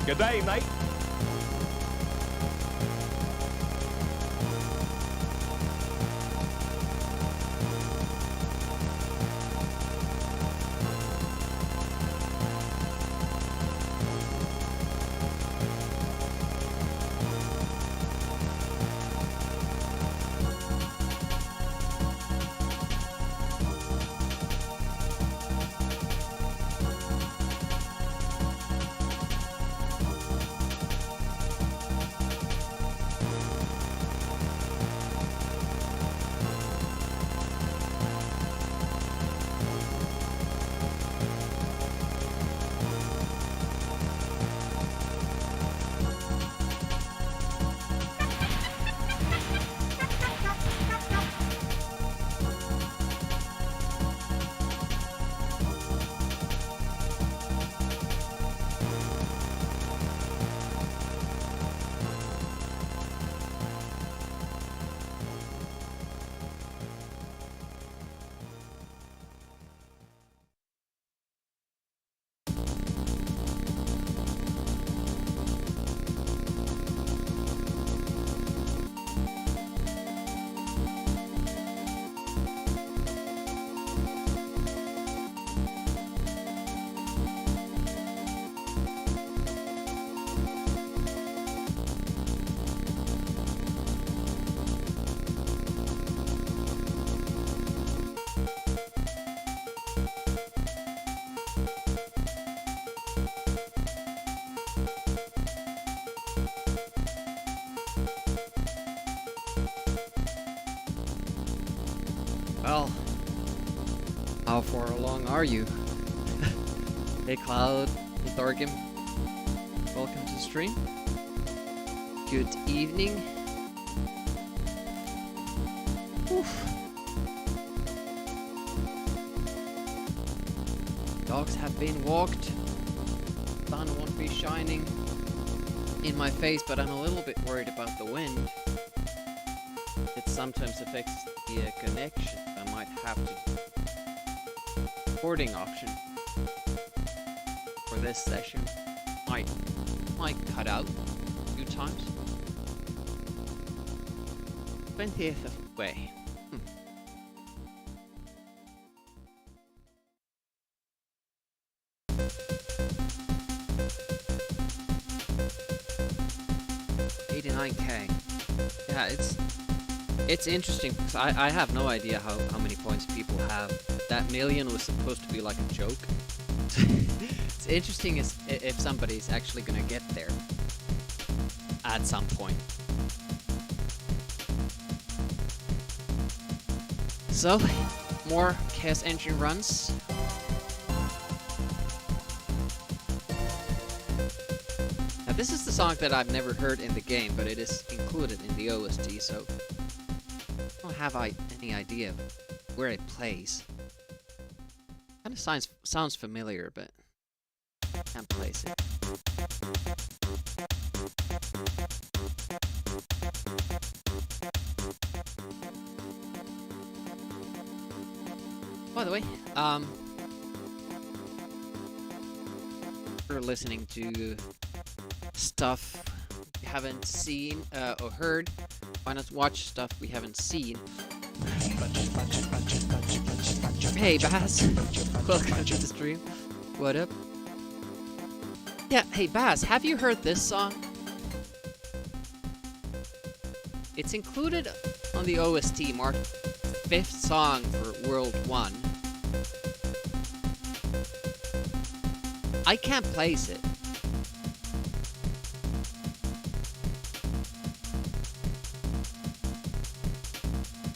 Good day, mate. Well, how far along are you? Hey Cloud, hey Thorgim, welcome to the stream. Good evening. Oof. Dogs have been walked. Sun won't be shining in my face, but I'm a little bit worried about the wind. It sometimes affects the connection. I might have to recording option for this session. Might cut out a few times. 20th of way. $89K. Yeah, it's interesting because I have no idea how many points people have. That million was supposed to be like a joke. It's interesting if somebody's actually gonna get there at some point. So, more Chaos Engine runs. Now this is the song that I've never heard in the game, but it is included in the OST, so I don't have any idea where it plays. Kind of sounds familiar, but can't place it. By the way, we're listening to stuff we haven't seen or heard. Why not watch stuff we haven't seen? Hey Baz, welcome to the stream. What up? Yeah, hey Baz, have you heard this song? It's included on the OST, marked 5th song for World 1. I can't place it.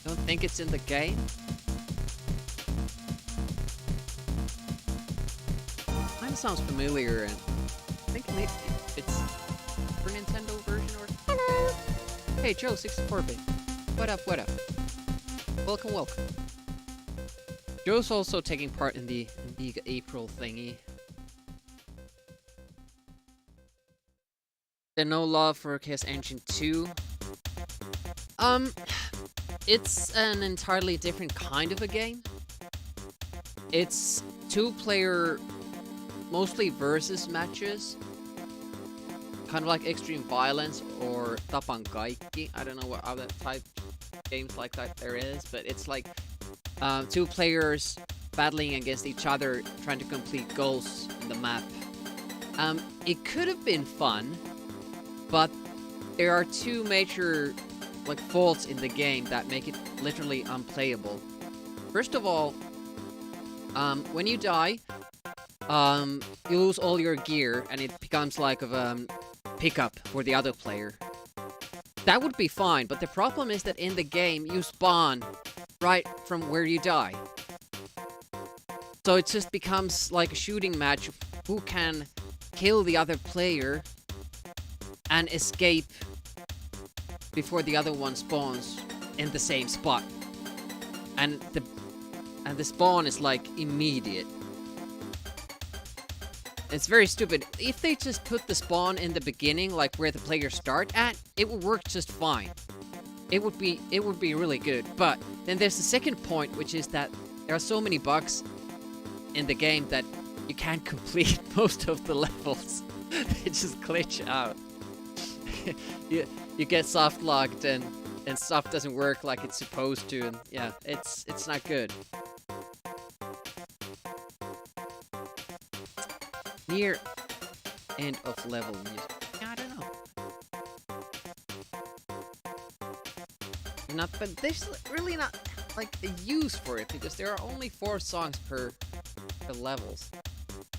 Don't think it's in the game? Kinda sounds familiar, and I think maybe it's for Nintendo version or... Hello! Hey Joe, 64-bit. What up, what up? Welcome, welcome. Joe's also taking part in the Amiga April thingy. There's no love for Chaos Engine 2. It's an entirely different kind of a game. It's 2-player, mostly versus matches. kind of like Extreme Violence or Tapankaikki. I don't know what other type games like that there is, but it's like two players battling against each other, trying to complete goals in the map. It could have been fun, but there are two major like faults in the game that make it literally unplayable. First of all, when you die, you lose all your gear and it becomes like a pickup for the other player. That would be fine, but the problem is that in the game you spawn right from where you die. So it just becomes like a shooting match of who can kill the other player and escape before the other one spawns in the same spot. And the spawn is like immediate. It's very stupid. If they just put the spawn in the beginning, like where the players start at, it would work just fine. It would be really good. But then there's the second point, which is that there are so many bugs in the game that you can't complete most of the levels. They just glitch out. you get soft locked and stuff doesn't work like it's supposed to, and yeah, it's not good. Near end of level music. I don't know. But there's really not like a use for it because there are only 4 songs per levels.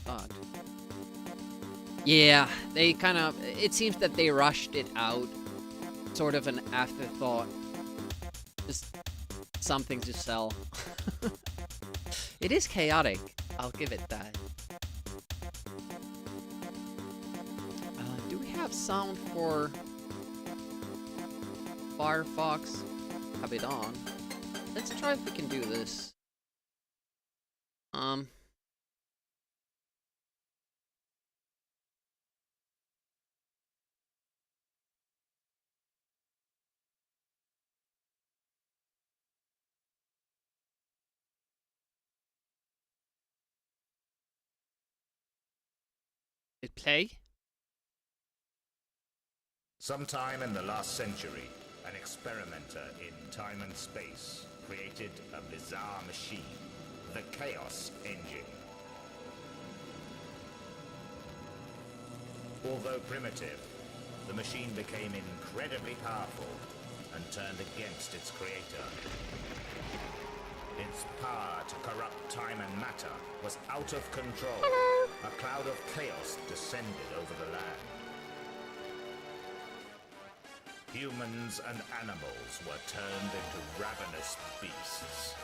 Odd. Yeah, they kind of. It seems that they rushed it out, sort of an afterthought. Just something to sell. It is chaotic. I'll give it that. Do we have sound for Firefox? Have it on. Let's try if we can do this. Hit play. Sometime in the last century, an experimenter in time and space created a bizarre machine, the Chaos Engine. Although primitive, the machine became incredibly powerful and turned against its creator. Its power to corrupt time and matter was out of control. Hello. A cloud of chaos descended over the land. Humans and animals were turned into ravenous beasts.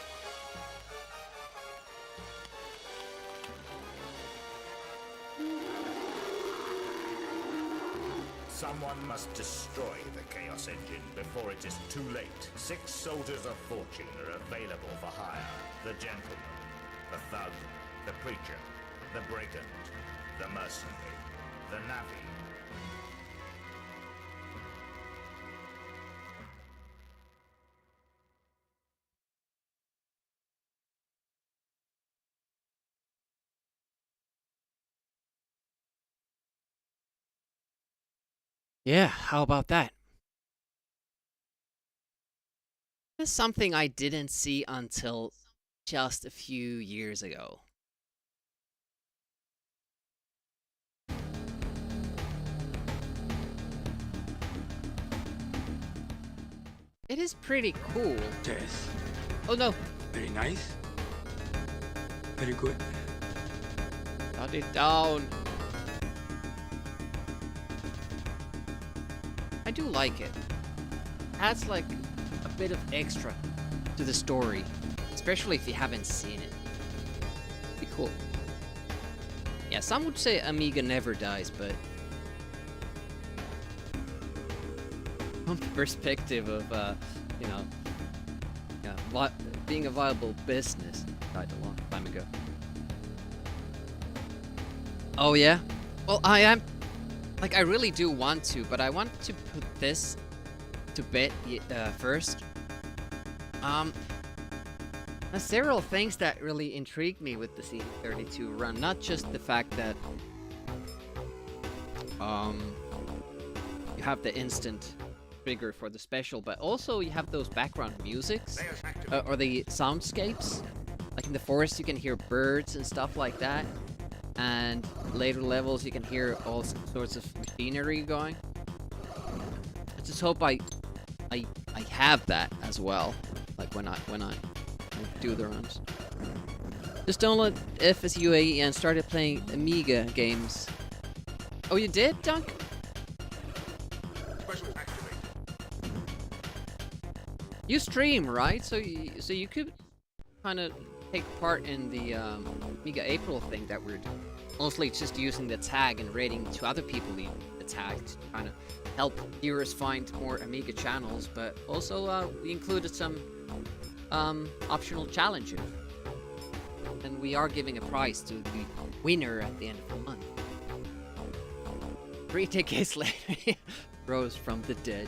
Someone must destroy the Chaos Engine before it is too late. 6 soldiers of fortune are available for hire. The gentleman, the thug, the preacher, the brigand, the mercenary, the navvy. Yeah, how about that? That's something I didn't see until just a few years ago. It is pretty cool. Yes. Oh no, Very nice. Very good. shut it down. I do like it. Adds like a bit of extra to the story, especially if you haven't seen it. Be cool. Yeah, some would say Amiga never dies, but from the perspective of, you know, yeah, being a viable business, died a long time ago. Oh yeah? Well, I am. Like, I really do want to, but I want to put this to bed first. There's several things that really intrigue me with the CD32 run. Not just the fact that you have the instant trigger for the special, but also you have those background musics or the soundscapes. Like in the forest, you can hear birds and stuff like that, and later levels you can hear all sorts of machinery going. I just hope I have that as well, like when I do the runs. Just download FSUAE and started playing Amiga games. Oh, you did, Dunk? You stream, right? So you could kind of take part in the Amiga April thing that we're doing. Mostly just using the tag and rating to other people in the tag to kind of help viewers find more Amiga channels, but also we included some optional challenges. And we are giving a prize to the winner at the end of the month. 3 decades later, he rose from the dead.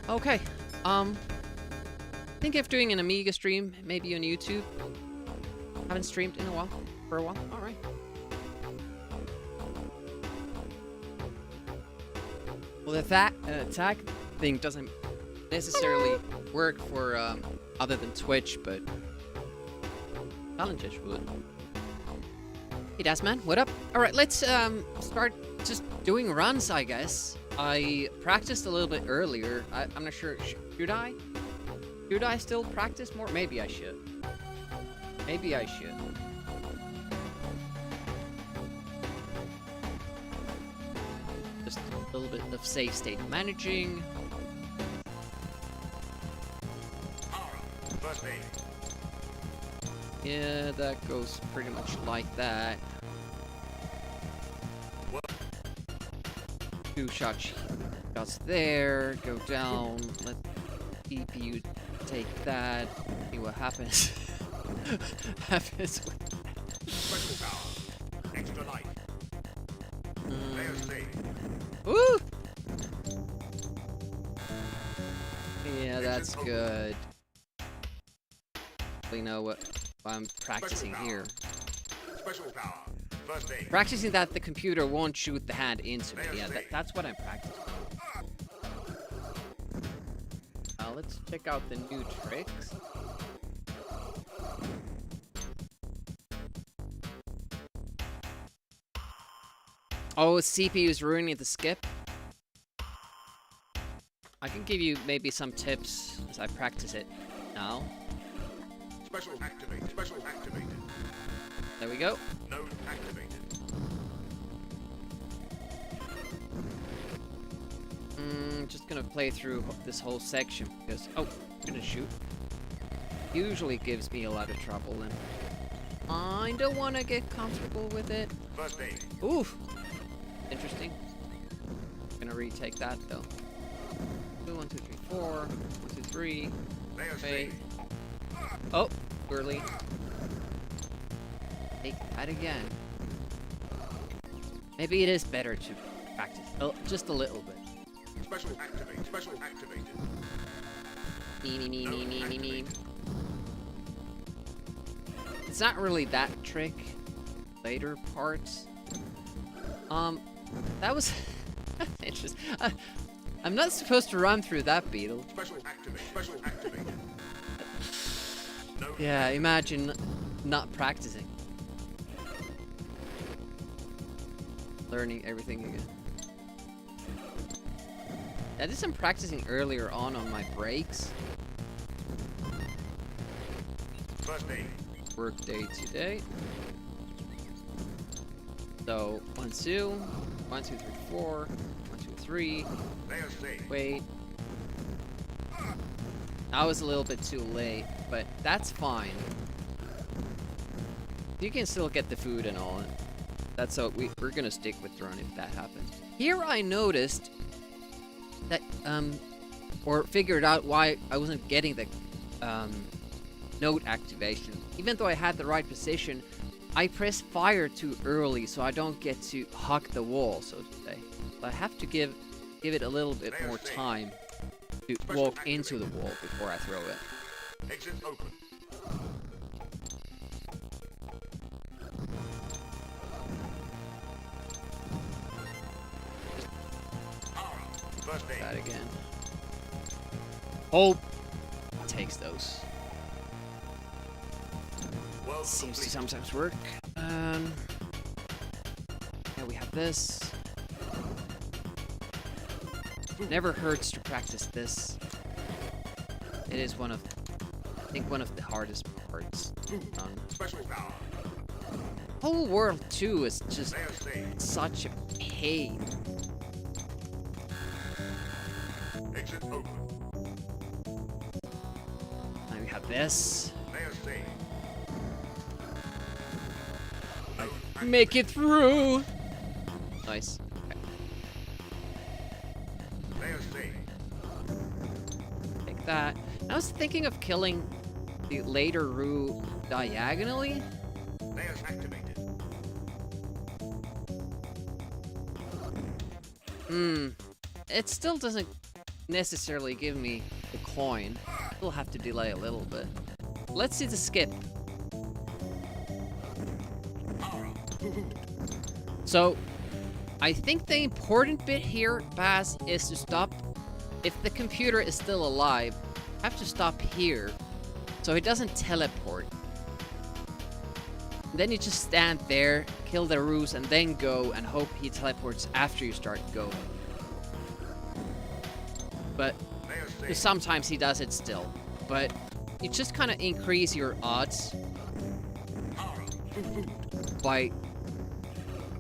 Okay, think of doing an Amiga stream, maybe on YouTube. Haven't streamed in a while, for a while. All right. Well, the tag thing doesn't necessarily work for other than Twitch, but challenges would. Hey, Dasman, what up? All right, let's start just doing runs, I guess. I practiced a little bit earlier. I'm not sure. Should I? Should I still practice more? Maybe I should. Maybe I should. Just a little bit of save state managing. Yeah, that goes pretty much like that. 2 shots there, go down, let CPU take that, see what happens. Happens with Special power. Extra light. Woo! Yeah, that's good. We know what I'm practicing here. Special power. First aid. Practicing that the computer won't shoot the hand into me. Yeah, that's what I'm practicing. Let's check out the new tricks. Oh, CPU is ruining the skip. I can give you maybe some tips as I practice it now. Special activated. Special activated. There we go. Node activated. Just gonna play through this whole section because I'm gonna shoot. Usually gives me a lot of trouble, and I don't want to get comfortable with it. First aid. Oof. Interesting. Gonna retake that though. 2, 1, 2, 3, 4. 1, 2, 3. Okay. Oh, early. Take that again. Maybe it is better to practice just a little bit. Special activate. Special activated. Me. It's not really that trick. Later parts. That was interesting. I'm not supposed to run through that beetle. Special activate. Special activated. Yeah, imagine not practicing. Learning everything again. I did some practicing earlier on my breaks. First aid. Work day today. So 1, 2, 1, 2, 3, 4, 1, 2, 3. Wait. I was a little bit too late, but that's fine. You can still get the food and all. That's so we're gonna stick with the run if that happens. Here I noticed that or figured out why I wasn't getting the node activation. Even though I had the right position, I press fire too early, so I don't get to hug the wall, so to say. So I have to give it a little bit more time to walk into the wall before I throw it. Exit open. That again. Hope takes those. Seems to sometimes work. Yeah, we have this. Never hurts to practice this. It is one of, I think, one of the hardest parts. Whole world 2 is just such a pain. Now we have this. Make it through. Nice. Okay. Take that. I was thinking of killing the later route diagonally. It still doesn't necessarily give me the coin. Still have to delay a little bit. Let's see the skip. So, I think the important bit here, Baz, is to stop. If the computer is still alive, I have to stop here so it doesn't teleport. Then you just stand there, kill the ruse, and then go and hope he teleports after you start going. But sometimes he does it still. But you just kind of increase your odds by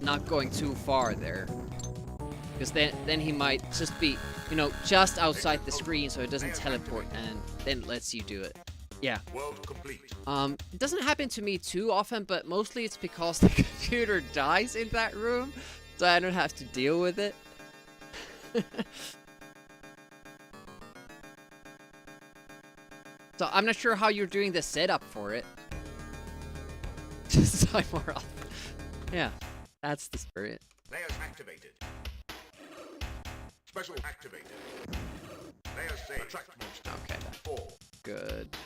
not going too far there. Because then he might just be, you know, just outside the screen so it doesn't teleport and then lets you do it. Yeah. It doesn't happen to me too often, but mostly it's because the computer dies in that room, so I don't have to deal with it. So I'm not sure how you're doing the setup for it. Just die more often. Yeah, that's the spirit. Layers activated. Special activated. Layers saved. Attract monster. Okay. 4. Good.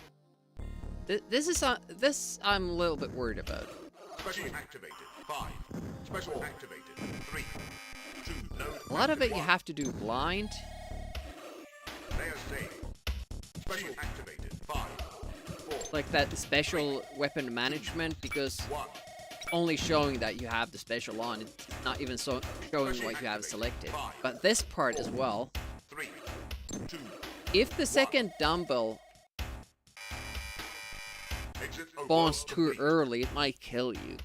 This I'm a little bit worried about. Special activated. 5. Special activated. 3. 2. No. A lot of it you have to do blind. Layers saved. Special activated. 5. 4. Like that special weapon management, because 1. only showing that you have the special on, it's not even showing what you have selected. But this part as well. 3. 2. If the second dumbbell spawns too early, it might kill you.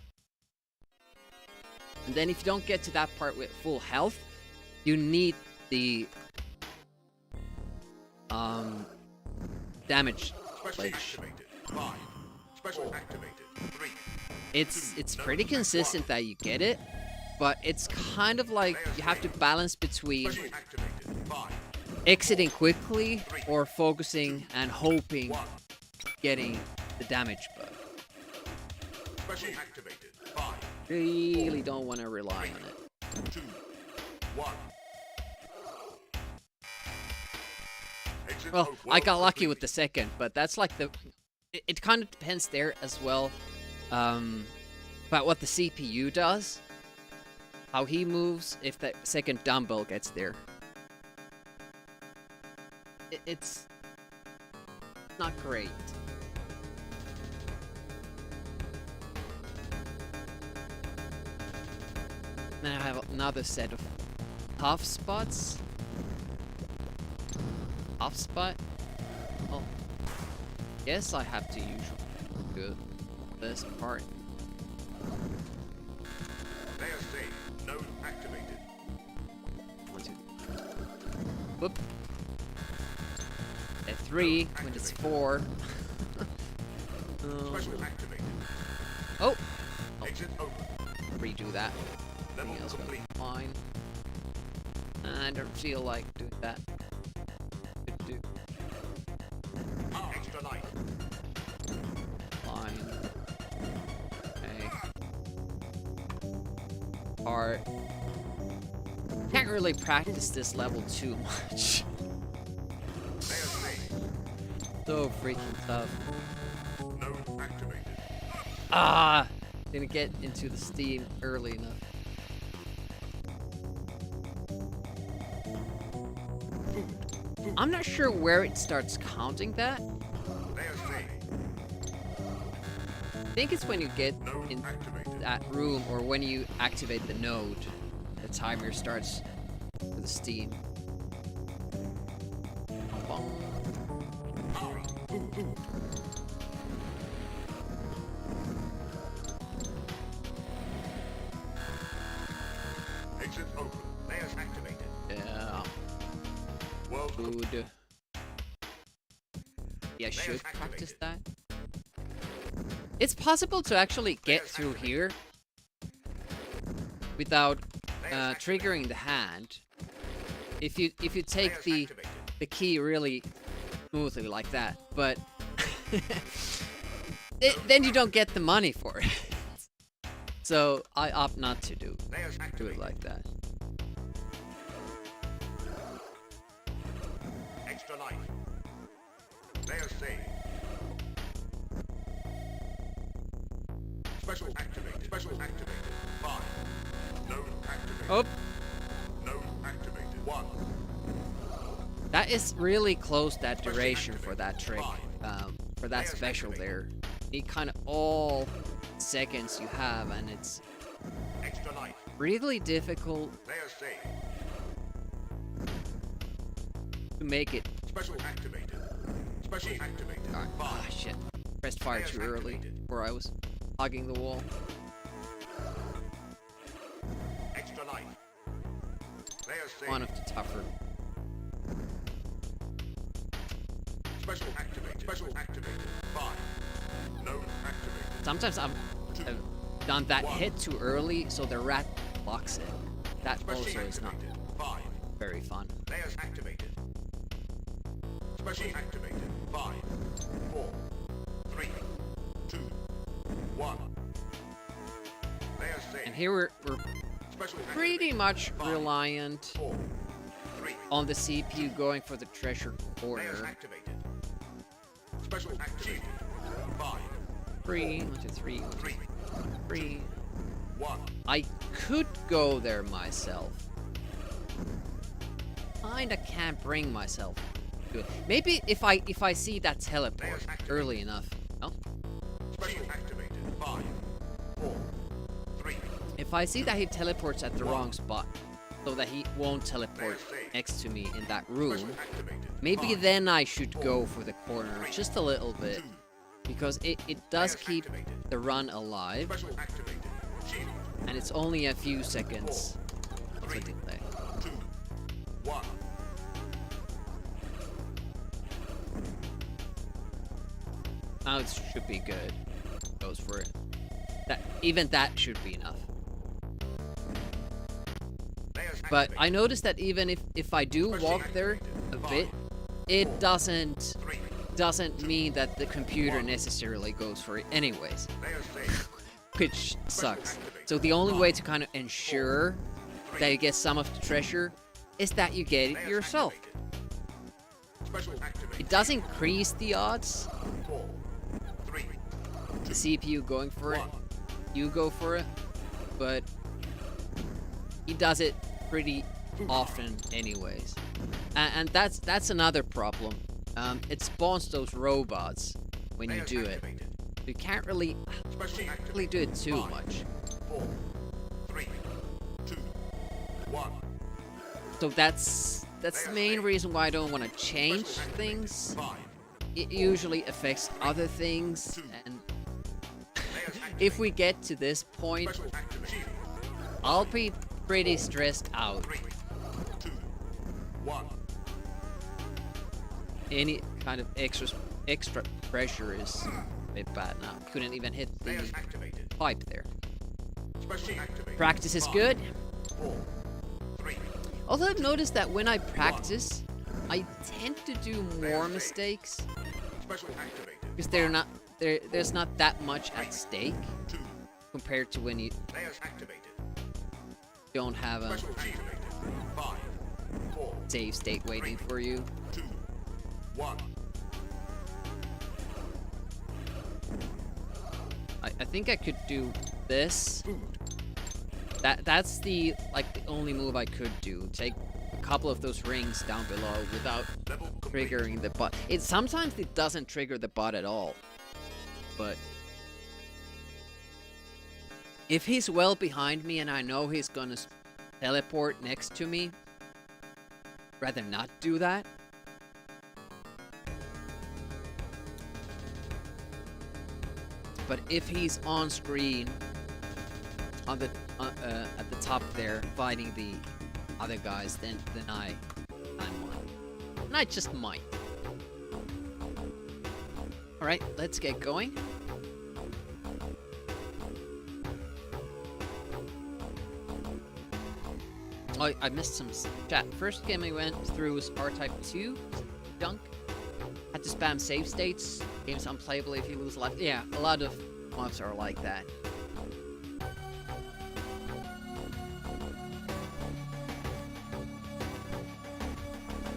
And then if you don't get to that part with full health, you need the damage ledge. Special activated. 3. It's pretty consistent that you get it, but it's kind of like you have to balance between exiting quickly or focusing and hoping getting the damage bug. Special activated. 5. Really don't want to rely on it. 2. 1. Well, I got lucky with the second, but that's like the... It kind of depends there as well. About what the CPU does. How he moves if the second dumbbell gets there. It's not great. Then I have another set of tough spots. Tough spot? Oh. Yes, I have to usually do this part. Layer saved. Node activated. 1, 2. Whoop. At 3 when it's 4. Special activated. Oh! Exit open. Redo that. Level Everything else will be complete. fine. I don't feel like doing that. Could do Extra light. fine. Okay. Part. Can't really practice this level too much. Layer saved. So freaking tough. Node activated. Ah! Didn't get into the steam early enough. I'm not sure where it starts counting that. I think it's when you get in that room or when you activate the node, the timer starts with the steam. Exit open. Layers activated. Yeah. World Good. Yeah, I should practice that. It's possible to actually get through here without triggering the hand. If you take the key really smoothly like that, but then you don't get the money for it. So I opt not to do it like that. extra life. Layers saved. Special activated. Special activated. 5. Node activated. Oh, Node activated. 1. that is really close, that duration for that trick, for that special there. You need kind of all seconds you have, and it's Extra life. really difficult Layers saved. to make it. Special activated. Special activated. Alright. Ah, shit. Pressed fire too early, or I was hugging the wall. Extra life. Layers saved. One of the tougher. Special activated. Special activated. 5. Node activated. Sometimes I've done that hit too early, so the rat blocks it. That also is not 5. very fun. Layers activated. Special activated. 5. 4. 3. 2. 1. Layers saved. And here we're Special pretty activated. much reliant 4. 3. on the CPU going for the treasure Layers corner. activated. Special activated. 5. 3, 1, 2, 3, 1, 2, 3. 3. 1. I could go there myself. Kinda can't bring myself to it. Maybe if I see that teleport early enough. Oh, Special activated. 5. 4. 3. if I see that he teleports at the wrong spot, so that he won't teleport next to me in that room, Special activated. maybe 5. then I should go for the corner just a little bit, because it does keep the run alive, Special activated. Shield. and it's only a few seconds of a delay. 2. 1. Now it should be good. Goes for it. Even that should be enough. Layers But activated. I noticed that even if I do walk there a bit, it doesn't 3. mean that the computer necessarily goes for it anyways, Layers saved. which sucks. So the only way to kind of ensure that you get some of the treasure is that you get it Layers yourself. activated. Special activated. It does increase the odds, 4. 3. the CPU going for it, 1. you go for it, but he does it pretty often anyways. And that's another problem. It spawns those robots when you Layers do it. activated. You can't really Special really activated. do it too 5. much. 4. 3. 2. 1. So that's the main reason why I don't want to change Special things. activated. 5. It usually affects other things, and if we get to this point, Special activated. I'll be pretty stressed out. 3. 2. 1. Any kind of extra pressure is a bit bad now. Couldn't even hit the Layers activated. pipe there. Special activated. Practice is 5. good. 4. 3. Although I've noticed that when I practice, I tend to do more mistakes Special activated. because there's not that much at stake 2. compared to when you Layers activated. don't have a Special activated. 5. 4. save state waiting for you. 2. 1. I think I could do this. Food. That's the only move I could do. Take a couple of those rings down below without triggering the bot. Sometimes it doesn't trigger the bot at all. But if he's well behind me and I know he's gonna teleport next to me, rather not do that. But if he's on screen, on the at the top there, fighting the other guys, then I might, and I just might. All right, let's get going. Oh, I missed some chat. First game I went through was R-Type 2, junk. Had to spam save states. Game's unplayable if you lose life. Yeah, a lot of mobs are like that.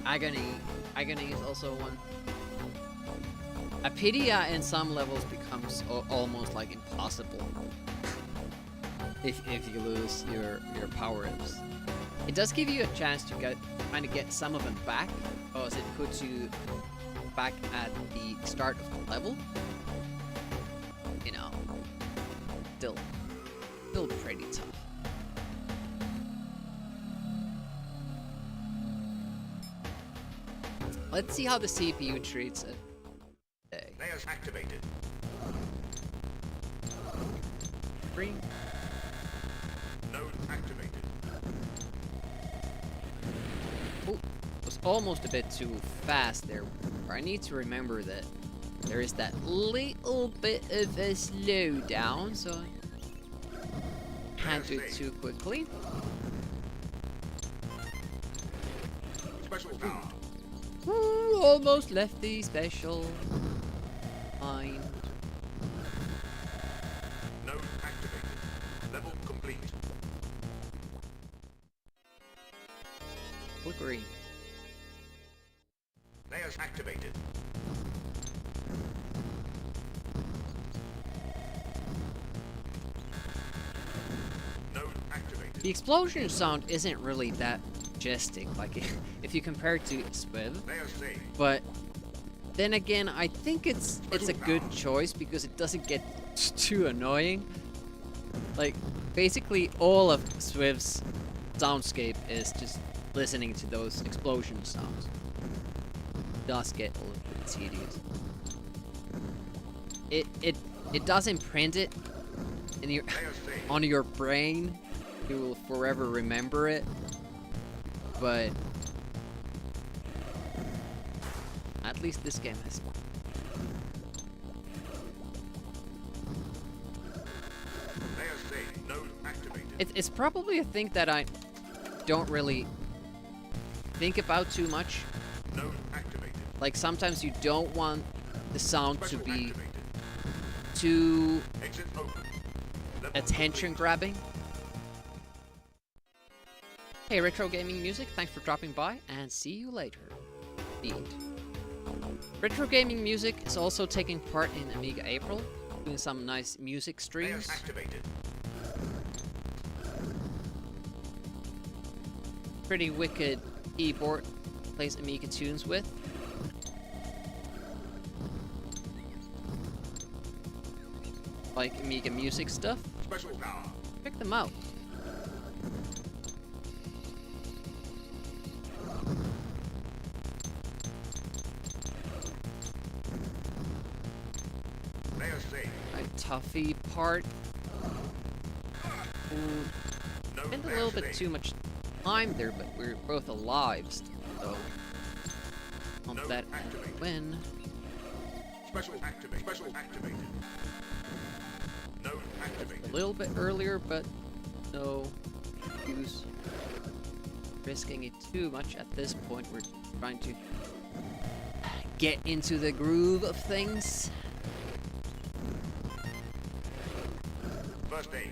Agony is also one. Apidia in some levels becomes almost like impossible if you lose your power-ups. It does give you a chance to kind of get some of them back, because it puts you back at the start of the level. You know, still pretty tough. Let's see how the CPU treats it. Layers activated. Green. Node activated. Oh, was almost a bit too fast there. I need to remember that there is that little bit of a slowdown, so I can't do it too quickly. Special power. Ooh, almost left the special mind. Node activated. Level complete. Look green. Layers activated. Node activated. The explosion sound isn't really that majestic, like if you compare it to Swiv. Layers saved. But then again, I think it's a good choice because it doesn't get too annoying. Like basically all of Swiv's soundscape is just listening to those explosion sounds. It does get a little bit tedious. It does imprint it in your on your brain. You will forever remember it. But at least this game has. It's probably a thing that I don't really think about too much. Like sometimes you don't want the sound to be too attention grabbing. Hey, Retro Gaming Music, thanks for dropping by, and see you later. Indeed. Retro Gaming Music is also taking part in Amiga April, doing some nice music streams. Pretty wicked keyboard, plays Amiga tunes with. Like Amiga music stuff. Check them out. Toughy part. Spent a little bit too much time there, but we're both alive still, so pump that and win. Special activated. Node activated. A little bit earlier, but no use risking it too much at this point. We're trying to get into the groove of things. First aid.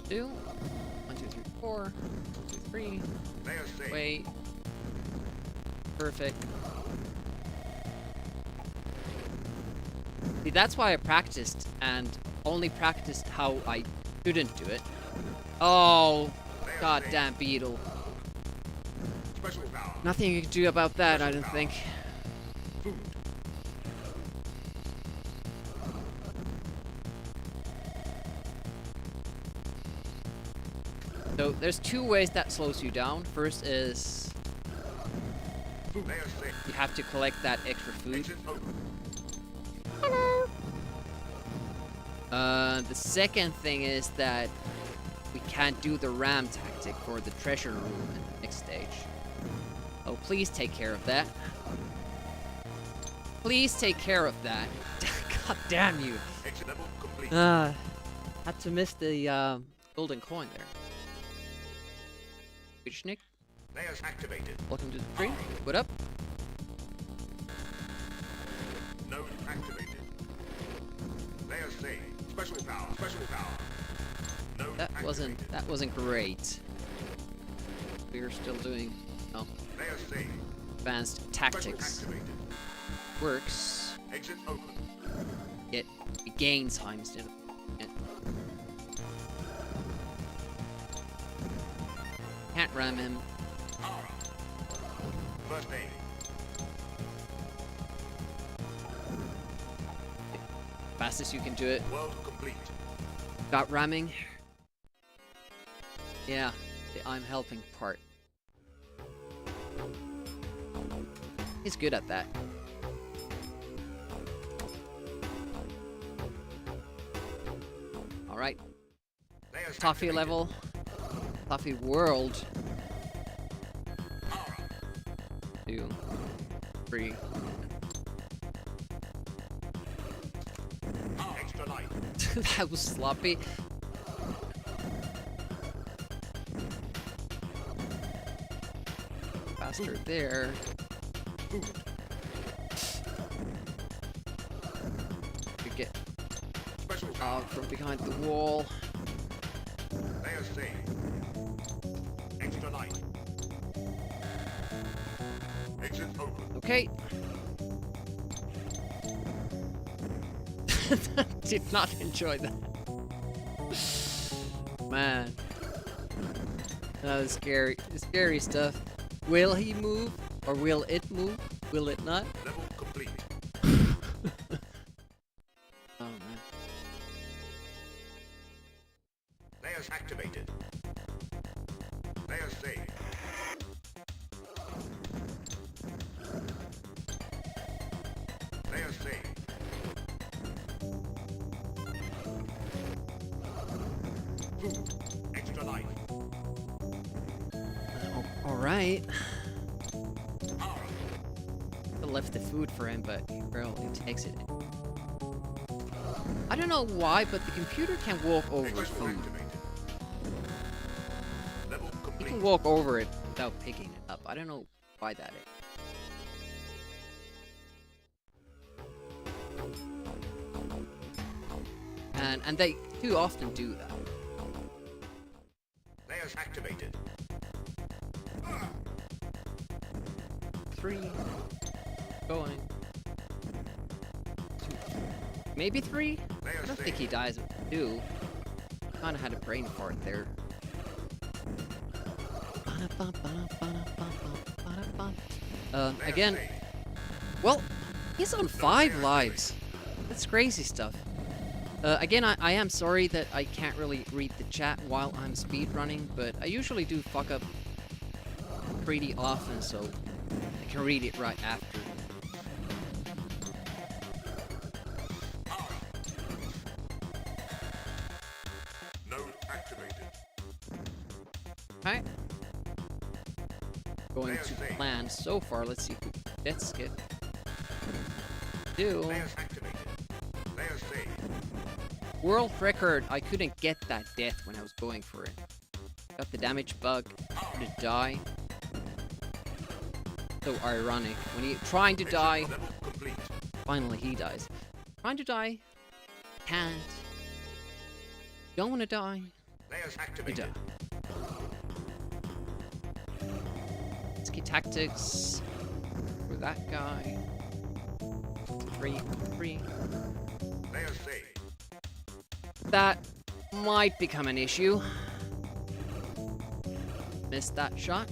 2. 1, 2, 3, 4. 1, 2, 3. Wait. Perfect. See, that's why I practiced, and only practiced how I shouldn't do it. Oh, goddamn beetle. Special power. Nothing you can do about that, I don't think. Food. So there's two ways that slows you down. First is Food. Layer safe. you have to collect that extra food. Exit open. The second thing is that we can't do the ram tactic for the treasure room in the next stage. Oh, please take care of that. Please take care of that. God damn you. Exit level complete. Had to miss the golden coin there. Nick, Layers activated. welcome to the stream. What up? Node activated. Layer safe. Special power. Special power. Node activated. That wasn't great. We're still doing Layer safe. advanced Special tactics. activated. Works. Exit open. It gains time instead of can't ram him. Power. First aid. Fastest you can do it. World complete. Got ramming. Yeah, the I'm helping part. He's good at that. Alright, Layers Toffee activated. level. Toffee world. Power. 2, 3. Extra light. That was sloppy. Faster there. Food. Could get Special power. out from behind the wall. Layer safe. Extra light. Exit open. Okay. Did not enjoy that. Man. That was scary. Scary stuff. Will he move? Or will it move? Will it not? Level complete. Oh man. Layers activated. Layer safe. Layer safe. Food. Extra light. Alright. Power. I left the food for him, but he barely takes it. I don't know why, but the computer can walk over Extra food. activated. Level You complete. can walk over it without picking it up. I don't know why that is. And they do often do that. Layers activated. 3. Going. 2. Maybe 3? Layer I don't safe. think he dies with 2. Kinda had a brain fart there. Again, Layer safe. well, he's on 5 lives. That's crazy stuff. Again, I am sorry that I can't really read the chat while I'm speedrunning, but I usually do fuck up pretty often, so I can read it right after. Node activated. Okay. Going to plan so far. Let's see if we can jet skip. Do Layers activated. Layer safe. world record. I couldn't get that death when I was going for it. Got the damage bug. Gonna die. So ironic. When you're trying to die, Level complete. finally he dies. Trying to die, can't. Don't want to die, Layers you activated. die. Ski tactics for that guy. 3. Layer safe. That might become an issue. Missed that shot.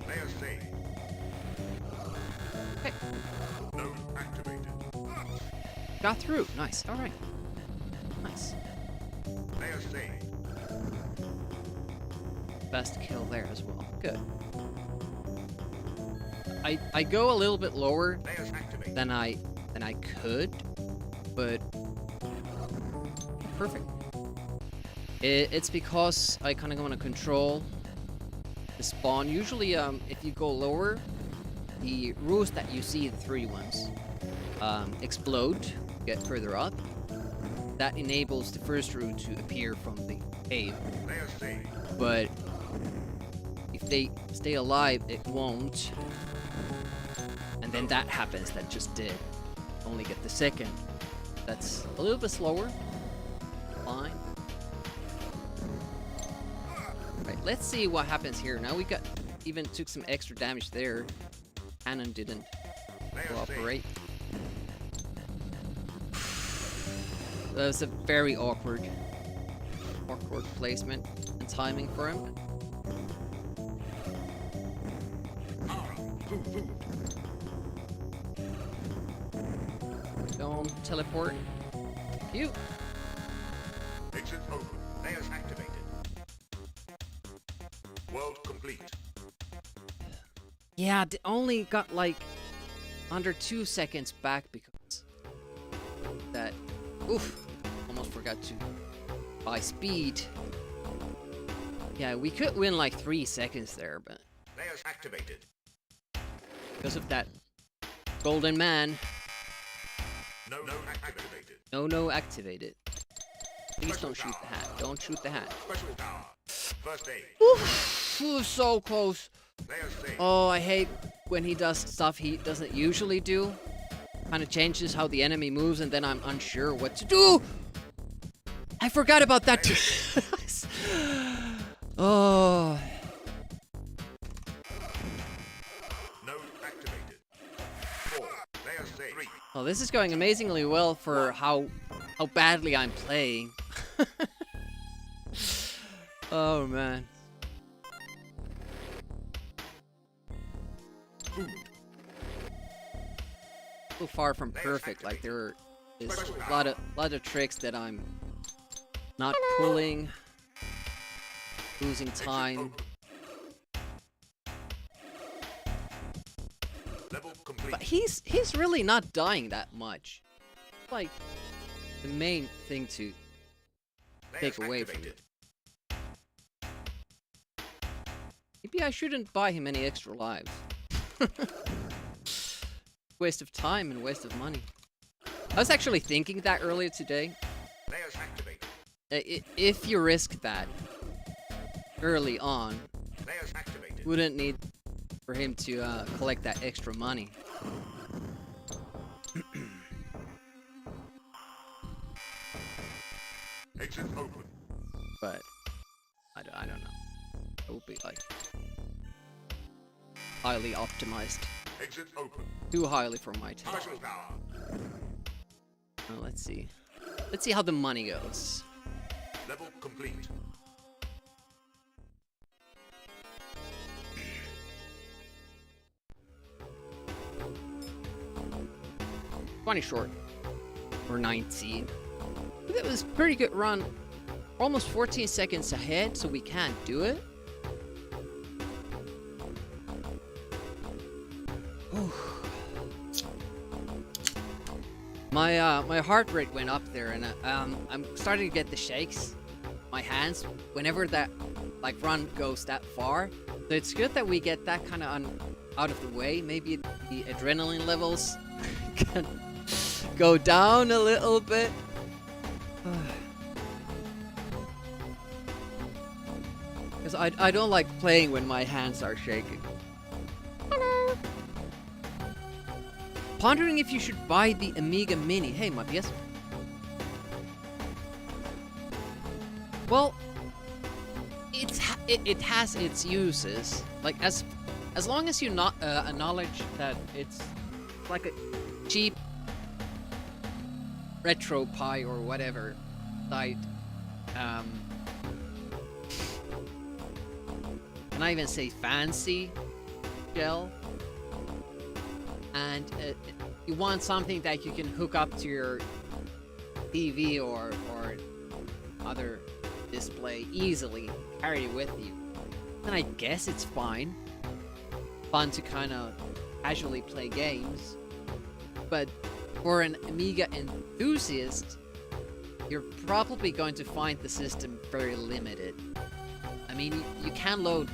Layer safe. Okay. Node activated. Got through. Nice. All right. Nice. Layer safe. Best kill there as well. Good. I go a little bit lower Layers activated. than I could, but perfect. It's because I kind of want to control the spawn. Usually, if you go lower, the rows that you see, the 3 ones, explode, get further up. That enables the first row to appear from the cave. Layer safe. But if they stay alive, it won't. And then that happens, that just did. Only get the second. That's a little bit slower. Fine. Right, let's see what happens here. Now we got, even took some extra damage there. Cannon didn't cooperate. That was a very awkward placement and timing for him. Don't teleport. Cute. Exit open. Layers activated. World complete. Yeah, only got like under 2 seconds back because that. Oof. Almost forgot to buy speed. Yeah, we could win like 3 seconds there, but Layers activated. because of that golden man. No activated. No activated. Please don't shoot the hat. Don't shoot the hat. Special power. First aid. Oof, so close. Layers safe. Oh, I hate when he does stuff he doesn't usually do. Kind of changes how the enemy moves, and then I'm unsure what to do. I forgot about that too. Oh. Node activated. 4. Layers safe. 3. Well, this is going amazingly well for how badly I'm playing. Oh man. So far from perfect. Like there is a lot of tricks that I'm not pulling, losing time. Level complete. But he's really not dying that much. Like the main thing to take away from it. Maybe I shouldn't buy him any extra lives. Waste of time and waste of money. I was actually thinking that earlier today. Layers activated. If you risk that early on, Layers activated. wouldn't need for him to collect that extra money. Exit open. But I don't know. It would be like highly optimized. Exit open. Too highly for my taste. Special power. Let's see. Let's see how the money goes. Level complete. Funny short. Or 19. That was a pretty good run. Almost 14 seconds ahead, so we can't do it. My heart rate went up there, and I'm starting to get the shakes. My hands, whenever that like run goes that far. So it's good that we get that kind of out of the way. Maybe the adrenaline levels can go down a little bit. Because I don't like playing when my hands are shaking. Hello. Pondering if you should buy the Amiga Mini. Hey, Matthias. Well, it has its uses. Like as long as you not acknowledge that it's like cheap RetroPie or whatever site. Can I even say fancy shell? And you want something that you can hook up to your TV or other display easily, carry it with you. And I guess it's fine. Fun to kind of casually play games. But for an Amiga enthusiast, you're probably going to find the system very limited. I mean, you can load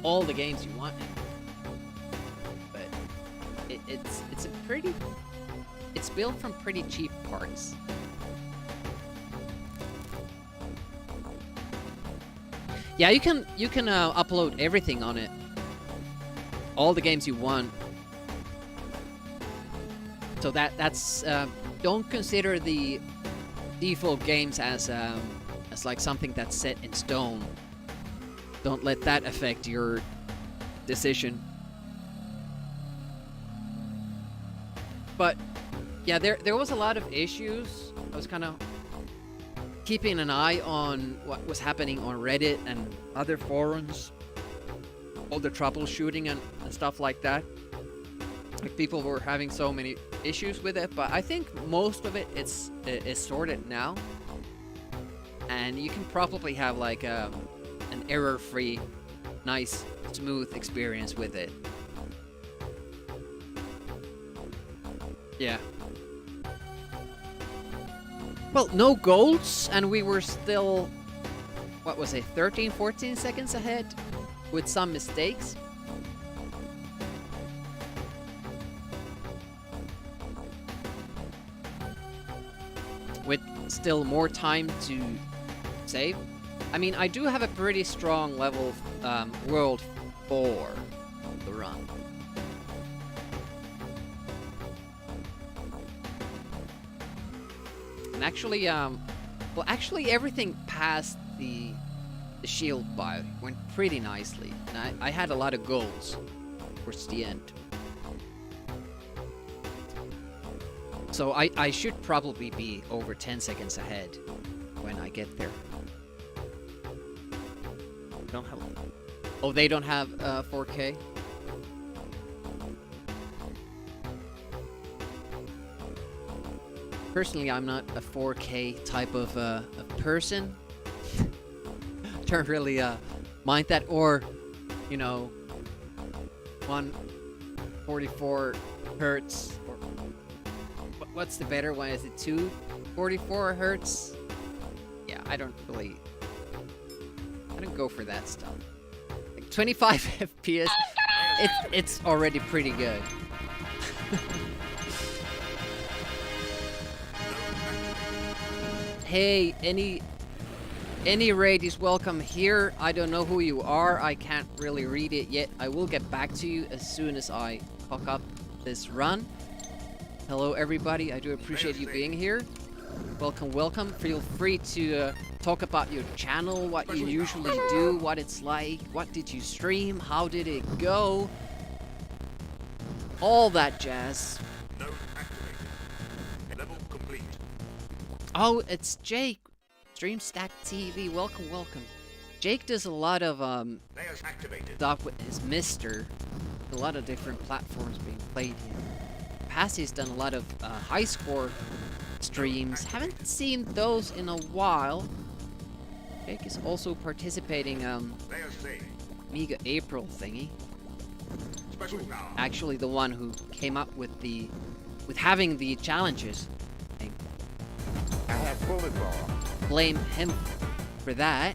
all the games you want in, but it's built from pretty cheap parts. Yeah, you can upload everything on it, all the games you want. So that's don't consider the default games as like something that's set in stone. Don't let that affect your decision. But yeah, there was a lot of issues. I was kind of keeping an eye on what was happening on Reddit and other forums, all the troubleshooting and stuff like that. Like, people were having so many issues with it, but I think most of it is sorted now, and you can probably have like an error-free, nice, smooth experience with it. Yeah. Well, no goals, and we were still, what was it, 13, 14 seconds ahead with some mistakes. With still more time to save. I mean, I do have a pretty strong level world 4 the run. And actually, well, actually everything past the shield bio went pretty nicely. And I had a lot of goals towards the end. So I should probably be over 10 seconds ahead when I get there. Don't have. Oh, they don't have 4K. Personally, I'm not a 4K type of person. Don't really mind that, or you know, 144 hertz. Or what's the better one? Is it 244 hertz? Yeah, I don't go for that stuff. Like 25 FPS, it's already pretty good. Hey, any raid is welcome here. I don't know who you are. I can't really read it yet. I will get back to you as soon as I cock up this run. Hello everybody, I do appreciate you being here. Welcome, welcome. Feel free to talk about your channel, what you usually do, what it's like, what did you stream, how did it go, all that jazz. Level complete. Oh, it's Jake, StreamStack TV. Welcome, welcome. Jake does a lot of stuff with his Mister. A lot of different platforms being played here. He's done a lot of high score streams. Haven't seen those in a while. Jake is also participating Amiga April thingy. Actually, the one who came up with having the challenges. I have bullet ball. Blame him for that.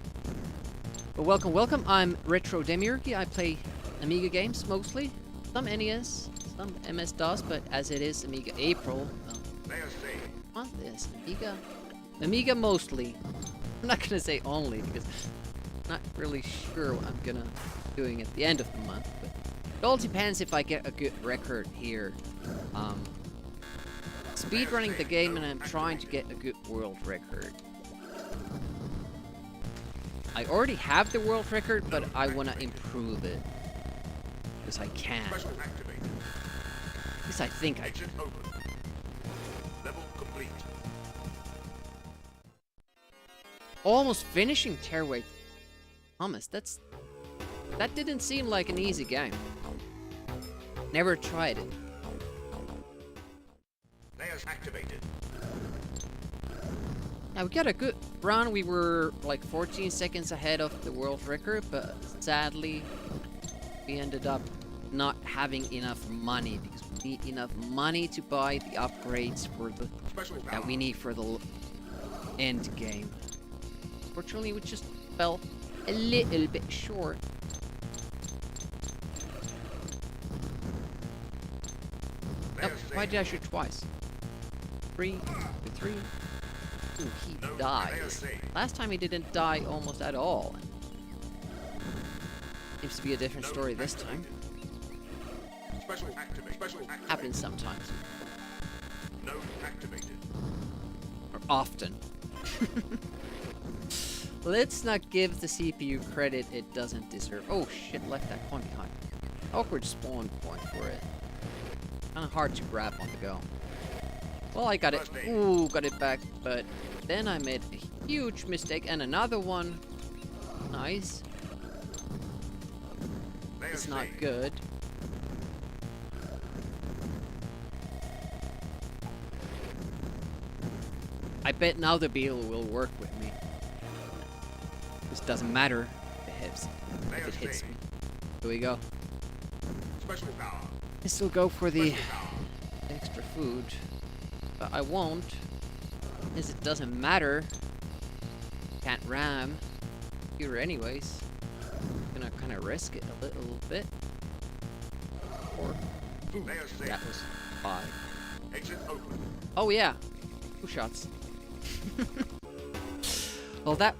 But welcome, welcome. I'm Retro Demiurgy. I play Amiga games mostly. Some NES. Some MS-DOS, but as it is Amiga April, want this Amiga mostly. I'm not gonna say only because I'm not really sure what I'm gonna be doing at the end of the month. But it all depends if I get a good record here. Speedrunning the game, and I'm trying to get a good world record. I already have the world record, but I wanna improve it because I can. At least I think I can. complete. Almost finishing Tearaway Thomas. That didn't seem like an easy game. Never tried it. Layers activated. Now we got a good run. We were like 14 seconds ahead of the world record, but sadly we ended up not having enough money because we need enough money to buy the upgrades for the that we need for the end game. Fortunately, we just fell a little bit short. Oh, why did I shoot twice? 3, 3. Ooh, he dies. Last time he didn't die almost at all. Seems to be a different story this time. Happens sometimes. Or often. Let's not give the CPU credit it doesn't deserve. Oh shit, left that coin behind. Awkward spawn point for it. Kinda hard to grab on the go. Well, I got it. Ooh, got it back, but then I made a huge mistake and another one. Nice. It's not good. I bet now the beetle will work with me. This doesn't matter if it hits me. Here we go. I still go for the extra food, but I won't, as it doesn't matter. Can't ram here anyways. Gonna kind of risk it a little bit. Or that was 5. Oh yeah, 2 shots. Well, that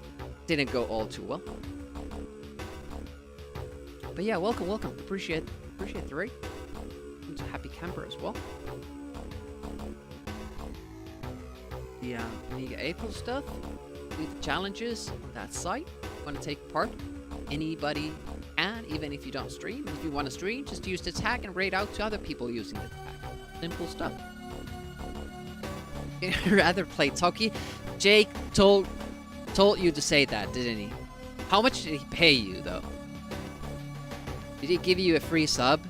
didn't go all too well. But yeah, welcome. Appreciate the rate. He's a happy camper as well. The Amiga April stuff with challenges on that site. Want to take part? Anybody can, even if you don't stream. If you want to stream, just use the tag and raid out to other people using the tag. Simple stuff. Rather play Toki. Jake told you to say that, didn't he? How much did he pay you though? Did he give you a free sub?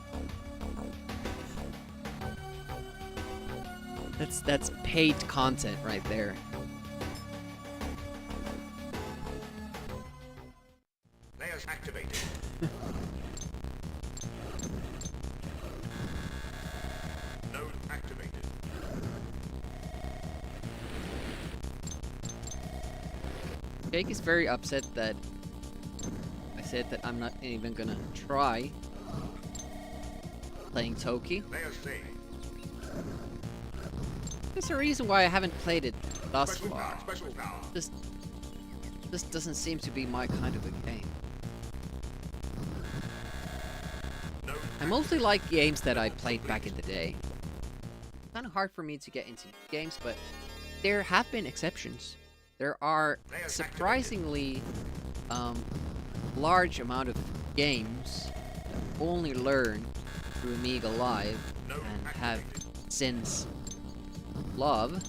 That's paid content right there. Layers activated. Node activated. Jake is very upset that I said that I'm not even gonna try playing Toki. Layers saved. There's a reason why I haven't played it thus far. This doesn't seem to be my kind of a game. I mostly like games that I played back in the day. It's kind of hard for me to get into games, but there have been exceptions. There are surprisingly large amount of games that only learn through Amiga Live and have since love,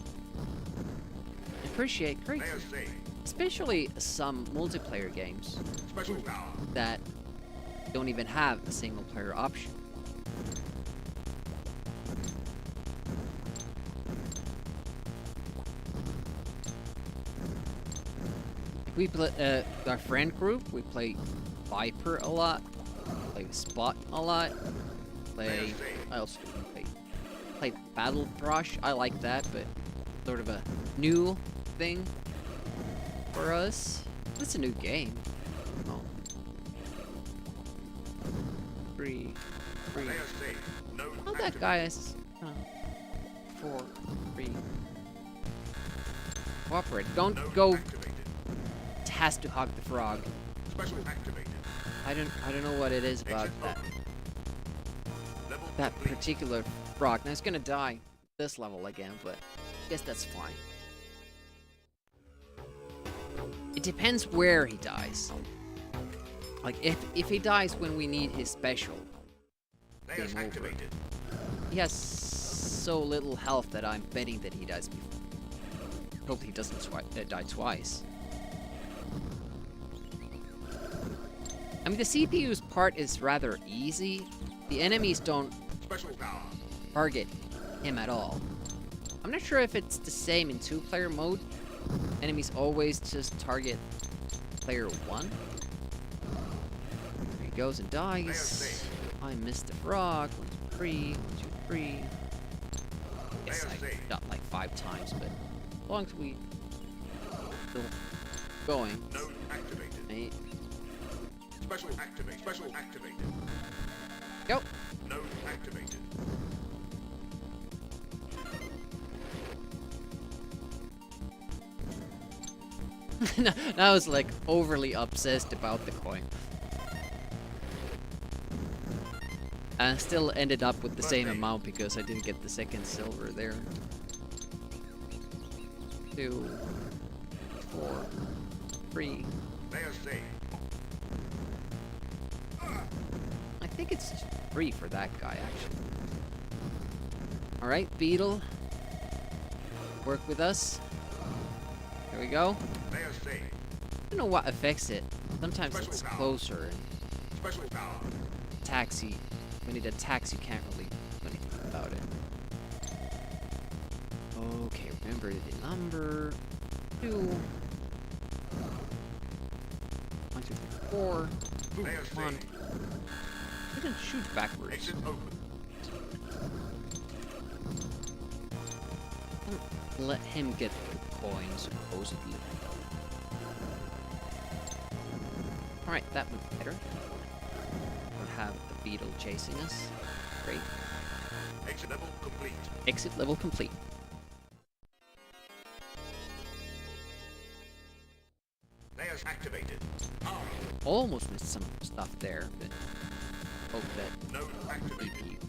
appreciate greatly. Especially some multiplayer games that don't even have a single player option. We play our friend group. We play Viper a lot. Play Spot a lot. Play. I also play Battle Thrush. I like that, but sort of a new thing for us. It's a new game. Oh. Free. Oh, that guy is 4, 3. Cooperate. Don't go. It has to hug the frog. I don't know what it is about that particular frog. Now it's gonna die this level again, but I guess that's fine. It depends where he dies. Like if he dies when we need his special, game over. He has so little health that I'm betting that he dies before. Hope he doesn't die twice. I mean, the CPU's part is rather easy. The enemies don't target him at all. I'm not sure if it's the same in 2-player mode. Enemies always just target player 1. There he goes and dies. I missed the frog. 1, 2, 3. 1, 2, 3. Yes, I shot like 5 times, but as long as we still going. Node activated. Right. Special activated. Special activated. Go. Node activated. I was like overly obsessed about the coin. I still ended up with the same amount because I didn't get the second silver there. 2, 4, 3. I think it's 3 for that guy, actually. Alright, Beetle. Work with us. There we go. I don't know what affects it. Sometimes it's closer. And taxi. When it attacks, you can't really do anything about it. Okay, remember the number. 2. 1, 2, 3, 4. 1. He didn't shoot backwards. Let him get the coin, supposedly. Alright, that went better. We'll have the beetle chasing us. Great. Exit level complete. Exit level complete. Layers activated. Almost missed some stuff there, but hope that Node activated. EP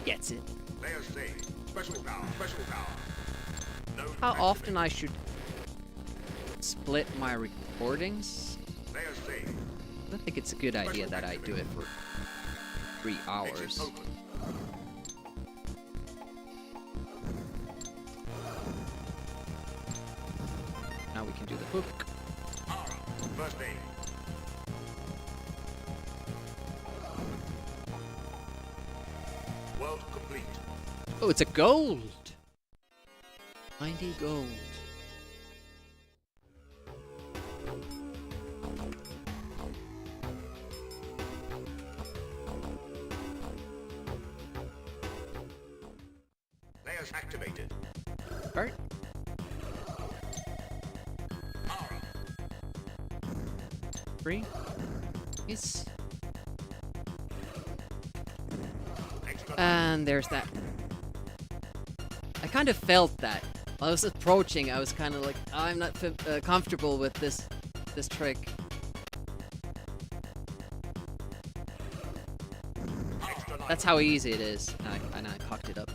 gets it. Layers saved. Special power. Special power. Node How activated. often I should split my recordings? Layers saved. I don't think it's a good idea that I do it for 3 hours. Exit open. Now we can do the hook. First aid. World complete. Oh, it's a gold! 90 gold. Layers activated. Start. Aura. 3. Yes. And there's that. I kind of felt that. I was approaching, I was kind of like, I'm not comfortable with this trick. That's how easy it is. And I cocked it up.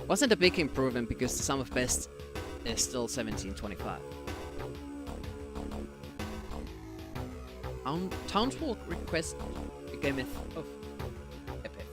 Wasn't a big improvement because the sum of best is still 1725. Townsfolk request a game of epic.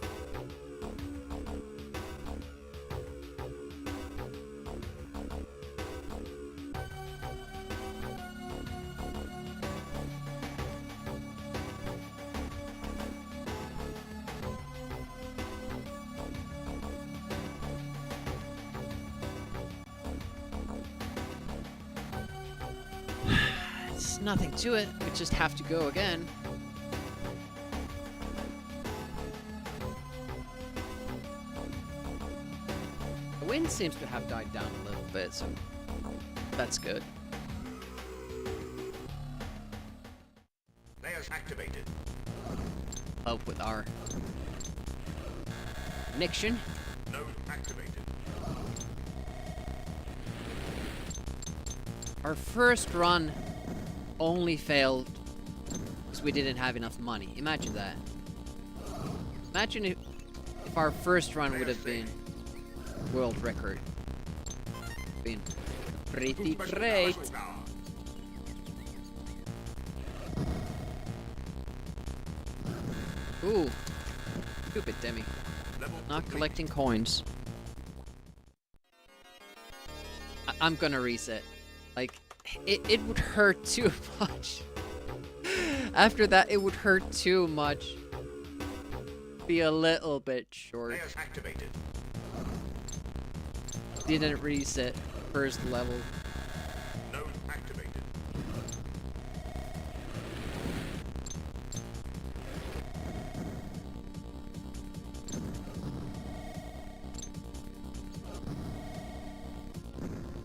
It's nothing to it, we just have to go again. The wind seems to have died down a little bit, so that's good. Layers activated. Help with our connection. Node activated. Our first run only failed because we didn't have enough money. Imagine that. Imagine if our first run would have been world record. Been pretty great. Ooh. Stupid Demi. Not collecting coins. I'm gonna reset. Like, it would hurt too much. After that, it would hurt too much. Be a little bit short. Activated. Didn't reset first level. Node activated.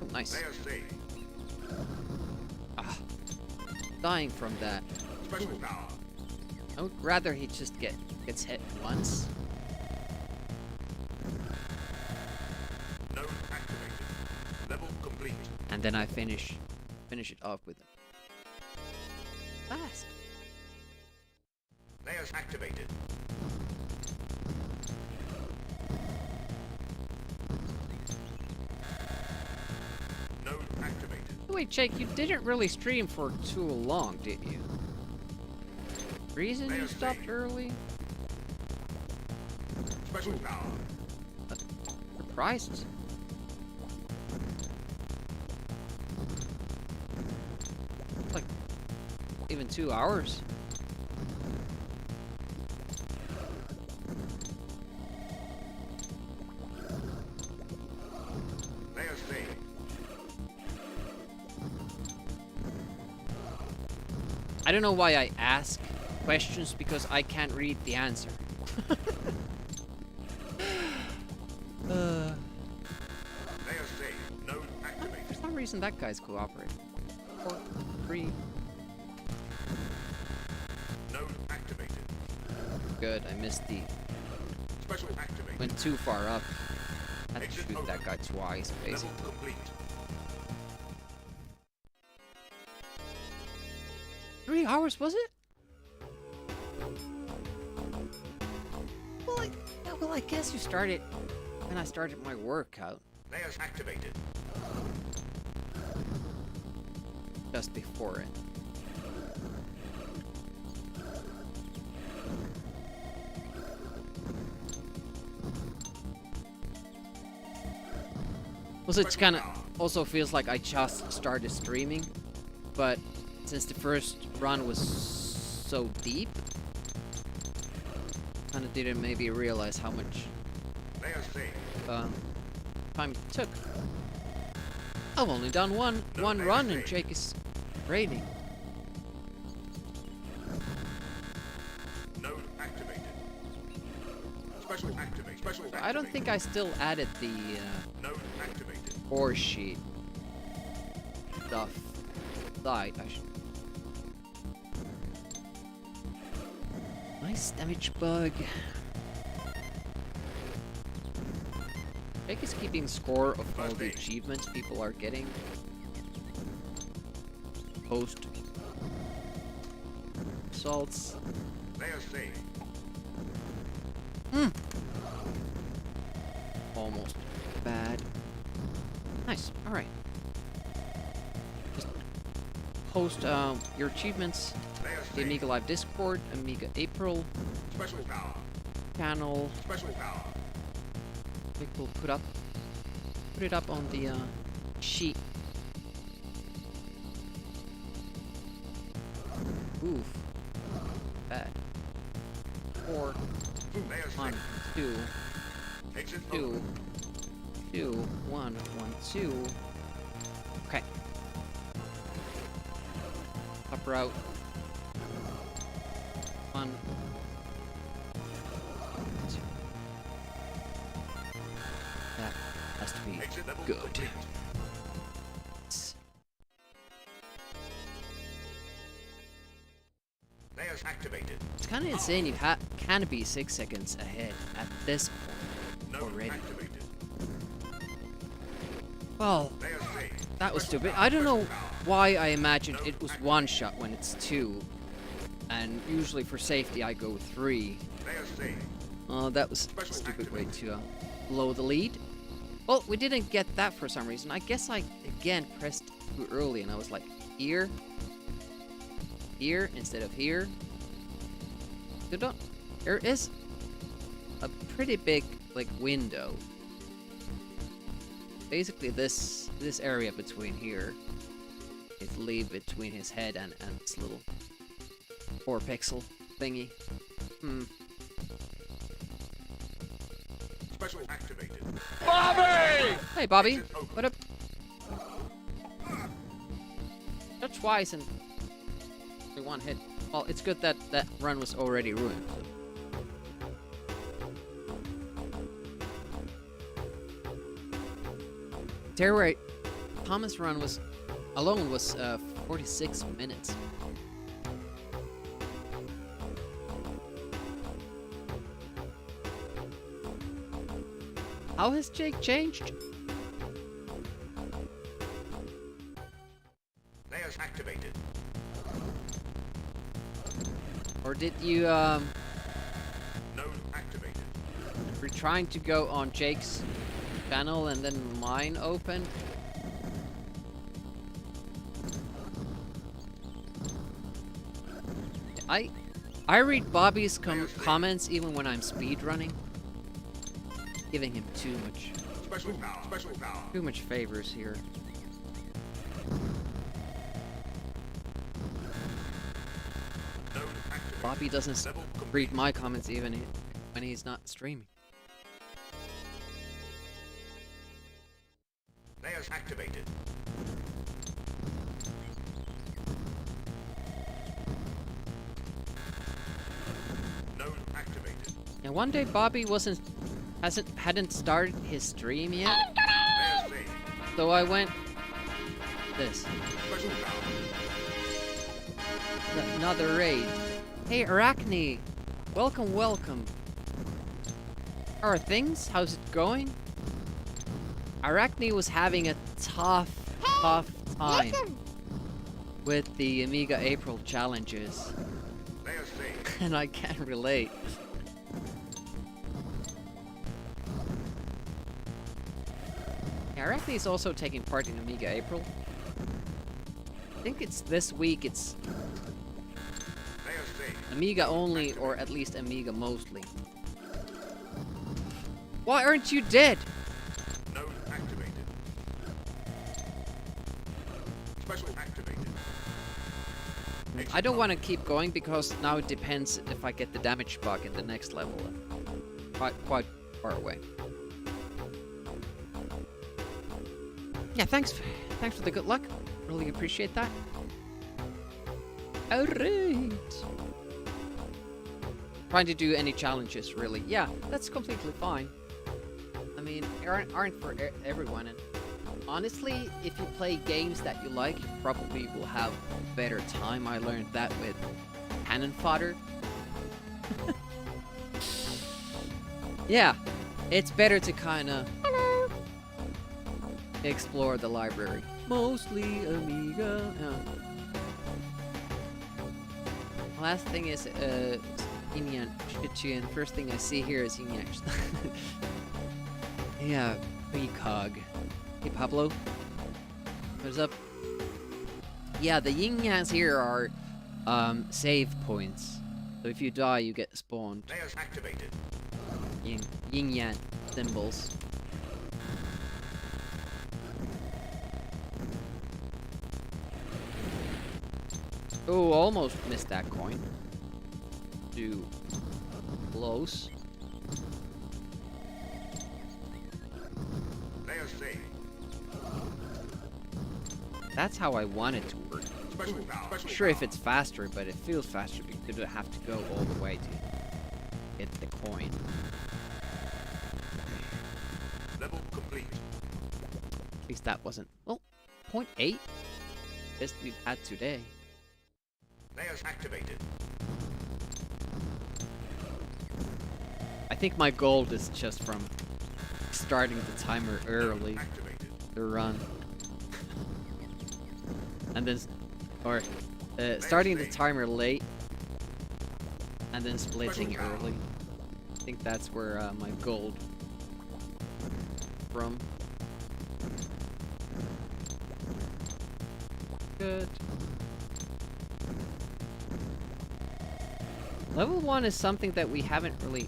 Oh, nice. Layer saved. Ah, dying from that. Special power. I would rather he just gets hit once. Node activated. Level complete. And then I finish it off with him. Fast. Layers activated. Node activated. Wait, Jake, you didn't really stream for too long, did you? Reason you stopped early? Special power. Surprised. Like, even 2 hours. Layer saved. I don't know why I ask questions, because I can't read the answer. Layer saved. Node activated. For some reason, that guy's cooperating. 4, 3. Node activated. Good, I missed the... Special activated. Went too far up. Had to shoot that guy twice, basically. Level complete. 3 hours, was it? Well, I guess you started when I started my workout. Layers activated. Just before it. Also, it's kind of also feels like I just started streaming, but since the first run was so deep, kind of didn't maybe realize how much Layers saved. time it took. I've only done one run and Jake is raiding. Node activated. Special activate. Special I don't think I still added the Node activated. ore sheet stuff. Side. I should. Nice damage bug. Jake is keeping score of all the achievements people are getting. Post results. Layers saved. Almost bad. Nice. All right. Just post your achievements. Layers The saved. Amiga Live Discord, Amiga April Special power. channel. Special power. I think we'll put it up on the sheet. Oof. Bad. 4, Layers 1, saved. 2, Exit 2, 2, 1, 1, 2. Okay. Up route. 1. 2. That has to be Exit level good. complete. Layers activated. It's kind of insane you can be 6 seconds ahead at this point Node already. activated. Well, Layers saved. that was Special stupid. power. I don't know Special power. why I imagined it was 1 shot when it's 2. And usually for safety I go 3. Layers saved. That was a stupid way to blow the lead. Well, we didn't get that for some reason. I guess I, again, pressed too early and I was like, here instead of here. There it is. a pretty big like window. Basically, this area between here is leave between his head and this little 4-pixel thingy. Special activated. Bobby! Hey, Bobby. What up? Shot twice and only one hit. Well, it's good that that run was already ruined. Terror Thomas run was alone was 46 minutes. How has Jake changed? Layers activated. Or did you Node activated. were trying to go on Jake's channel and then mine opened? I read Bobby's comments even when I'm speedrunning. Giving him too much favors here. Bobby doesn't read my comments even when he's not streaming. Layers activated. Node activated. And one day Bobby hadn't started his stream yet, Layers saved. so I went this. Special power. Another raid. Hey Arachne, welcome. How are things? How's it going? Arachne was having a tough time with the Amiga April challenges, Layers saved. and I can't relate. Yeah, Arachne is also taking part in Amiga April. I think it's this week. It's Layers saved. Amiga only, or at least Amiga mostly. Why aren't you dead? Node activated. Special activated. I don't want to keep going because now it depends if I get the damage bug at the next level. Quite far away. Yeah, thanks for the good luck. Really appreciate that. Alright. Trying to do any challenges, really. Yeah, that's completely fine. I mean, aren't for everyone. And honestly, if you play games that you like, you probably will have a better time. I learned that with Cannon Fodder. Yeah, it's better to kind of explore the library. Mostly Amiga. Last thing is Yin Yang. First thing I see here is Yin Yang. Yeah, Precog. Hey Pablo, what's up? Yeah, the Yin Yangs here are save points. So if you die, you get spawned. Layers activated. Yin Yang symbols. Oh, almost missed that coin. Too close. Layers saved. That's how I want it to work. Special power. Not sure if it's faster, but it feels faster because you have to go all the way to get the coin. Level complete. At least that wasn't... Well, 0.8? Best we've had today. Layers activated. I think my gold is just from starting the timer early Activated. to run. And then... Or... starting the timer late and then splitting early. I think that's where my gold from. Good. Level 1 is something that we haven't really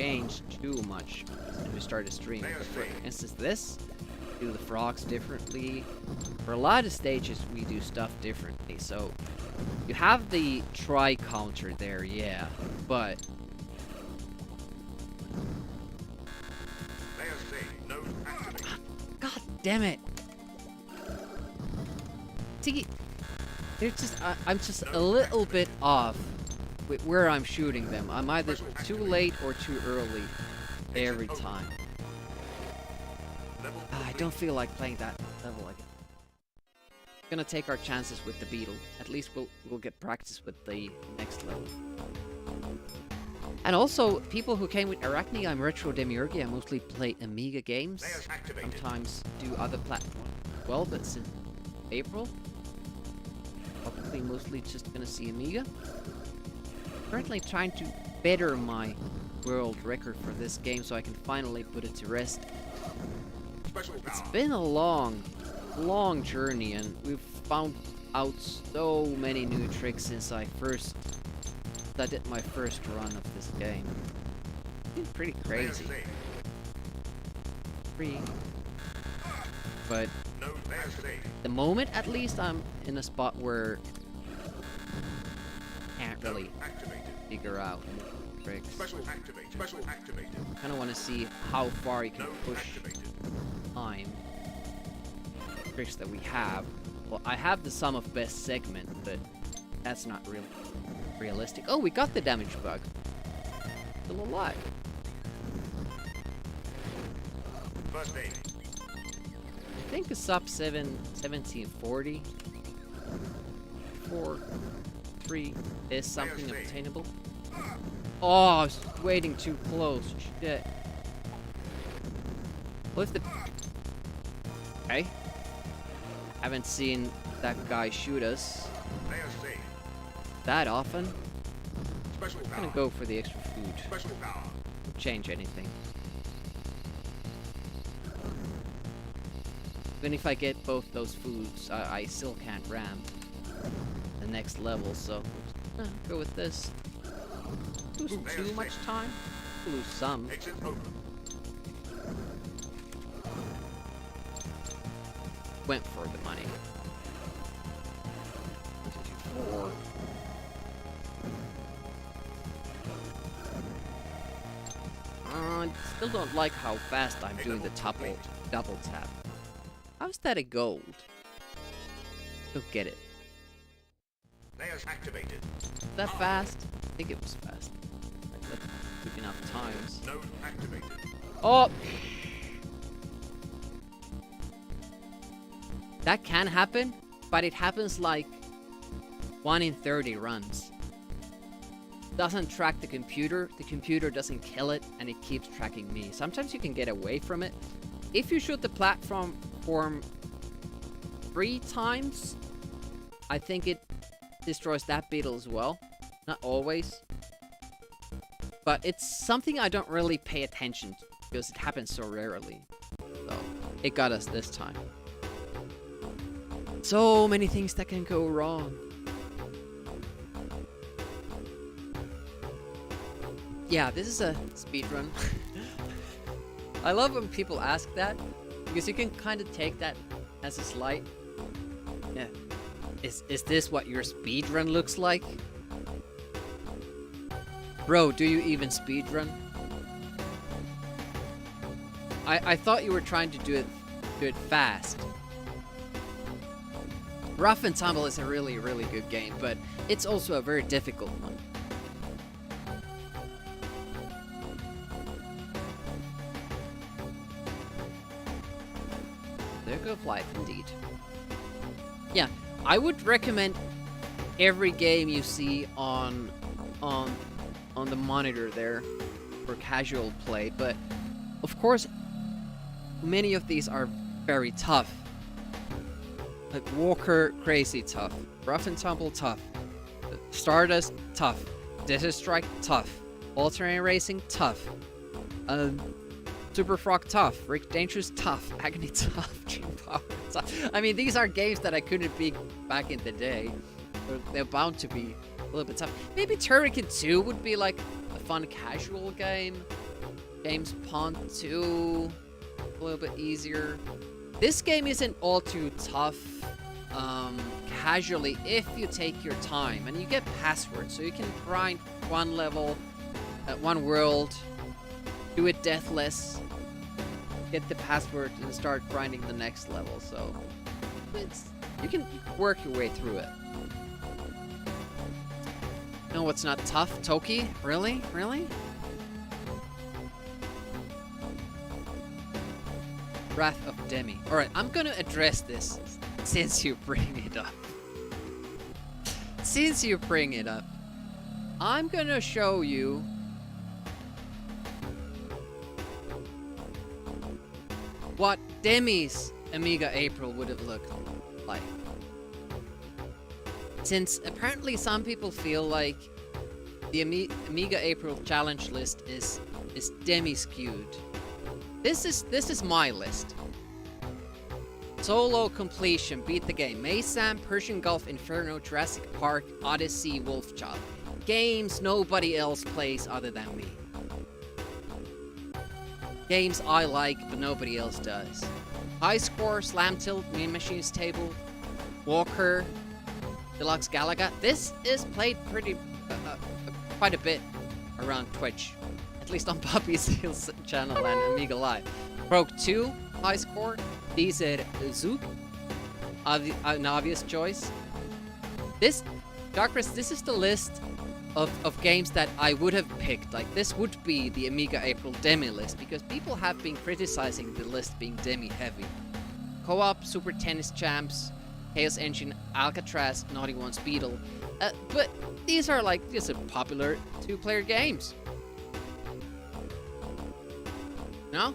change too much when we started streaming. But for instance, this, do the frogs differently. For a lot of stages, we do stuff differently. So you have the try counter there, yeah, but God damn it! See, they're just I'm just a little bit off with where I'm shooting them. I'm either too late or too early every time. I don't feel like playing that level again. Gonna take our chances with the beetle. At least we'll get practice with the next level. And also, people who came with Arachne, I'm Retro Demiurgy. I mostly play Amiga games. Sometimes do other platforms as well, but since April, probably mostly just gonna see Amiga. Currently trying to better my world record for this game so I can finally put it to rest. It's been a long journey, and we've found out so many new tricks since I did my first run of this game. It's been pretty crazy. But the moment, at least, I'm in a spot where I can't really figure out tricks. I kind of want to see how far you can push time. Tricks that we have. Well, I have the sum of best segment, but that's not really realistic. Oh, we got the damage bug. Still alive. I think a sub 1740 4-3 is something obtainable. Oh, I was waiting too close. Shit. What's the... Okay. Haven't seen that guy shoot us that often. I'm gonna go for the extra food. Don't change anything. Even if I get both those foods, I still can't ram the next level, so go with this. Lose too much time? Lose some. Went for the money. 1, 2, 4. I still don't like how fast I'm doing the double tap. How's that a gold? Don't get it. That fast? I think it was fast. That took enough times. Oh! That can happen, but it happens like 1 in 30 runs. Doesn't track the computer doesn't kill it, and it keeps tracking me. Sometimes you can get away from it. If you shoot the platform 3 times, I think it destroys that beetle as well. Not always. But it's something I don't really pay attention to, because it happens so rarely. So, it got us this time. So many things that can go wrong. Yeah, this is a speedrun. I love when people ask that, because you can kind of take that as a slight. Yeah. Is this what your speedrun looks like? Bro, do you even speedrun? I thought you were trying to do it fast. Rough and Tumble is a really, really good game, but it's also a very difficult one. There goes life, indeed. Yeah, I would recommend every game you see on the monitor there for casual play, but of course, many of these are very tough. Like Walker, crazy tough. Rough and Tumble, tough. Stardust, tough. Desert Strike, tough. All-Terrain Racing, tough. Super Frog, tough. Rick Dangerous, tough. Agony, tough. Dream Power, tough. I mean, these are games that I couldn't beat back in the day. They're bound to be a little bit tough. Maybe Turrican 2 would be like a fun casual game. James Pond 2, a little bit easier. This game isn't all too tough casually if you take your time, and you get passwords, so you can grind one level, one world, do it deathless, get the password, and start grinding the next level. So you can work your way through it. No, it's not tough, Toki? Really? Really? Wrath of Demi. Alright, I'm gonna address this since you bring it up. Since you bring it up, I'm gonna show you what Demi's Amiga April would have looked like. Since apparently some people feel like the Amiga April challenge list is Demi skewed. This is my list. Solo completion, beat the game. Maysam, Persian Gulf, Inferno, Jurassic Park, Odyssey, Wolfchild. Games nobody else plays other than me. Games I like, but nobody else does. High Score, Slam Tilt, Mean Machines Table, Walker, Deluxe Galaga. This is played pretty, quite a bit around Twitch. At least on Poppy Seal's channel and Amiga Live. Broke 2, High Score. Dieser Zug, an obvious choice. This, Darkrest, this is the list of games that I would have picked. Like, this would be the Amiga April Demi list, because people have been criticizing the list being Demi heavy. Co-op, Super Tennis Champs, Chaos Engine, Alcatraz, Naughty One's Beetle. But these are like just popular 2-player games. No?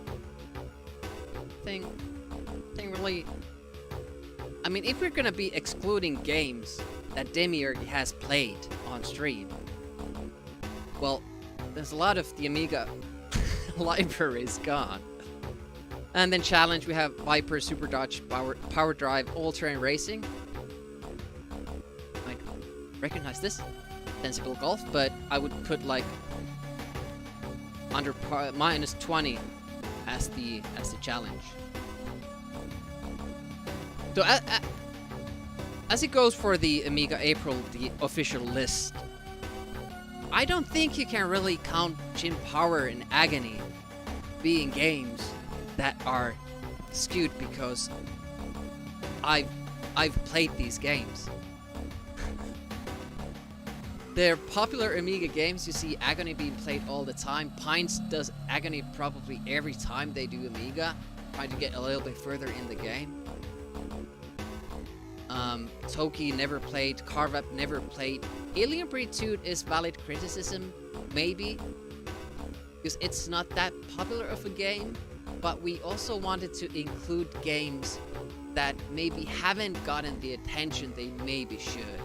Thing really. I mean, if we're gonna be excluding games that Demiurge has played on stream, well, there's a lot of the Amiga libraries gone. And then challenge, we have Viper, Super Dodge, Power Drive, All Terrain Racing. I recognize this. Sensible Golf, but I would put like under minus 20 as the challenge. So as it goes for the Amiga April, the official list, I don't think you can really count Chin Power and Agony being games that are skewed, because I've played these games. They're popular Amiga games. You see Agony being played all the time. Pines does Agony probably every time they do Amiga, trying to get a little bit further in the game. Toki never played, Carve Up never played. Alien Breed 2 is valid criticism, maybe, because it's not that popular of a game, but we also wanted to include games that maybe haven't gotten the attention they maybe should.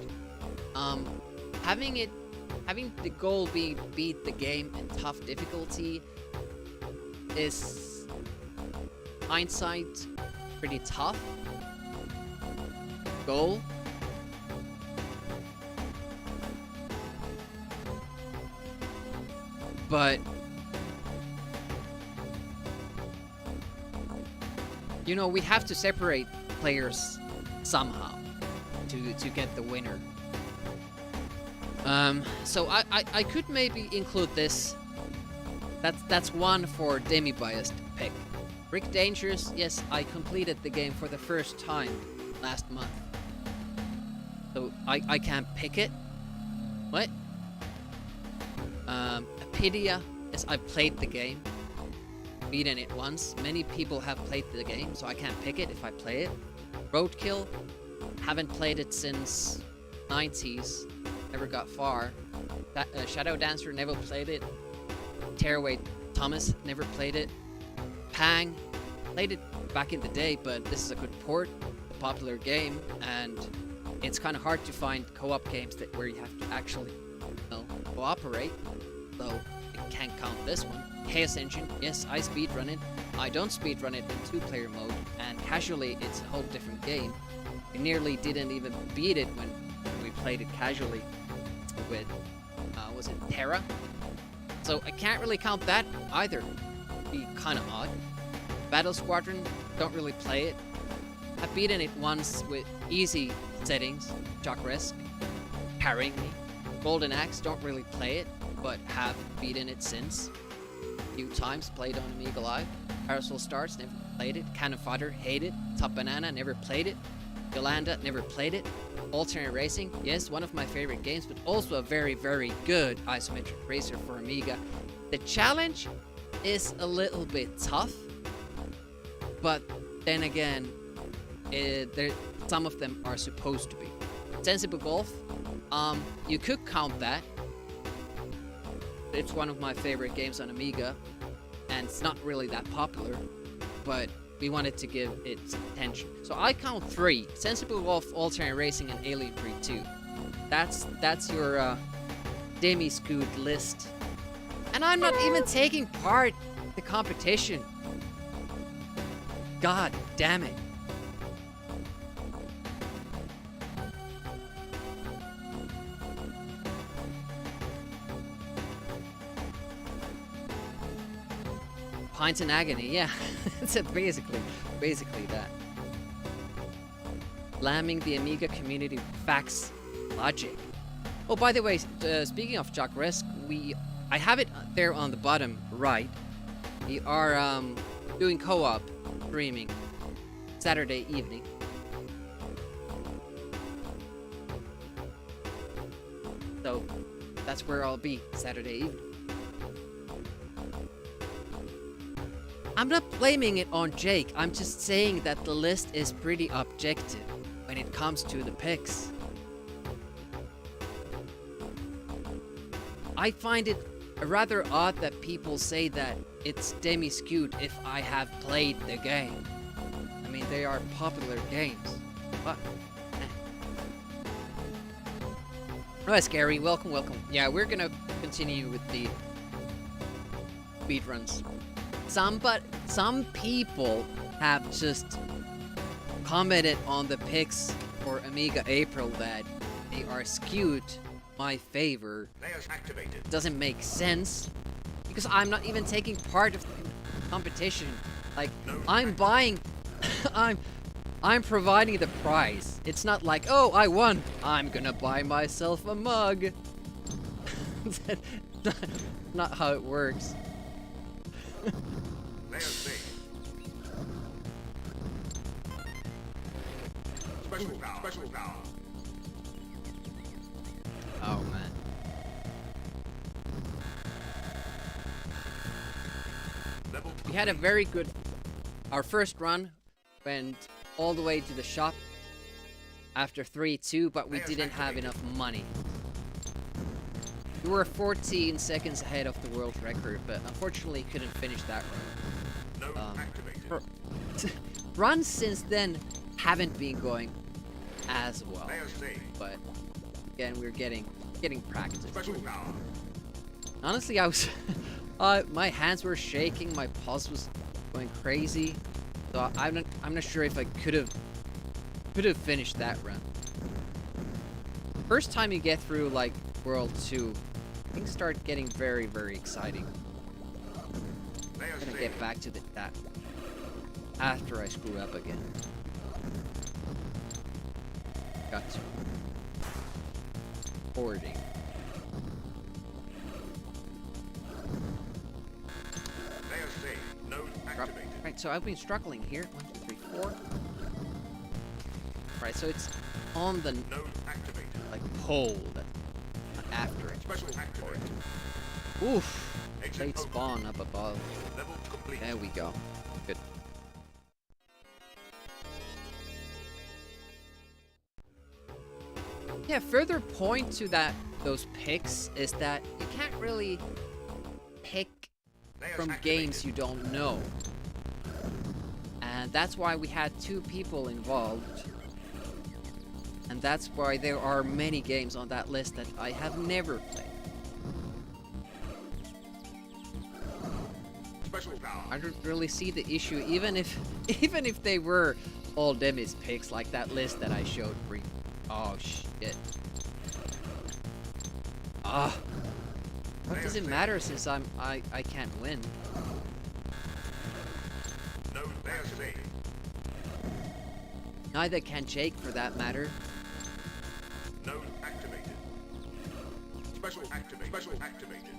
Having the goal be beat the game in tough difficulty is, hindsight, pretty tough goal. But you know, we have to separate players somehow to get the winner. So I could maybe include this. That's one for Demi-biased pick. Rick Dangerous, yes, I completed the game for the first time last month. So I can't pick it. What? Apidia, yes, I played the game. Beaten it once. Many people have played the game, so I can't pick it if I play it. Roadkill, haven't played it since 90s. Never got far. Shadow Dancer, never played it. Tearaway Thomas, never played it. Pang, played it back in the day, but this is a good port, a popular game, and it's kind of hard to find co-op games where you have to actually, cooperate, so I can't count this one. Chaos Engine, yes, I speedrun it. I don't speedrun it in 2-player mode, and casually it's a whole different game. We nearly didn't even beat it when we played it casually with, was it Terra? So I can't really count that either. be kind of odd. Battle Squadron, don't really play it. I've beaten it once with easy settings, Jock Risk, carrying me. Golden Axe, don't really play it, but have beaten it since. A few times, played on Amiga Live. Parasol Stars, never played it. Cannon Fodder, hate it. Top Banana, never played it. Yolanda, never played it. Alternate Racing, yes, one of my favorite games, but also a very, very good isometric racer for Amiga. The challenge is a little bit tough, but then again, some of them are supposed to be. Sensible Golf, you could count that. It's one of my favorite games on Amiga, and it's not really that popular, but we wanted to give it attention. So I count 3: Sensible Golf, Alternate Racing, and Alien Breed 2. That's your demi-scoot list. And I'm not even taking part in the competition. God damn it. Pints in Agony, yeah. It's basically that. Lambing the Amiga community facts logic. Oh, by the way, speaking of Jock Risk, I have it there on the bottom right. We are doing co-op streaming Saturday evening. So that's where I'll be Saturday evening. I'm not blaming it on Jake, I'm just saying that the list is pretty objective when it comes to the picks. I find it rather odd that people say that it's demi-skewed if I have played the game. I mean, they are popular games. But oh, Scary, welcome. Yeah, we're gonna continue with the speedruns. Some people have just commented on the picks for Amiga April that they are skewed my favor. Doesn't make sense because I'm not even taking part of the competition. Like, I'm buying I'm providing the prize. It's not like, oh, I won, I'm gonna buy myself a mug. Not how it works. Special power. Oh man. We had a very good. Our first run went all the way to the shop after 3-2, but we didn't have enough money. We were 14 seconds ahead of the world record, but unfortunately couldn't finish that run. Runs since then haven't been going as well, but again, we're getting practice. Honestly, I was my hands were shaking, my pulse was going crazy, so I'm not sure if I could have finished that run. First time you get through like World 2, things start getting very, very exciting. I'm gonna get back to that after I screw up again. Got to. Forwarding. Right, so I've been struggling here. 1, 2, 3, 4. Right, so it's on the like pole that after it. Oof! Late spawn up above. There we go. Good. Yeah, further point to those picks is that you can't really pick from games you don't know. And that's why we had 2 people involved. And that's why there are many games on that list that I have never played. I don't really see the issue, even if they were all Demi's picks, like that list that I showed briefly. Oh shit. Ah. What does it matter since I can't win? Neither can Jake, for that matter. Node activated. Special activated. Special activated.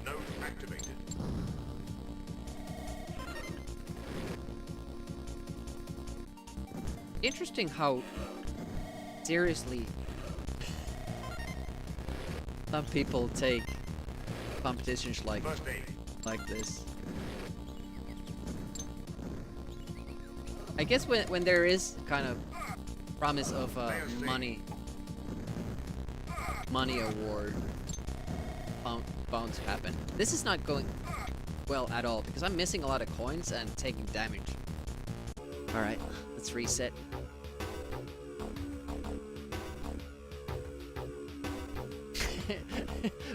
Node activated. Interesting how seriously some people take competitions like this. I guess when there is kind of promise of a money award bound to happen. This is not going well at all because I'm missing a lot of coins and taking damage. Alright, let's reset.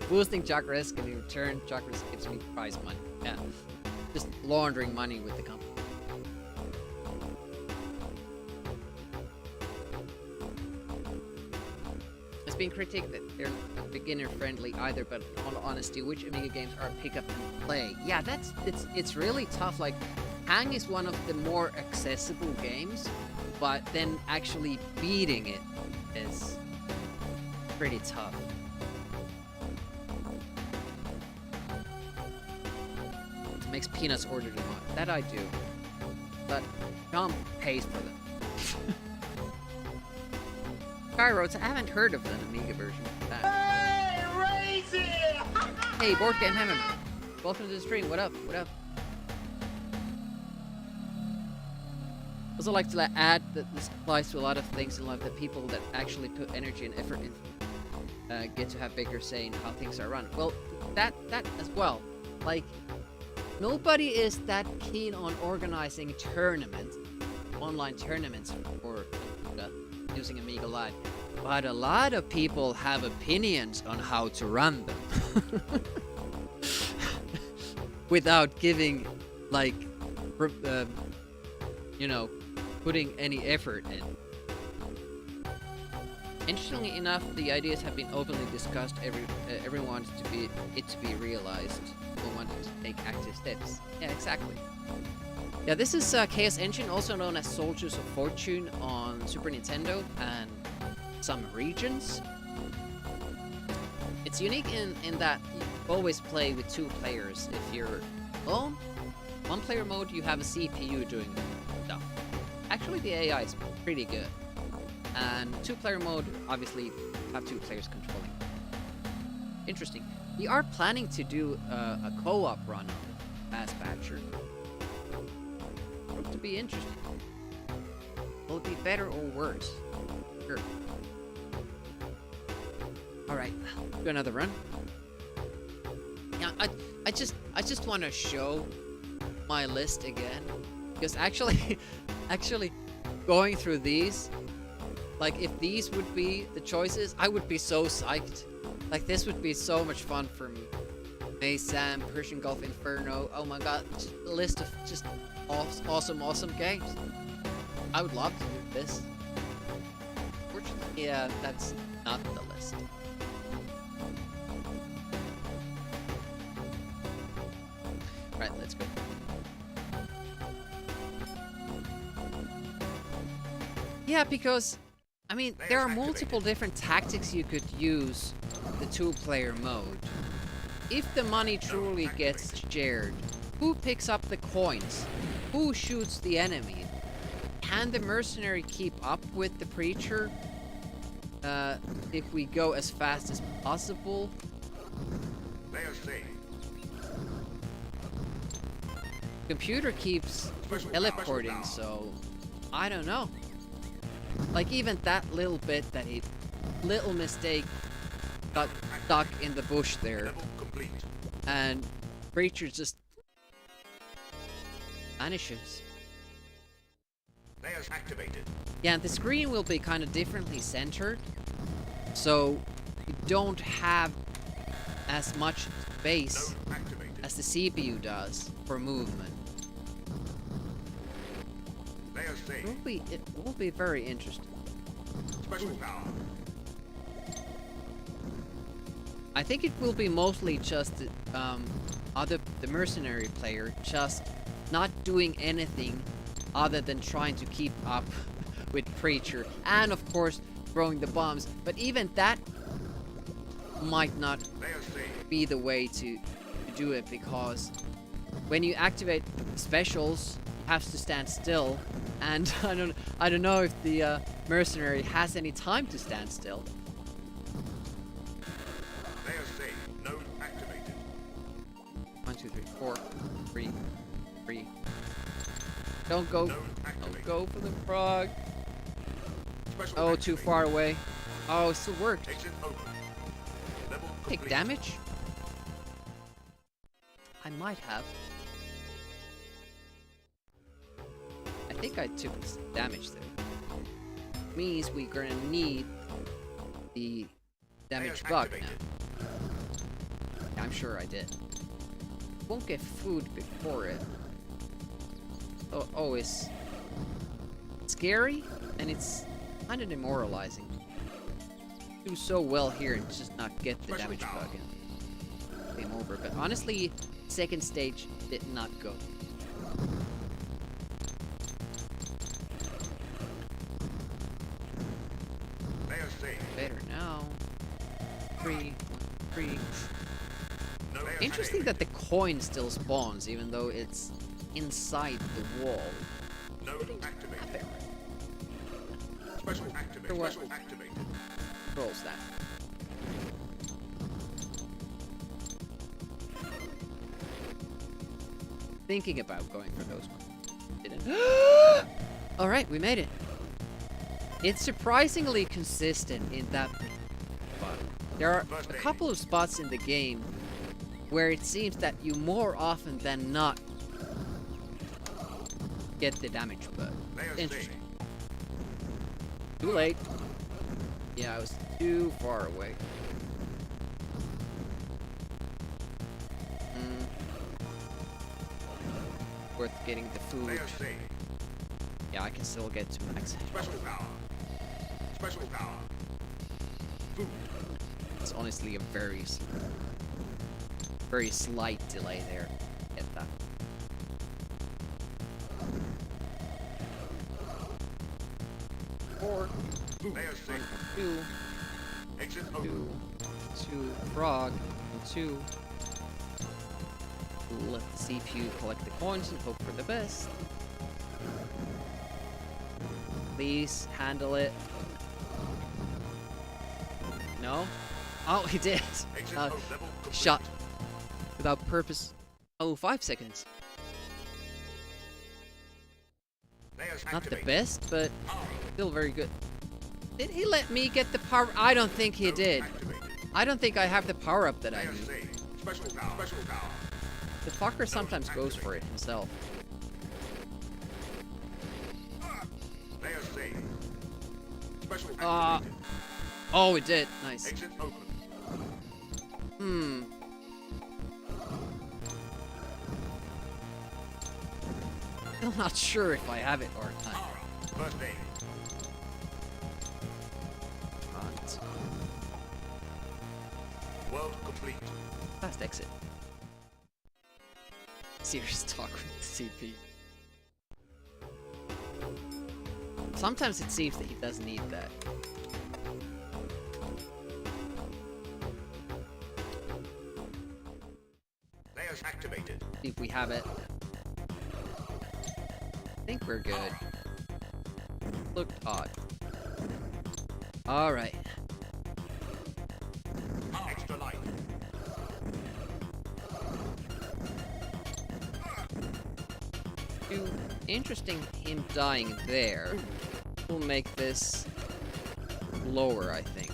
Boosting Jock Risk, and in return, Jock Risk gives me prize money. Yeah, just laundering money with the company. It's been critiqued that they're not beginner friendly either, but in all honesty, which Amiga games are pick up and play? Yeah, it's really tough. Like, Hang is one of the more accessible games, but then actually beating it is pretty tough. Makes Peanuts order them on. That I do. But Tom pays for them. Skyroads, I haven't heard of an Amiga version of that. Hey, Razy! Hey, Board Game Heaven. Welcome to the stream. What up? What up? Also like to add that this applies to a lot of things in life, that people that actually put energy and effort in get to have bigger say in how things are run. Well, that as well. Like, nobody is that keen on organizing tournaments, online tournaments for using Amiga Live, but a lot of people have opinions on how to run them without giving, like, you know, putting any effort in. Interestingly enough, the ideas have been openly discussed. Everyone wants to be realized. People want to take active steps. Yeah, exactly. Yeah, this is Chaos Engine, also known as Soldiers of Fortune on Super Nintendo and some regions. It's unique in that you always play with 2 players. If you're alone, 1-player mode, you have a CPU doing stuff. Actually, the AI is pretty good. And 2-player mode, obviously, have 2 players controlling. Interesting. We are planning to do a co-op run on Fast Patcher. Hope to be interesting. Will it be better or worse? Sure. Alright, do another run. Yeah, I just want to show my list again. Because actually going through these, like, if these would be the choices, I would be so psyched. Like, this would be so much fun for me. May Sam, Persian Gulf Inferno, oh my god, just a list of just awesome games. I would love to do this. Fortunately, yeah, that's not the list. Right, let's go. Yeah, because, I mean, there are multiple different tactics you could use the 2-player mode. If the money truly gets shared, who picks up the coins? Who shoots the enemy? Can the mercenary keep up with the preacher if we go as fast as possible? Computer keeps teleporting, so I don't know. Like, even that little bit, that little mistake got stuck in the bush there, and creature just vanishes. Yeah, and the screen will be kind of differently centered, so you don't have as much space as the CPU does for movement. It will be very interesting. I think it will be mostly just the mercenary player just not doing anything other than trying to keep up with Preacher, and of course throwing the bombs. But even that might not be the way to do it, because when you activate specials, you have to stand still, and I don't know if the mercenary has any time to stand still. Node activated. 1, 2, 3, 4, 3, 3. Don't go. Don't go for the frog. Oh, too far away. Oh, it still worked. Exit open. Level Take complete. damage? I might have. I think I took damage there. Means we're gonna need the damage bug now. Yeah, I'm sure I did. Won't get food before it. Oh, it's scary, and it's kind of demoralizing. Do so well here and just not get the damage bug and game over. But honestly, second stage did not go. Better now. 3, 3. Interesting that the coin still spawns even though it's inside the wall. Node activated. Special activated. For what? Special activated. Controls that. Thinking about going for those ones. Didn't. Alright, we made it. It's surprisingly consistent in that spot. There are a couple of spots in the game where it seems that you more often than not get the damage bug. Interesting. Too late. Yeah, I was too far away. Worth getting the food. Yeah, I can still get to max. Special power. Special power. Food. It's honestly a very slight delay there. Get that. Four. Two. Exit open. Two. Frog. And 2. Let the CPU collect the coins and hope for the best. Please handle it. No? Oh, he did. Shot. Without purpose. Oh, 5 seconds. Not the best, but still very good. Did he let me get the power? I don't think he did. I don't think I have the power up that I need. The fucker sometimes goes for it himself. Oh, it did. Nice. I'm not sure if I have it or not. World complete. Fast exit. Serious talk with the CP. Sometimes it seems that he doesn't need that. Layers activated. See if we have it. I think we're good. Looked odd. Alright. Extra light. Interesting him dying there. Will make this lower, I think.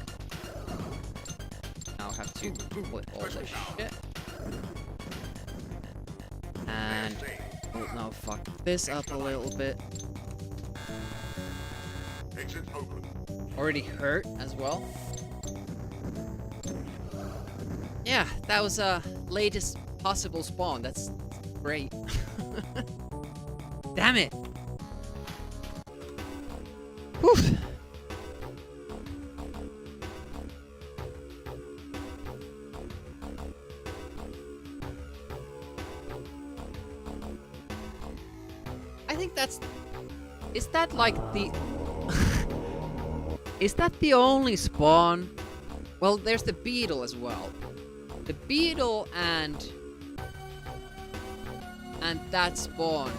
Now have to split all this shit. And we'll now fuck this up a little bit. Exit open. Already hurt as well. Yeah, that was latest possible spawn. That's great. Damn it! Whew. I think that's Is that like the... Is that the only spawn? Well, there's the beetle as well. The beetle and that spawn.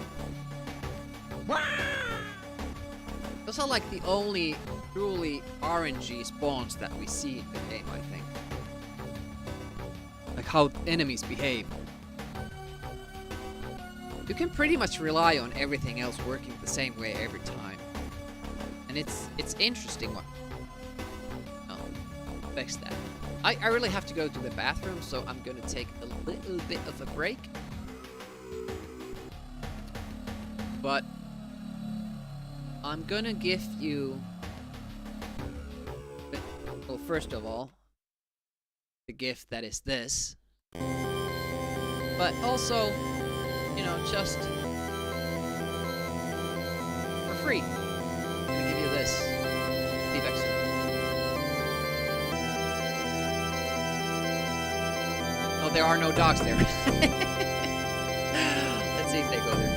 Those are like the only truly RNG spawns that we see in the game, I think. Like how enemies behave. You can pretty much rely on everything else working the same way every time. And it's interesting what affects that. I really have to go to the bathroom, so I'm gonna take a little bit of a break. But I'm gonna give you... Well, first of all, the gift that is this. But also, you know, just for free. I'm gonna give you this. Steve Extra. Oh, there are no dogs there. Let's see if they go there.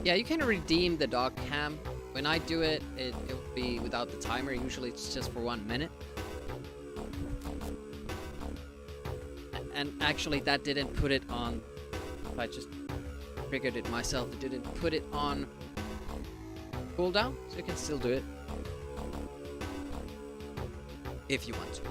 Yeah, you can redeem the dog cam. When I do it, it will be without the timer. Usually it's just for 1 minute. And actually that didn't put it on... I just triggered it myself. It didn't put it on cooldown, so you can still do it. If you want to.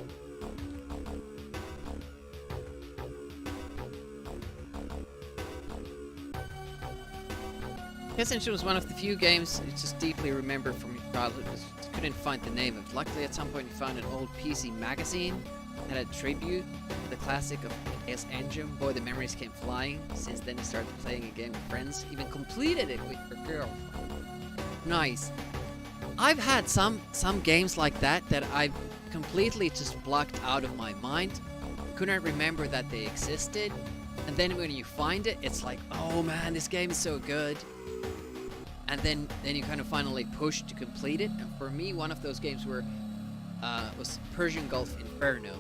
Ascension was one of the few games I just deeply remember from your childhood because I couldn't find the name of it. Luckily, at some point, you found an old PC magazine had a tribute to the classic of Chaos Engine. Boy, the memories came flying. Since then, I started playing a game with friends. Even completed it with your girl. Nice. I've had some games like that I've completely just blocked out of my mind. Couldn't remember that they existed. And then when you find it, it's like, oh man, this game is so good. And then you kind of finally push to complete it. And for me, one of those games was Persian Gulf Inferno.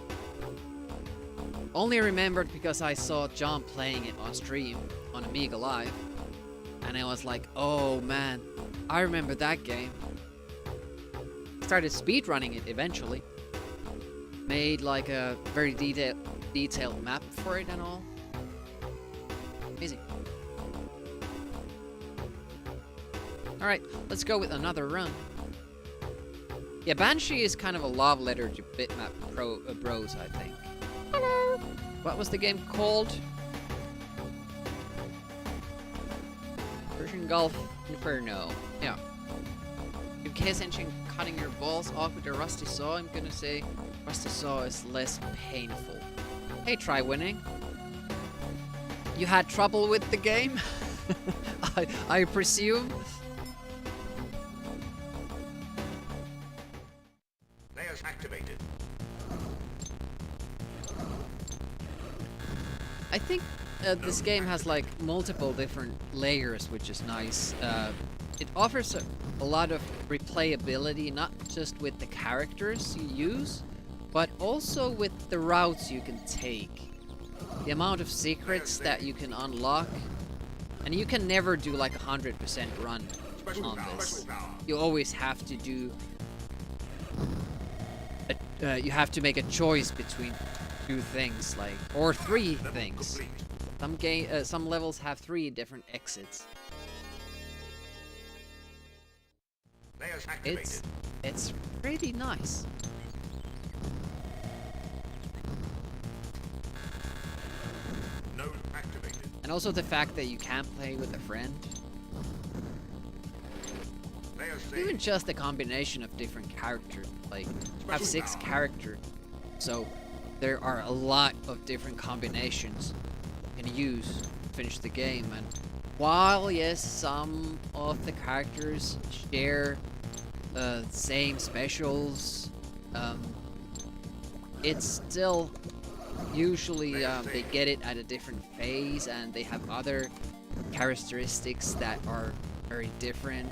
Only remembered because I saw John playing it on stream on Amiga Live. And I was like, oh man, I remember that game. Started speedrunning it eventually. Made like a very detailed map for it and all. Amazing. Alright, let's go with another run. Yeah, Banshee is kind of a love letter to bitmap bros, I think. Hello! What was the game called? Persian Gulf Inferno. Yeah. In case engine cutting your balls off with a rusty saw, I'm gonna say rusty saw is less painful. Hey, try winning. You had trouble with the game? I presume? Layers activated. I think this game has like multiple different layers, which is nice. It offers a lot of replayability, not just with the characters you use, but also with the routes you can take. The amount of secrets that you can unlock. And you can never do like 100% run on this. You always have to do... you have to make a choice between two things, like... Or three things. Some levels have 3 different exits. It's pretty nice. And also the fact that you can play with a friend. Even just the combination of different characters. Like, you have 6 characters. So, there are a lot of different combinations you can use to finish the game. And while, yes, some of the characters share same specials, it's still... Usually they get it at a different phase and they have other characteristics that are very different.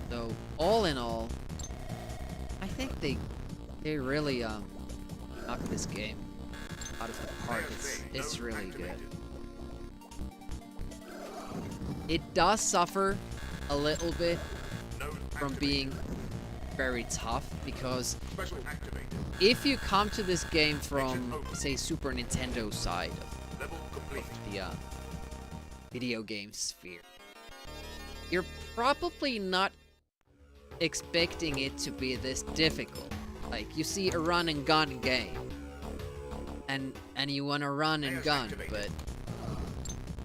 So all in all, I think they really knocked this game out of the park. It's really good. It does suffer a little bit from being very tough because if you come to this game from, say, Super Nintendo side of the video game sphere, you're probably not expecting it to be this difficult. Like, you see a run and gun game, and you want to run and gun, but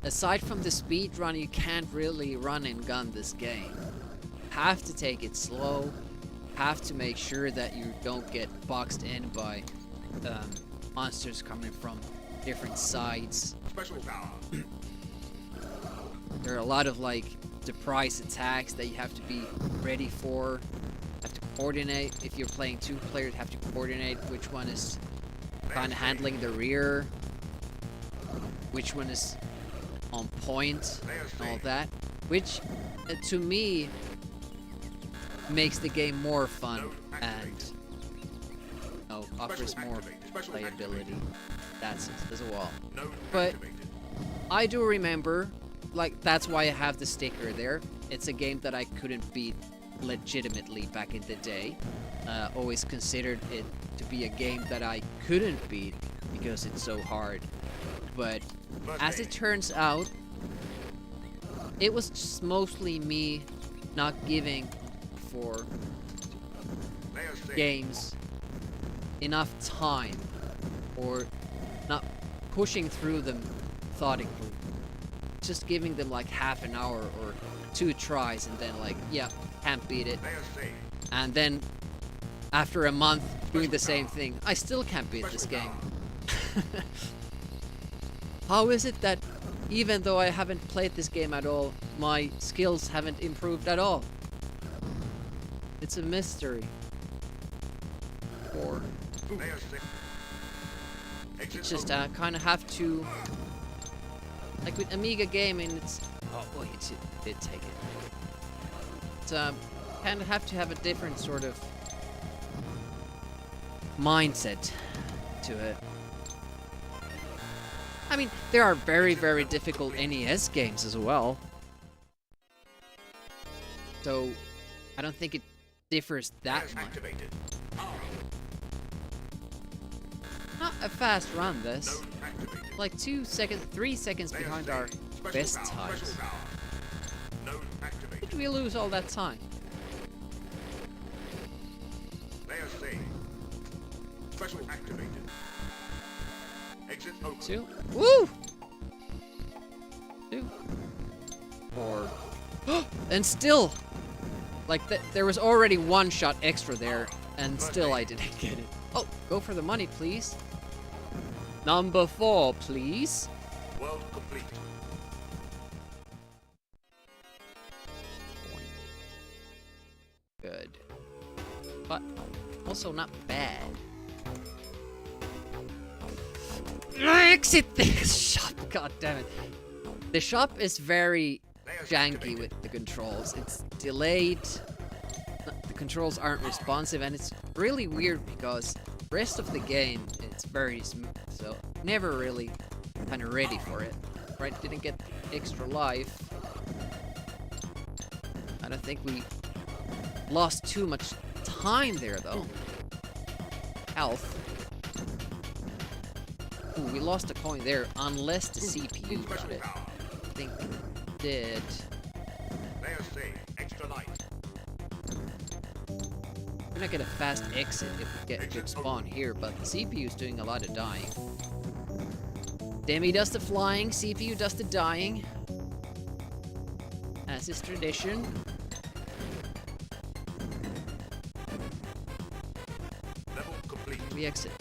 aside from the speed run, you can't really run and gun this game. You have to take it slow. Have to make sure that you don't get boxed in by monsters coming from different sides. There are a lot of like surprise attacks that you have to be ready for. Have to coordinate. If you're playing 2 players, have to coordinate which one is kind of handling the rear, which one is on point, and all that. Which, to me, makes the game more fun and offers more playability. That's it as well. But I do remember, like, that's why I have the sticker there. It's a game that I couldn't beat legitimately back in the day. Always considered it to be a game that I couldn't beat because it's so hard. But as it turns out, it was just mostly me not giving for games enough time or not pushing through them methodically, just giving them like half an hour or 2 tries and then like, yeah, can't beat it, and then after a month doing the same thing. I still can't beat this game. How is it that even though I haven't played this game at all, my skills haven't improved at all? It's a mystery. Or it's just kind of have to, like with Amiga gaming, it's wait, it did take it. It's kind of have to have a different sort of mindset to it. I mean, there are very, very difficult NES games as well. So, I don't think it differs that much. Not a fast run, this. Like 3 seconds behind our best times. Did we lose all that time? Special activated. Exit open. 2. Woo! 2. 4. And still, like there was already 1 shot extra there, and still I didn't get it. Oh, go for the money, please. Number 4, please. World complete. Good. But also not bad. Exit this shop! God damn it. The shop is very janky with the controls. It's delayed. The controls aren't responsive, and it's really weird because the rest of the game it's very smooth. So never really kind of ready for it. Right? Didn't get extra life. I don't think we lost too much time there though. Health. Ooh, we lost a coin there, unless the CPU got it. I think it did. We're gonna get a fast exit if we get a good spawn here, but the CPU is doing a lot of dying. Demi does the flying, CPU does the dying. As is tradition. We exit.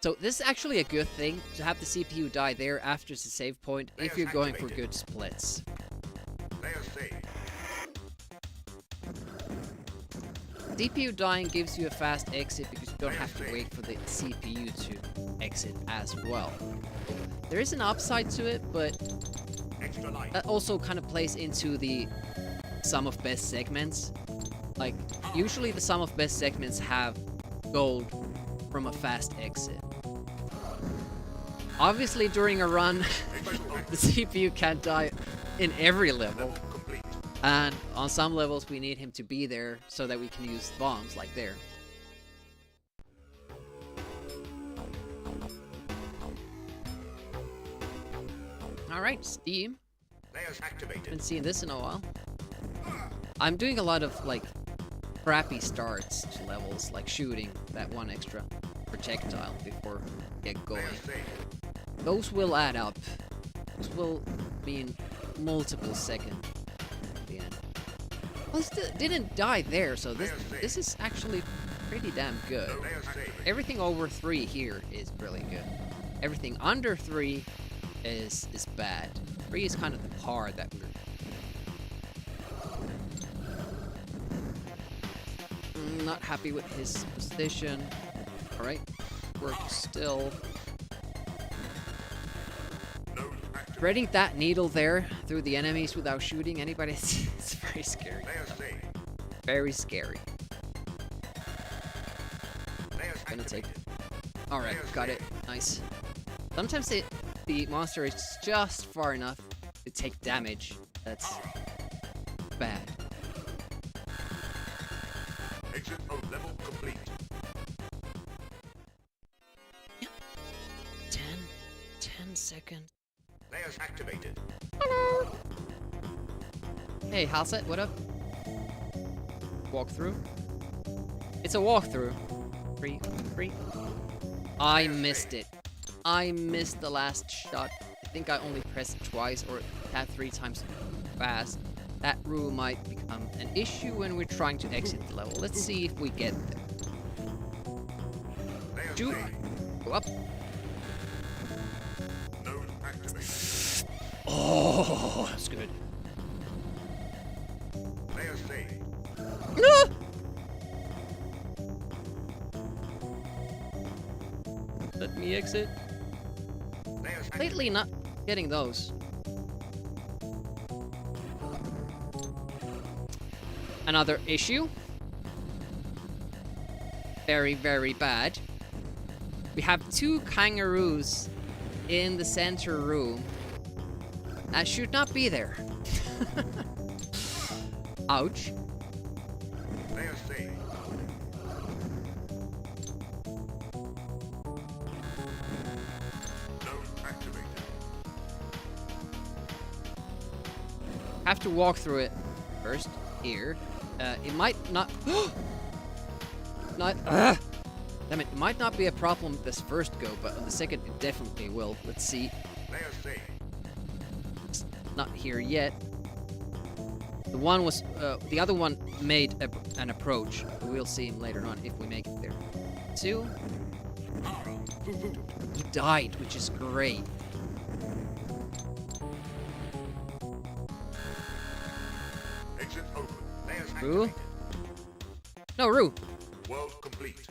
So this is actually a good thing to have the CPU die there after the save point if you're going for good splits. CPU dying gives you a fast exit because you don't have to wait for the CPU to exit as well. There is an upside to it, but that also kind of plays into the sum of best segments. Like, usually the sum of best segments have gold from a fast exit. Obviously, during a run, the CPU can't die in every level. And on some levels, we need him to be there so that we can use bombs, like there. Alright, Steam. Haven't seen this in a while. I'm doing a lot of, like, crappy starts to levels, like shooting that 1 extra projectile before we get going. Those will add up. Those will mean multiple seconds at the end. Well, it still didn't die there, so this is actually pretty damn good. Everything over 3 here is really good. Everything under 3 is bad. 3 is kind of the par that we're... Not happy with his position. Alright, work still. Threading that needle there through the enemies without shooting anybody, it's very scary. Very scary. Gonna take it. Alright, got it. Nice. Sometimes the monster is just far enough to take damage. That's bad. Exit of level complete. 10 seconds. Layers activated. Hello. Hey, Halset, what up? Walkthrough. It's a walkthrough. Free. I missed it. I missed the last shot. I think I only pressed it twice or had 3 times fast. That rule might become an issue when we're trying to exit the level. Let's see if we get there. 2. Go up. Node activated. Oh, that's good. Layer saved. No! Let me exit. Layers Lately, not getting those. Another issue. Very, very bad. We have 2 kangaroos in the center room. That should not be there. Ouch. Layer saved. Node activated. Have to walk through it first. Here. It might not... Not... Damn it, it might not be a problem this first go, but on the second it definitely will. Let's see. Layer saved. It's not here yet. The one was... the other one made an approach. We'll see him later on if we make it there. 2. He died, which is great. Exit open. Layers Rue? activated. No, Rue. World complete.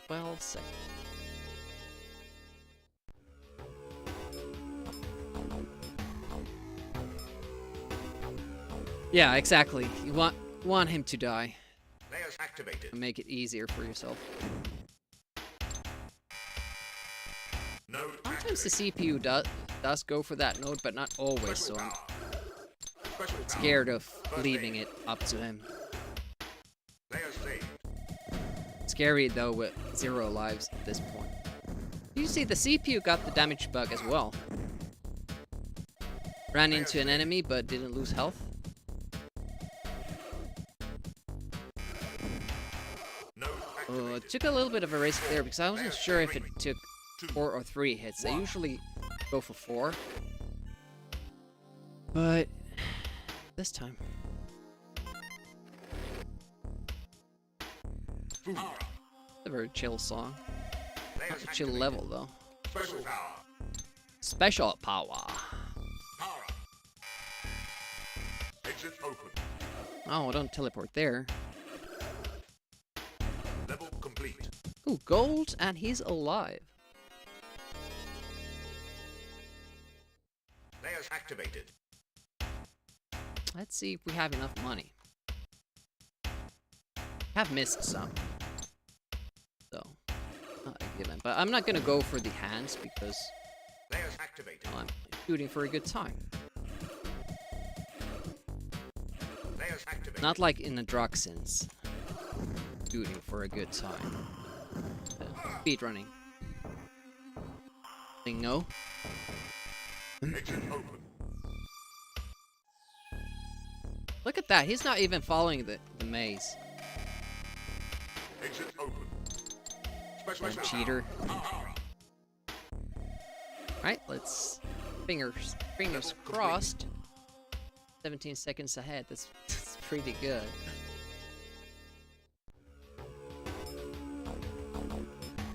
Well said. Yeah, exactly. You want him to die. Layers activated. And make it easier for yourself. Node Sometimes the activated. CPU does go for that node, but not always, so Special I'm power. Special power. scared of leaving it up to him. Layers saved. Scary though with 0 lives at this point. You see the CPU got the damage bug as well. Ran into an enemy but didn't lose health. Node Oh, it activated. took a little bit of a risk there because I wasn't sure if it took 4 or 3 hits. They usually go for 4. But this time. Boom. It's a very chill song. Layers Not a chill activated. level though. Special power. Special power. Power. Exit open. Oh, don't teleport there. Level complete. Ooh, gold, and he's alive. Layers activated. Let's see if we have enough money. Have missed some. So, not a given. But I'm not gonna go for the hands because Layers activated. I'm shooting for a good time. Layers activated. Not like in a drug sense. Shooting for a good time. Speedrunning. No. Exit open. Look at that. He's not even following the maze. Exit open. Special Damn power. cheater. Power. Right, let's fingers crossed. 17 seconds ahead. That's pretty good.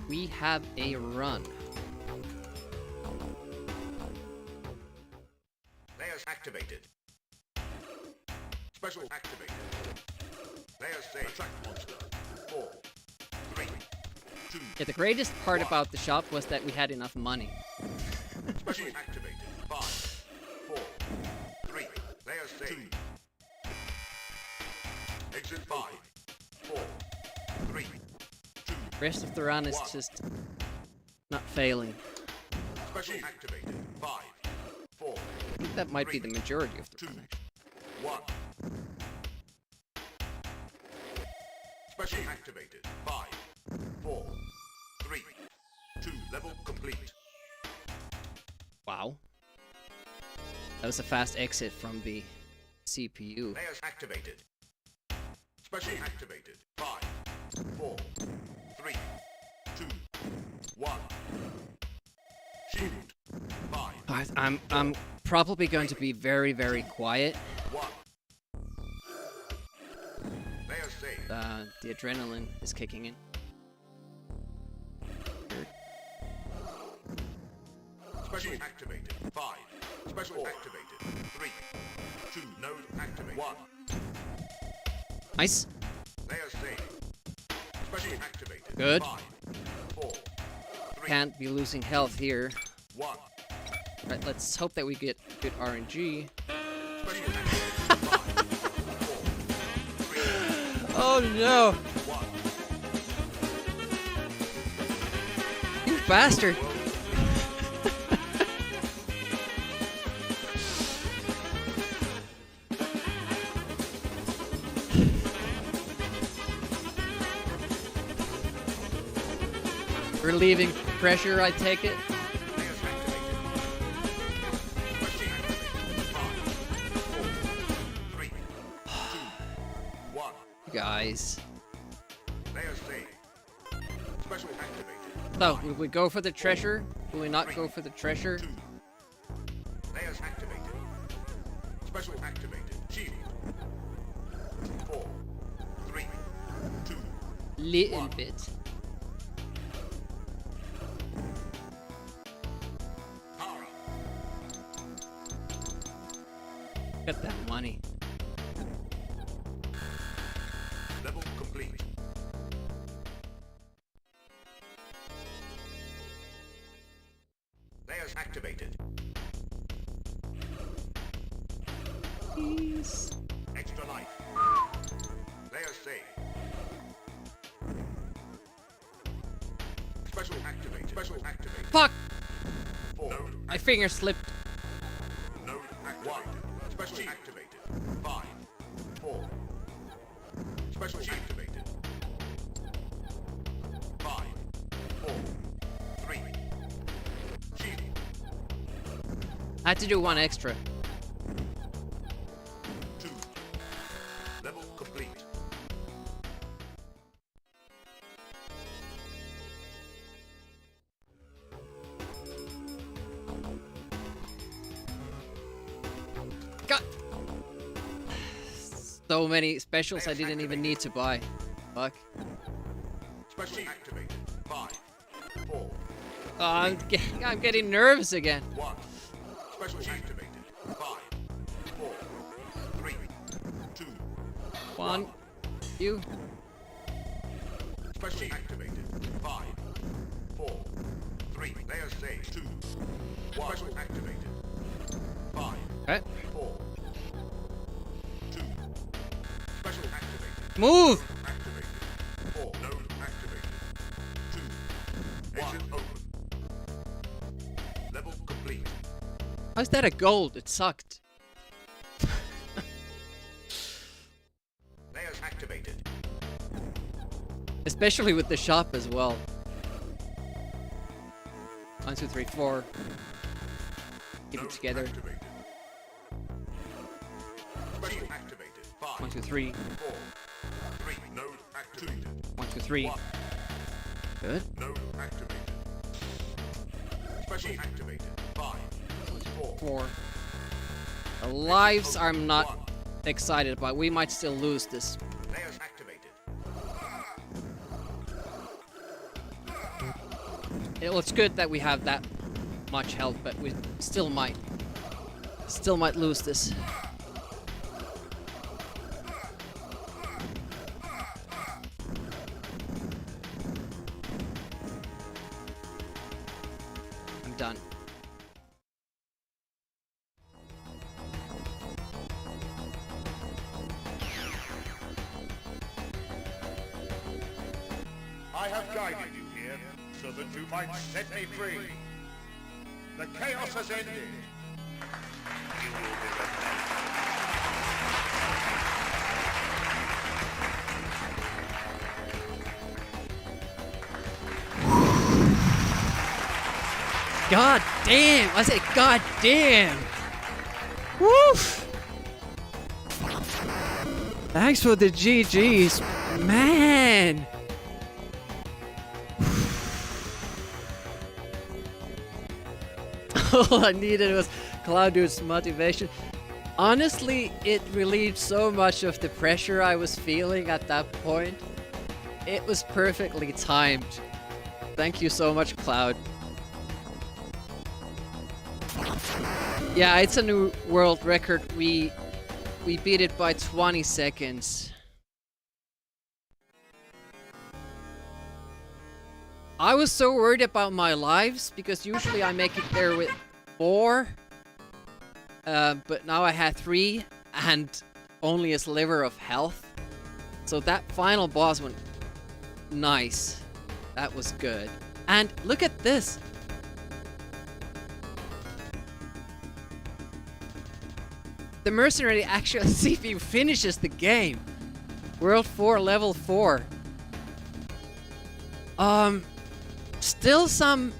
We have a run. Layers activated. Special activated. Layers saved. Attract monster. 4, 3, 2. Yeah, the greatest part about the shop was that we had enough money. Special activated. 5, 4, 3. Layers saved. Exit 5, 4, 3, 2. Rest of the run is just not failing. Special activated. 5, 4, I think that might be the majority of the run, actually. 1. Special activated. 5, 4, 3, 2. Level complete. Wow. That was a fast exit from the CPU. Layers activated. Special activated. 5, 4, 3, 2, 1. Shield. 5, I'm probably going to be very, very quiet. 1. Layers saved. The adrenaline is kicking in. Special activated. 5. Special activated. 3. 2. Node activated. 1. Nice. Layer saved. Special activated. Good. 5. 4. 3. Can't be losing health here. 1. Right, let's hope that we get good RNG. Special activated. 5. 4. 3. Oh no! 1. You bastard! Relieving pressure, I take it. Guys. So, will we go for the treasure? Will we not go for the treasure? Layers activated. Special activated. Shield. 4. 3. 2. Little bit. Power up. Get that money. Level complete. Layers activated. Peace. Extra life. Layers saved. Special activate. Special activate. Fuck! 4. My finger slipped. Node activated. Special activated. 5. 4. Special activated. 5. 4. 3. Shield. I had to do one extra. 2. Level complete. God! So many specials I didn't even need to buy. Fuck. Special activated. 5. 4. Oh, I'm getting nervous again. 1. Special activated. 5. 4. 3. 2. 1. You. Special activated. 5. 4. 3. Layer saved. 2. 1. Special activated. 5. Okay. 4. 2. Special activated. Move! Activated. 4. Node activated. 2. Exit open. Level complete. How's that a gold? It sucked. Layers activated. Especially with the shop as well. 1, 2, 3, 4. Keep it Node together. activated. Special activated. 5. 1, 2, 3. 4. 3. Node activated. 1, 2, 3. 1. Good. Node activated. Special activated. 5. 4. 4. The lives I'm not excited about. We might still lose this. Layers activated. It's good that we have that much health, but we still might lose this. I'm done. I have guided you here so that you might set me free. The chaos has ended. You will be replaced. God damn! I said god damn! Woof! Thanks for the GGs, man! All I needed was Cloud Dude's motivation. Honestly, it relieved so much of the pressure I was feeling at that point. It was perfectly timed. Thank you so much, Cloud. Yeah, it's a new world record. We beat it by 20 seconds. I was so worried about my lives because usually I make it there with 4. But now I had 3 and only a sliver of health. So that final boss went nice. That was good. And look at this. The mercenary actual CPU finishes the game. World 4, level 4. Still some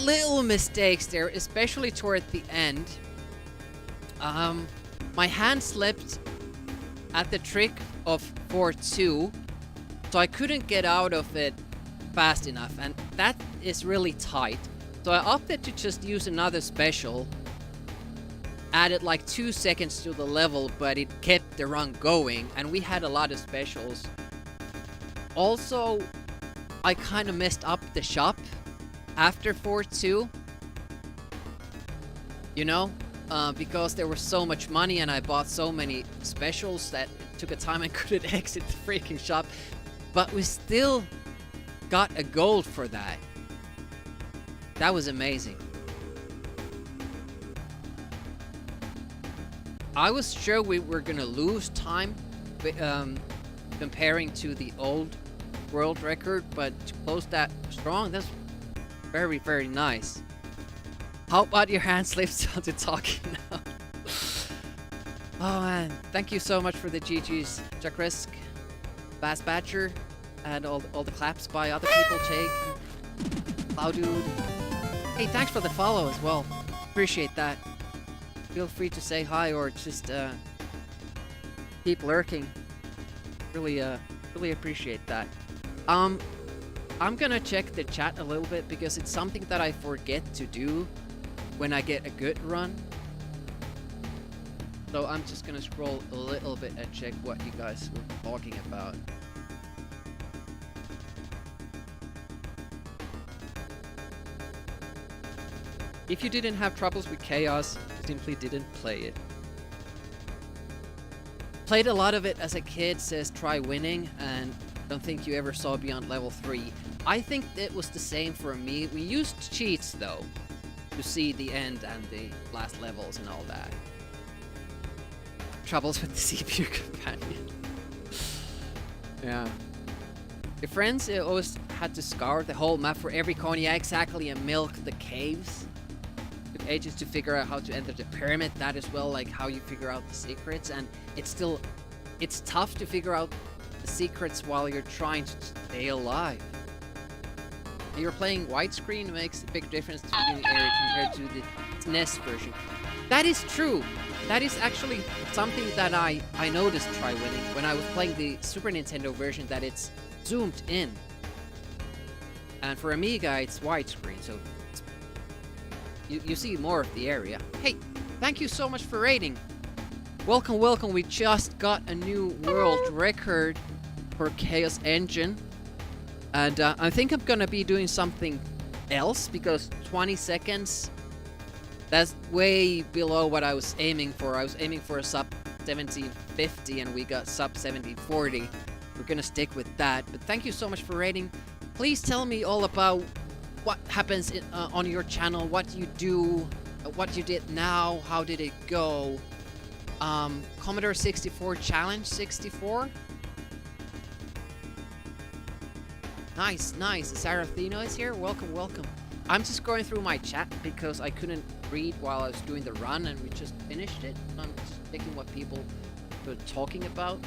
little mistakes there, especially toward the end. My hand slipped at the trick of 4-2, so I couldn't get out of it fast enough, and that is really tight. So I opted to just use another special. Added like 2 seconds to the level, but it kept the run going, and we had a lot of specials. Also, I kind of messed up the shop after 4-2. You know? Because there was so much money and I bought so many specials that it took a time I couldn't exit the freaking shop. But we still got a gold for that. That was amazing. I was sure we were gonna lose time comparing to the old world record, but to close that strong, that's very, very nice. How about your hand slips onto talking now? Oh man, thank you so much for the GGs, Jack Risk, Bass Badger, and all the claps by other people, Jake, Cloud-Dude. Hey, thanks for the follow as well. Appreciate that. Feel free to say hi or just keep lurking. Really appreciate that. I'm gonna check the chat a little bit because it's something that I forget to do when I get a good run. So I'm just gonna scroll a little bit and check what you guys were talking about. If you didn't have troubles with Chaos, you simply didn't play it. Played a lot of it as a kid, says try winning, and don't think you ever saw beyond level 3. I think it was the same for me. We used cheats though, to see the end and the last levels and all that. Troubles with the CPU companion. Yeah. Your friends always had to scour the whole map for every coin, yeah, exactly, and milk the caves. Took ages to figure out how to enter the pyramid, that as well, like how you figure out the secrets, and it's tough to figure out the secrets while you're trying to stay alive. You're playing widescreen, makes a big difference to the beginning area compared to the SNES version. That is true. That is actually something that I noticed try winning when I was playing the Super Nintendo version, that it's zoomed in. And for Amiga, it's widescreen, so you see more of the area. Hey, thank you so much for raiding. Welcome, welcome. We just got a new world record for Chaos Engine. And I think I'm gonna be doing something else because 20 seconds, that's way below what I was aiming for. I was aiming for a sub 1750 and we got sub 1740. We're gonna stick with that. But thank you so much for rating. Please tell me all about what happens on your channel, what you do, what you did now, how did it go. Commodore 64 Challenge 64. Nice, nice. Sarathino is here. Welcome, welcome. I'm just going through my chat because I couldn't read while I was doing the run and we just finished it. I'm just checking what people were talking about.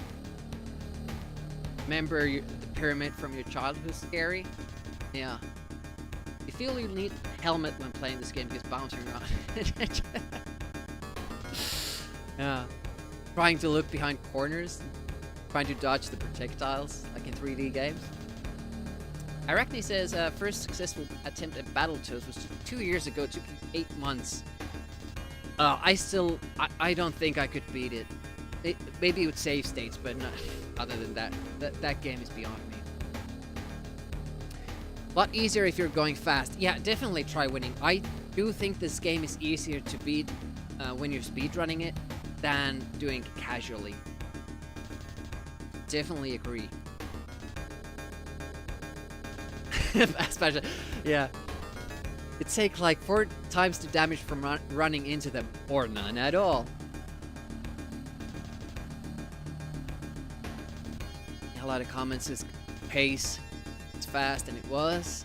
Remember the pyramid from your childhood scary? Yeah. You feel you need a helmet when playing this game because bouncing around. Yeah. Trying to look behind corners. Trying to dodge the projectiles like in 3D games. Arachne says, first successful attempt at Battletoads was 2 years ago. It took 8 months. I don't think I could beat it. Maybe with save states, but not, other than that, that game is beyond me. A lot easier if you're going fast. Yeah, definitely try winning. I do think this game is easier to beat when you're speedrunning it than doing it casually. Definitely agree. Especially, yeah. It takes like 4 times the damage from running into them, or none at all. A lot of comments is pace. It's fast, and it was.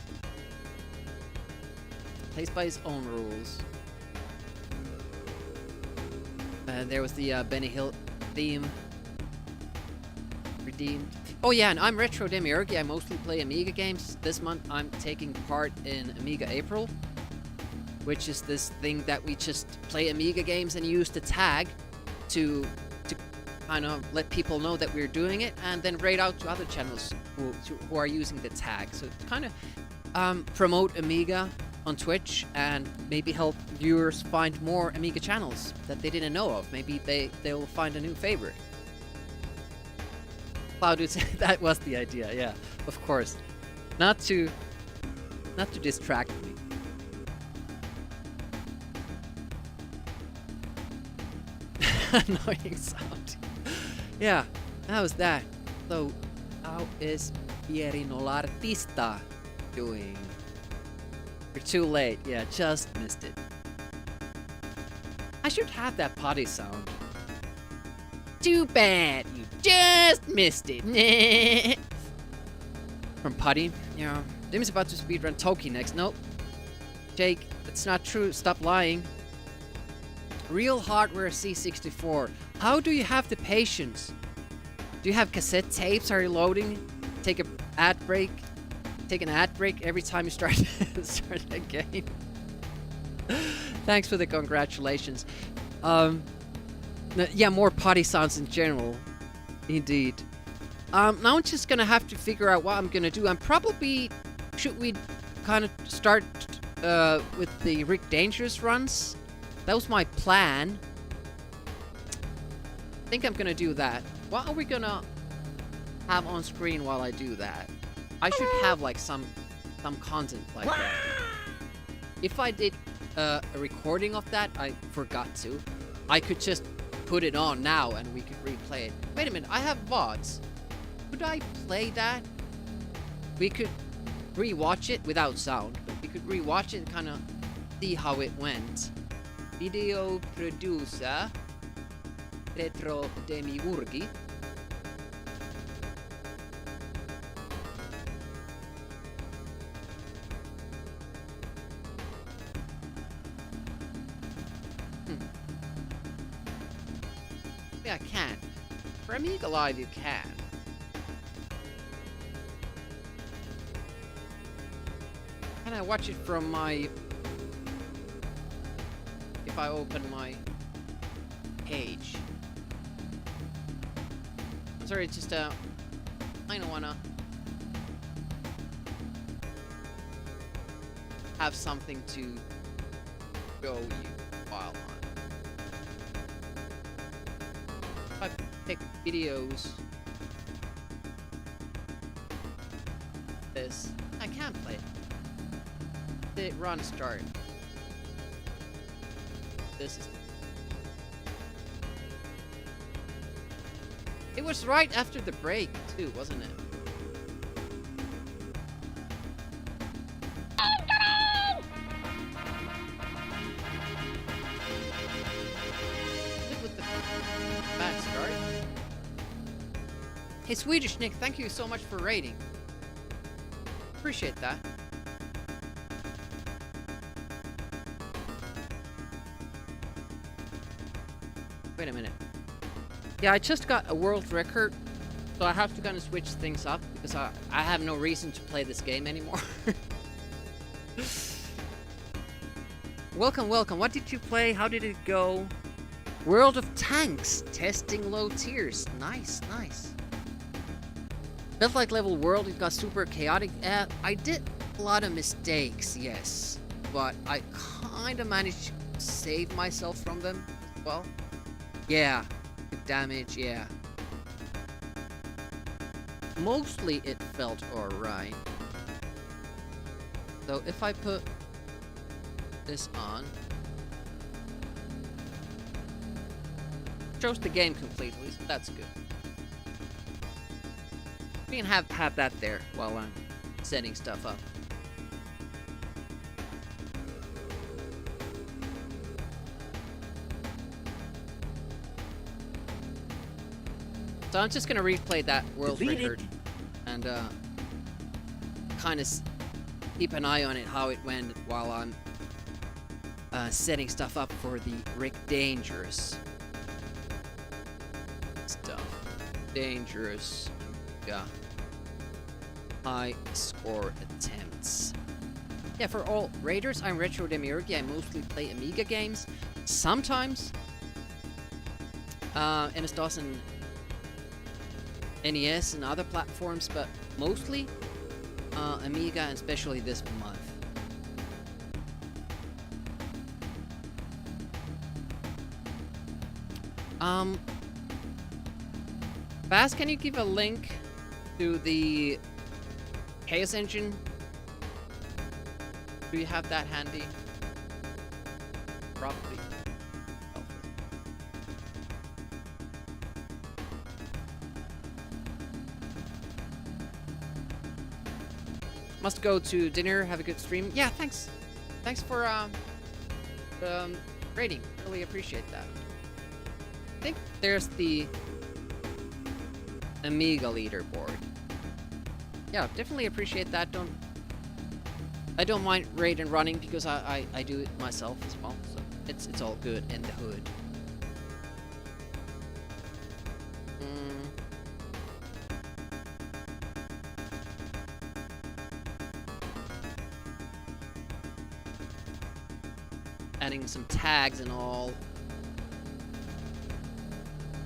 Plays by his own rules. There was the Benny Hill theme. Redeemed. Oh yeah, and I'm Retro Demiurge. I mostly play Amiga games. This month I'm taking part in Amiga April, which is this thing that we just play Amiga games and use the tag to kind of let people know that we're doing it, and then raid out to other channels who are using the tag. So to kind of promote Amiga on Twitch and maybe help viewers find more Amiga channels that they didn't know of. Maybe they'll find a new favorite. Cloud, that was the idea, yeah, of course. Not to distract me. Annoying sound. Yeah, how was that? So, how is Pierino L'Artista doing? You're too late. Yeah, just missed it. I should have that potty sound. Too bad, you just missed it. From Putty. Yeah. Dim's about to speedrun Toki next. Nope. Jake, that's not true. Stop lying. Real hardware C64. How do you have the patience? Do you have cassette tapes? Are you loading? Take an ad break every time you start a game. Thanks for the congratulations. Yeah, more potty sounds in general. Indeed. Now I'm just gonna have to figure out what I'm gonna do. Should we kind of start with the Rick Dangerous runs? That was my plan. I think I'm gonna do that. What are we gonna have on screen while I do that? I should have like some content like that. If I did a recording of that, I forgot to. I could just put it on now and we could replay it. Wait a minute, I have VODs. Could I play that? We could rewatch it without sound, but we could rewatch it and kind of see how it went. Video producer Retro Demiurge. Yeah, I can. For Amiga Live, you can. Can I watch it from my... If I open my page? Sorry, it's just I don't wanna have something to show you while on. If I pick videos, this I can't play it. The run start. This is. It was right after the break too, wasn't it? With the bad start. Hey, Swedish Nick, thank you so much for raiding. Appreciate that. Wait a minute. Yeah, I just got a world record, so I have to kind of switch things up because I have no reason to play this game anymore. Welcome, welcome. What did you play? How did it go? World of Tanks. Testing low tiers. Nice, nice. Felt like level world. It got super chaotic. I did a lot of mistakes, yes. But I kind of managed to save myself from them as well. Yeah. Good damage, yeah. Mostly it felt alright. So if I put this on, shows the game completely, so that's good. We can have that there while I'm setting stuff up. So I'm just gonna replay that world record and kind of keep an eye on it, how it went, while I'm setting stuff up for the Rick Dangerous stuff. Dangerous, yeah. High score attempts. Yeah, for all raiders, I'm Retro Demiurge. I mostly play Amiga games. Sometimes MS-DOS and NES and other platforms, but mostly Amiga, and especially this month. Baz, can you give a link to the Chaos Engine? Do you have that handy? Probably. Must go to dinner. Have a good stream. Yeah, thanks. Thanks for the rating. Really appreciate that. I think there's the Amiga leaderboard. Yeah, definitely appreciate that. I don't mind raid and running because I do it myself as well. So it's all good in the hood. Adding some tags and all.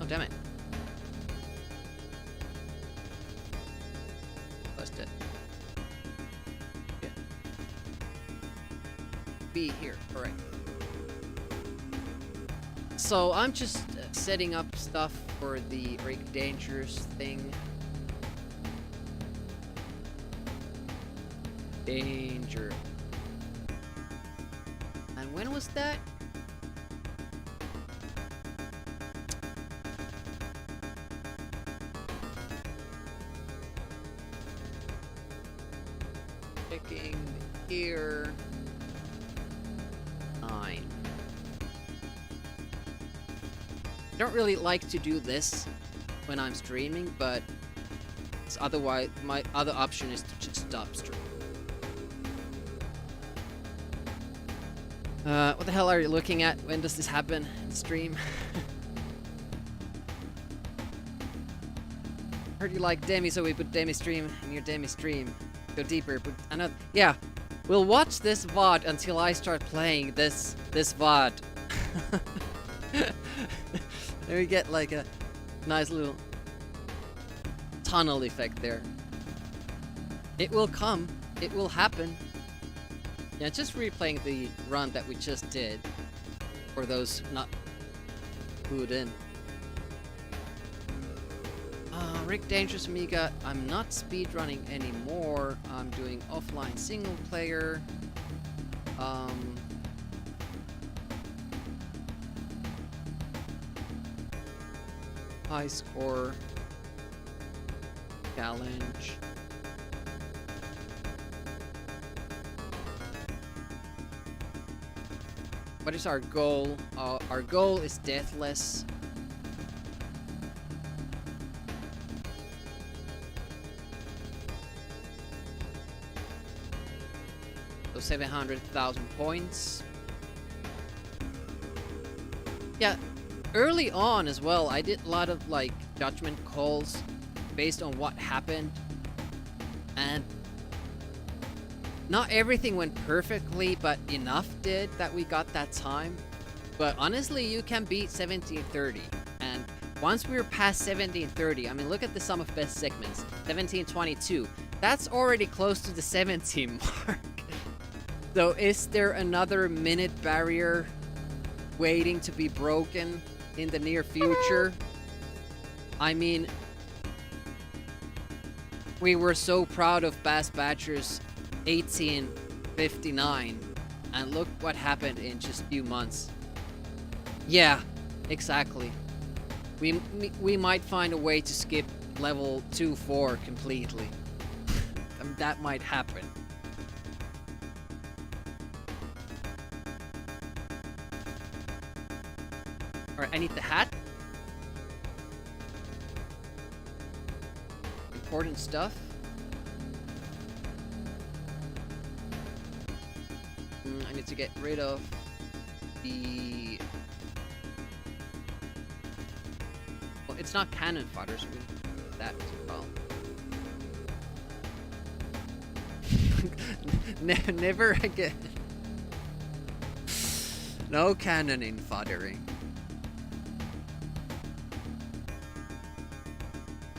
Oh, damn it. Busted. Yeah. Be here. Alright. So, I'm just setting up stuff for the Rick Dangerous thing. Danger. And when was that? Checking here. 9. I don't really like to do this when I'm streaming, but otherwise my other option is to just stop streaming. What the hell are you looking at? When does this happen in stream? Heard you like Demi, so we put Demi stream in your Demi stream. Go deeper, but another. Yeah, we'll watch this VOD until I start playing this VOD. Then we get like a nice little tunnel effect there. It will come. It will happen. Yeah, just replaying the run that we just did, for those not clued in. Rick Dangerous Amiga, I'm not speedrunning anymore. I'm doing offline single player. High score challenge. What is our goal? Our goal is deathless. So 700,000 points. Yeah, early on as well, I did a lot of like judgment calls based on what happened, and not everything went perfectly, but enough did that we got that time. But honestly, you can beat 1730. And once we're past 1730, I mean, look at the sum of best segments. 1722. That's already close to the 70 mark. So is there another minute barrier waiting to be broken in the near future? I mean, we were so proud of Bass Batcher's 1859, and look what happened in just a few months. Yeah, exactly. We might find a way to skip level 2-4 completely. That might happen. Alright, I need the hat. Important stuff. I need to get rid of the... Well, it's not cannon fodder, so we need that as well. Never again. No cannoning foddering.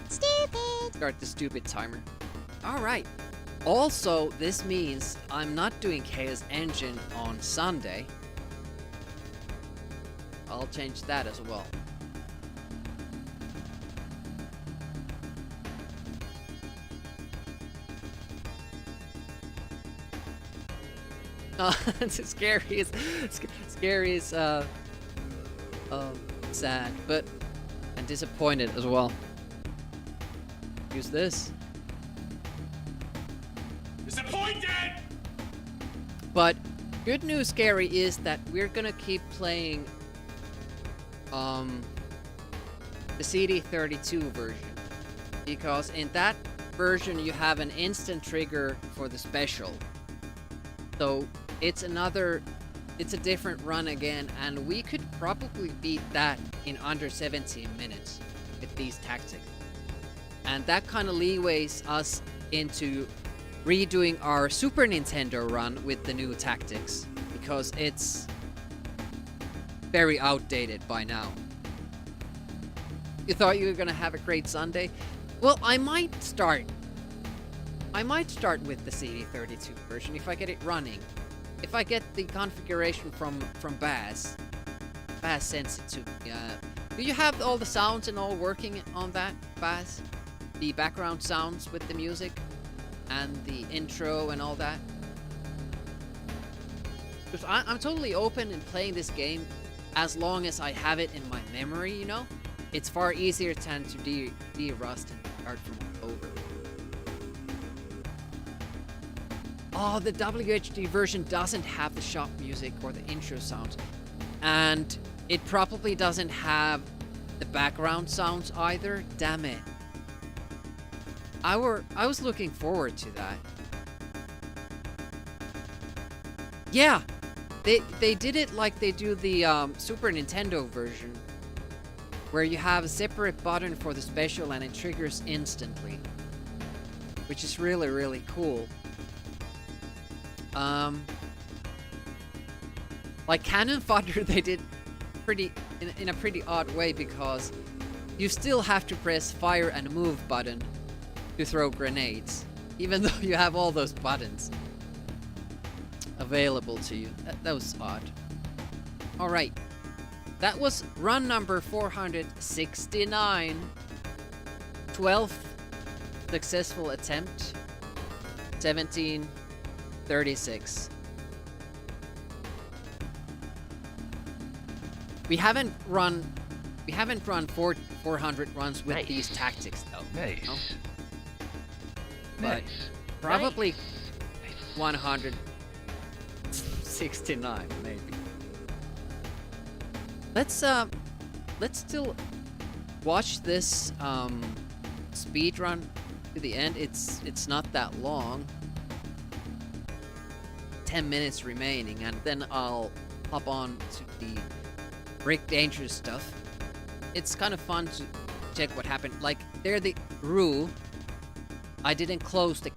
Stupid! Start the stupid timer. Alright. Also, this means I'm not doing Chaos Engine on Sunday. I'll change that as well. It's scary is sad, but and disappointed as well. Use this. Disappointed! But good news, Gary, is that we're gonna keep playing the CD32 version, because in that version you have an instant trigger for the special. So it's a different run again, and we could probably beat that in under 17 minutes with these tactics. And that kind of leeways us into redoing our Super Nintendo run with the new tactics, because it's very outdated by now. You thought you were gonna have a great Sunday? Well, I might start with the CD32 version if I get it running. If I get the configuration from Baz sends it to me. Do you have all the sounds and all working on that, Baz? The background sounds with the music and the intro and all that? Because I'm totally open in playing this game as long as I have it in my memory, you know? It's far easier than to de-rust and start from over. Oh, the WHD version doesn't have the shop music or the intro sounds. And it probably doesn't have the background sounds either. Damn it. I was looking forward to that. Yeah, they did it like they do the Super Nintendo version, where you have a separate button for the special and it triggers instantly, which is really, really cool. Like Cannon Fodder, they did in a pretty odd way, because you still have to press fire and move button to throw grenades, even though you have all those buttons available to you. That was odd. Alright, that was run number 469. 12th successful attempt. 1736. We haven't run 400 runs with these tactics though. Nice. No? But probably 169 maybe. Let's still watch this speed run to the end. It's not that long. 10 minutes remaining, and then I'll hop on to the Brick Dangerous stuff. It's kind of fun to check what happened. Like, there the rule. I didn't close the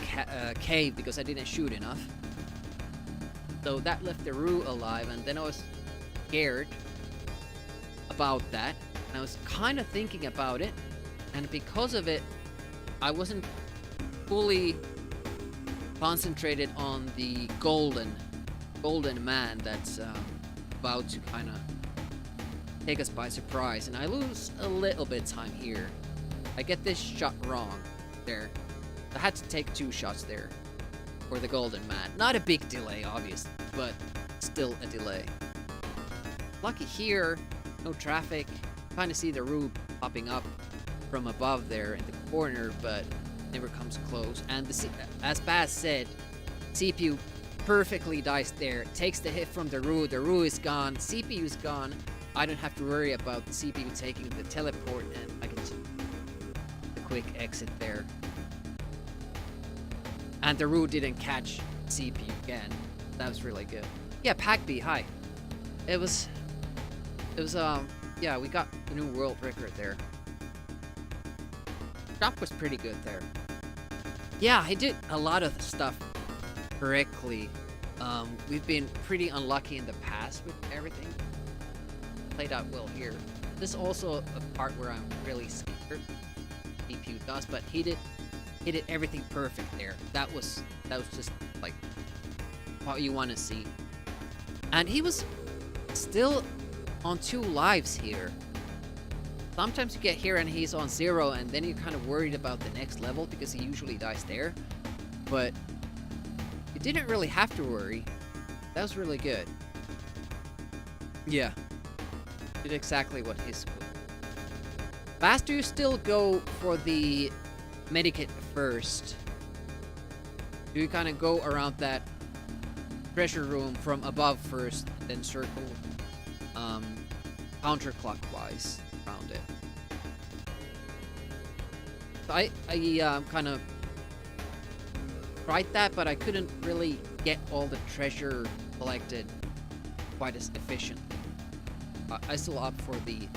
cave because I didn't shoot enough. So that left the Roo alive, and then I was scared about that. And I was kind of thinking about it, and because of it, I wasn't fully concentrated on the golden man that's about to kind of take us by surprise, and I lose a little bit of time here. I get this shot wrong there. I had to take 2 shots there for the golden man. Not a big delay, obviously, but still a delay. Lucky here, no traffic. Kind of see the Rube popping up from above there in the corner, but never comes close. And as Baz said, CPU perfectly dies there, takes the hit from the Roo is gone, CPU's gone. I don't have to worry about the CPU taking the teleport, and I can just the quick exit there. And the Roo didn't catch CPU again. That was really good. Yeah, Packby, hi. It was yeah, we got the new world record there. Shop was pretty good there. Yeah, I did a lot of stuff correctly. We've been pretty unlucky in the past with everything. Played out well here. This is also a part where I'm really scared CPU does, but he did everything perfect there. That was just like what you want to see. And he was still on 2 lives here. Sometimes you get here and he's on 0, and then you're kind of worried about the next level because he usually dies there. But you didn't really have to worry. That was really good. Yeah. Did exactly what he's supposed to. Baz, do you still go for the medikit first? Do you kind of go around that treasure room from above first, then circle counterclockwise around it? So I kind of tried that, but I couldn't really get all the treasure collected quite as efficiently. I still opt for the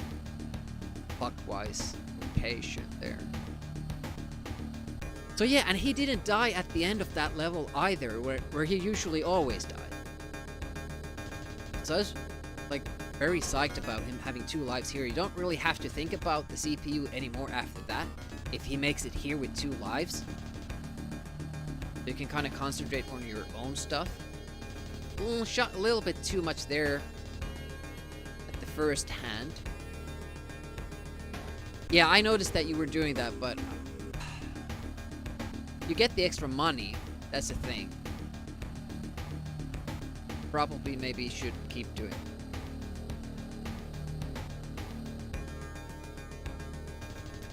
clockwise rotation there. So yeah, and he didn't die at the end of that level either, where he usually always died. So I was like very psyched about him having 2 lives here. You don't really have to think about the CPU anymore after that. If he makes it here with 2 lives, you can kind of concentrate on your own stuff. Shot a little bit too much there at the first hand. Yeah, I noticed that you were doing that, but you get the extra money. That's the thing. Probably maybe should keep doing it.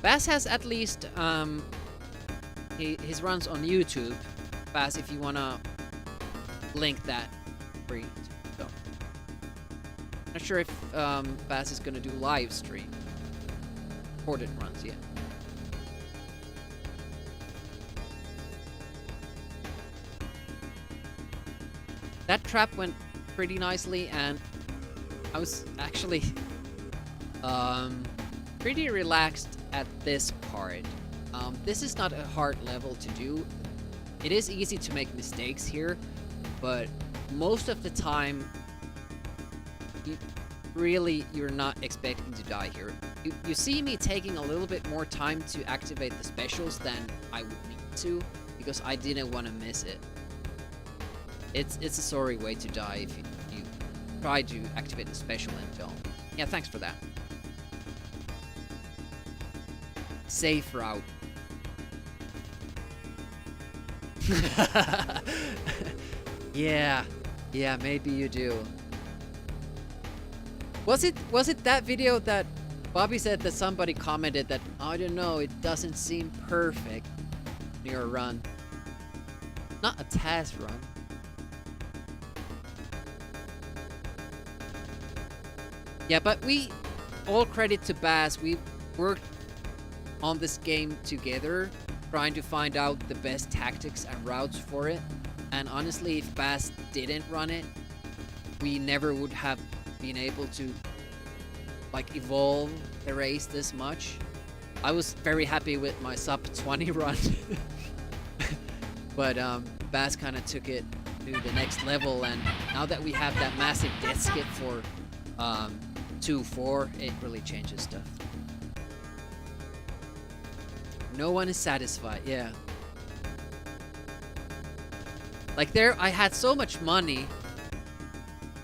Baz has at least his runs on YouTube. Baz, if you wanna link that for you. So, not sure if Baz is gonna do live stream. Recorded runs, yeah. That trap went pretty nicely, and I was actually pretty relaxed at this part. This is not a hard level to do. It is easy to make mistakes here, but most of the time you're not expecting to die here. You see me taking a little bit more time to activate the specials than I would need to, because I didn't want to miss it. It's a sorry way to die if you try to activate the special and don't. Yeah, thanks for that. Safe route. Yeah, maybe you do. Was it that video that Bobby said that somebody commented that, I don't know, it doesn't seem perfect near a run? Not a task run. Yeah, but all credit to Baz, we worked on this game together, trying to find out the best tactics and routes for it. And honestly, if Baz didn't run it, we never would have been able to like evolve the race this much. I was very happy with my sub 20 run. But Baz kind of took it to the next level, and now that we have that massive death skip for 2-4, it really changes stuff. No one is satisfied, yeah. Like there, I had so much money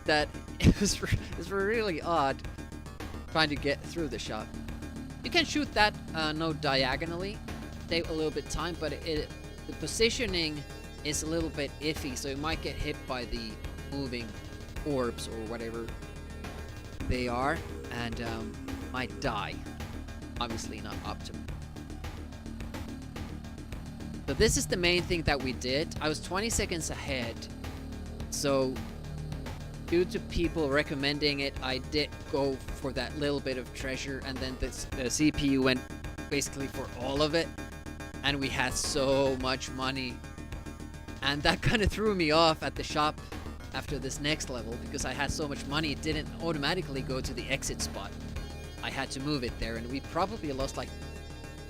that it was really odd trying to get through the shot. You can shoot that node diagonally, take a little bit time, but the positioning is a little bit iffy, so you might get hit by the moving orbs or whatever they are, and might die. obviously not optimal. So this is the main thing that we did. I was 20 seconds ahead. So due to people recommending it, I did go for that little bit of treasure, and then the CPU went basically for all of it, and we had so much money, and that kind of threw me off at the shop after this next level, because I had so much money it didn't automatically go to the exit spot. I had to move it there, and we probably lost like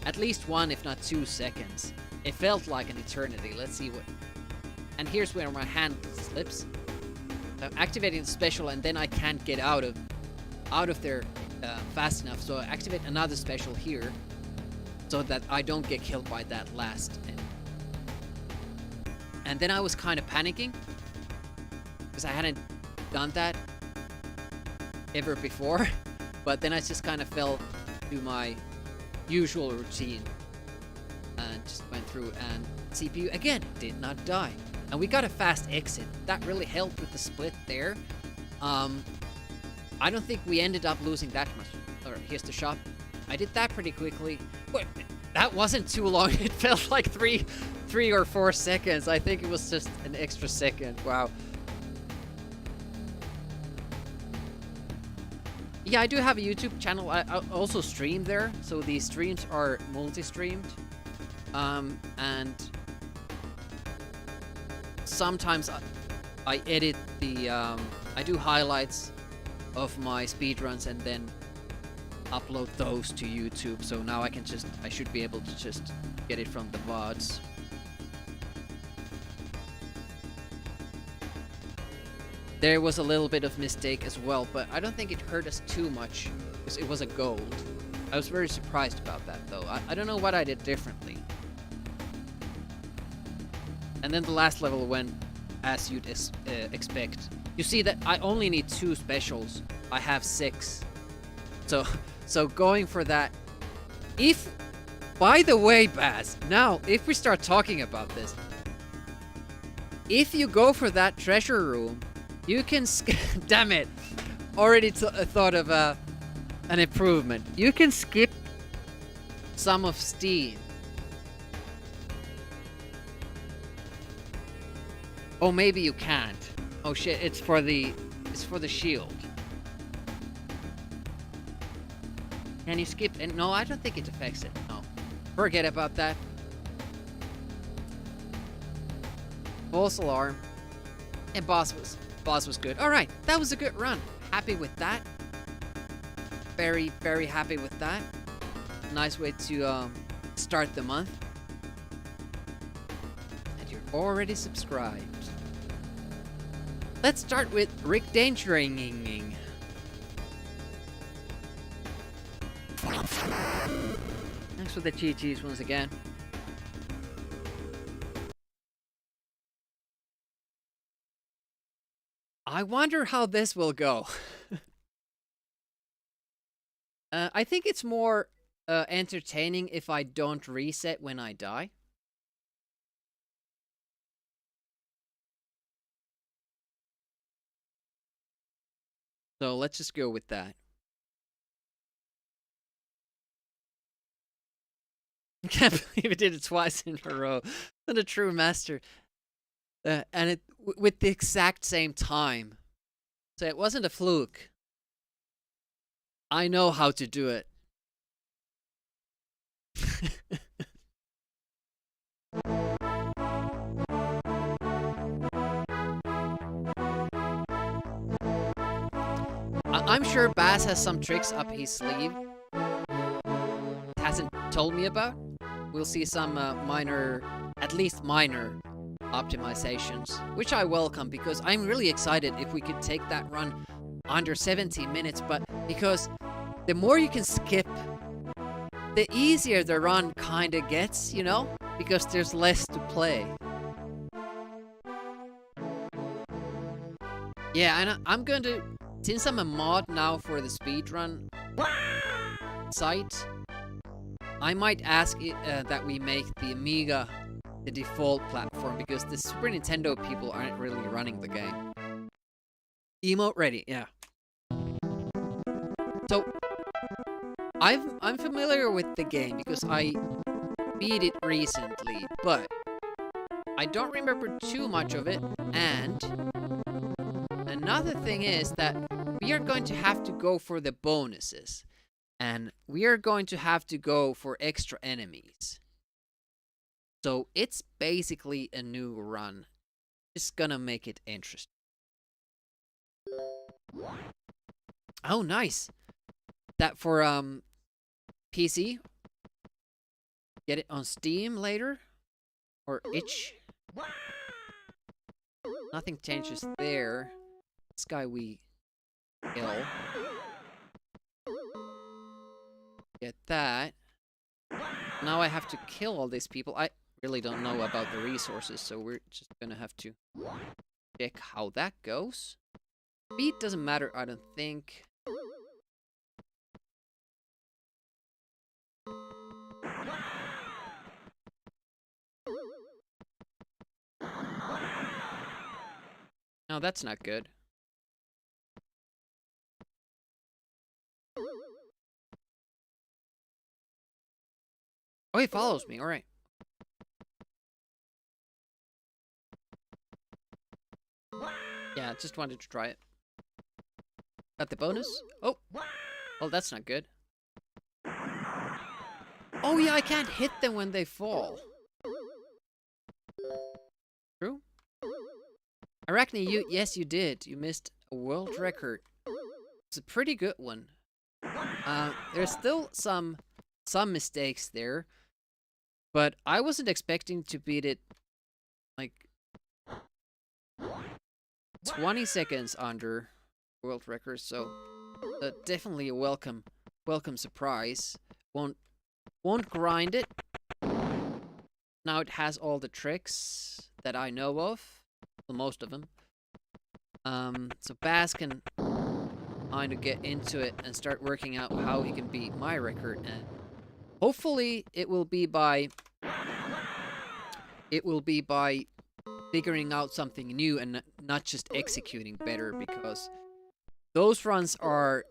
at least 1 if not 2 seconds. It felt like an eternity. Let's see what... And here's where my hand slips. I'm activating the special, and then I can't get out of there fast enough. So I activate another special here, so that I don't get killed by that last enemy. And then I was kind of panicking, because I hadn't done that ever before. But then I just kind of fell to my usual routine and just went through, and CPU again did not die. And we got a fast exit. That really helped with the split there. I don't think we ended up losing that much. Alright, here's the shop. I did that pretty quickly. Wait, that wasn't too long. It felt like three or 4 seconds. I think it was just an extra second. Wow. Yeah, I do have a YouTube channel. I also stream there. So these streams are multi-streamed. And sometimes I edit the, I do highlights of my speedruns and then upload those to YouTube. So now I should be able to just get it from the VODs. There was a little bit of mistake as well, but I don't think it hurt us too much, because it was a gold. I was very surprised about that, though. I don't know what I did differently. And then the last level went as you'd expect. You see that I only need 2 specials. I have 6. So going for that... By the way, Baz, now, if we start talking about this, if you go for that treasure room, you can damn it, already thought of an improvement. You can skip some of Steam. Oh, maybe you can't. Oh shit, it's for the shield. Can you skip it? No, I don't think it affects it. No. Forget about that. False alarm. And boss was good. Alright, that was a good run. Happy with that. Very, very happy with that. Nice way to start the month. And you're already subscribed. Let's start with Rick Dangering. Thanks for the GGs once again. I wonder how this will go. I think it's more entertaining if I don't reset when I die. So let's just go with that. I can't believe it did it twice in a row. What a true master. And it with the exact same time. So it wasn't a fluke. I know how to do it. I'm sure Baz has some tricks up his sleeve. Hasn't told me about. We'll see some minor, at least minor, optimizations, which I welcome, because I'm really excited if we could take that run under 17 minutes, but because the more you can skip, the easier the run kinda gets, you know? Because there's less to play. Yeah, and I'm going to, since I'm a mod now for the speedrun site, I might ask it, that we make the Amiga the default platform, because the Super Nintendo people aren't really running the game. Emote ready, yeah. So, I'm familiar with the game because I beat it recently, but I don't remember too much of it. And another thing is that we are going to have to go for the bonuses, and we are going to have to go for extra enemies. So it's basically a new run. It's gonna make it interesting. Oh, nice. That for PC. Get it on Steam later, or itch. Nothing changes there. This guy we kill. Get that. Now I have to kill all these people. I really don't know about the resources, so we're just gonna have to check how that goes. Speed doesn't matter, I don't think. No, that's not good. Oh, he follows me, alright. Yeah, just wanted to try it. Got the bonus? Oh! Well, that's not good. Oh yeah, I can't hit them when they fall. True? Arachne, yes you did. You missed a world record. It's a pretty good one. There's still some mistakes there, but I wasn't expecting to beat it like 20 seconds under world record, so definitely a welcome surprise. Won't grind it. Now it has all the tricks that I know of. Well, most of them. So Baz can kind of get into it and start working out how he can beat my record, and hopefully it will be by figuring out something new and not just executing better, because those runs are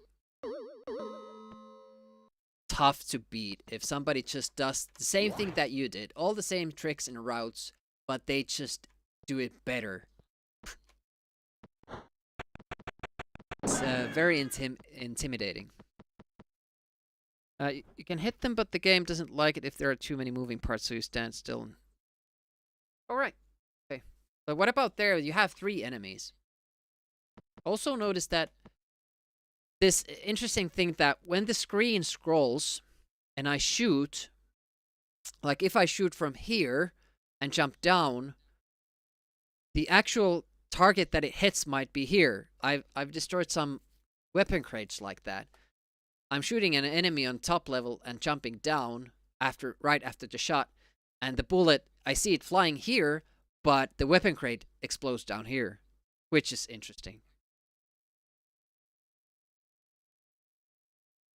tough to beat if somebody just does the same thing that you did, all the same tricks and routes, but they just do it better. It's very intimidating. You can hit them, but the game doesn't like it if there are too many moving parts, so you stand still. Alright. Okay. But what about there? You have 3 enemies. Also notice that this interesting thing that when the screen scrolls and I shoot, like if I shoot from here and jump down, the actual target that it hits might be here. I've destroyed some weapon crates like that. I'm shooting an enemy on top level and jumping down right after the shot, and the bullet, I see it flying here, but the weapon crate explodes down here, which is interesting.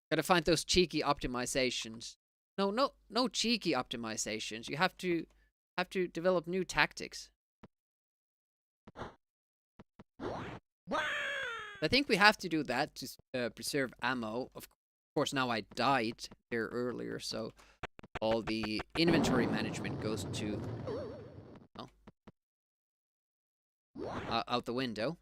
Gotta find those cheeky optimizations. No cheeky optimizations. You have to develop new tactics. I think we have to do that to preserve ammo. Of course, now I died there earlier, so all the inventory management goes to out the window.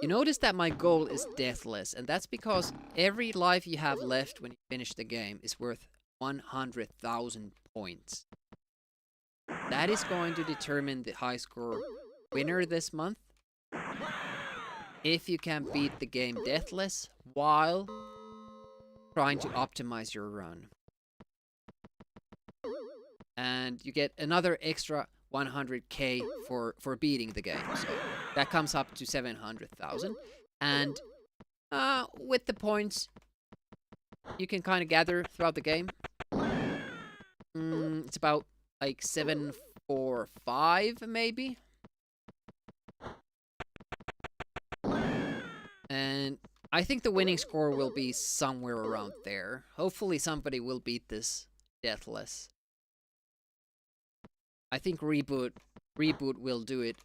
You notice that my goal is deathless, and that's because every life you have left when you finish the game is worth 100,000 points. That is going to determine the high score winner this month. If you can beat the game deathless while trying to optimize your run. And you get another extra 100k for beating the game. So that comes up to 700,000. And with the points you can kind of gather throughout the game, it's about like 745 maybe. And I think the winning score will be somewhere around there. Hopefully somebody will beat this deathless. I think Reboot will do it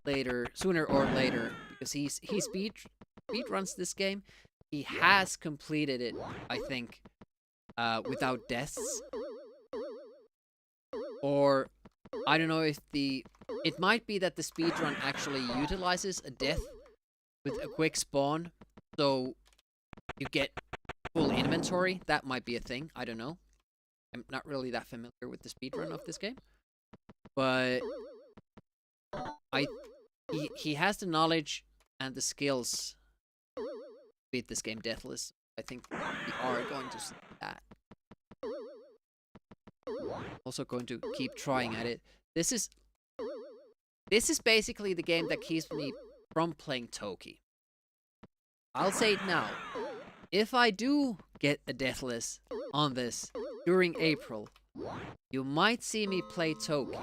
later, sooner or later, because he speed runs this game. he has completed it, I think, without deaths. Or I don't know if it might be that the speedrun actually utilizes a death with a quick spawn, so you get full inventory. That might be a thing. I don't know. I'm not really that familiar with the speedrun of this game, but he has the knowledge and the skills to beat this game deathless. I think we are going to see that. Also going to keep trying at it. This is basically the game that keeps me from playing Toki. I'll say it now. If I do get a deathless on this during April, you might see me play Toki.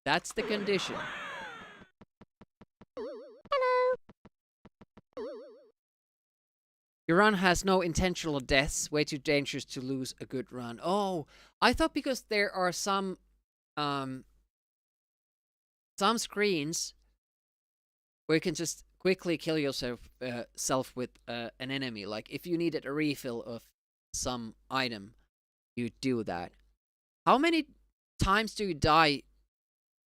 That's the condition. Your run has no intentional deaths, way too dangerous to lose a good run. Oh, I thought because there are some screens where you can just quickly kill yourself with an enemy. Like if you needed a refill of some item, you do that. How many times do you die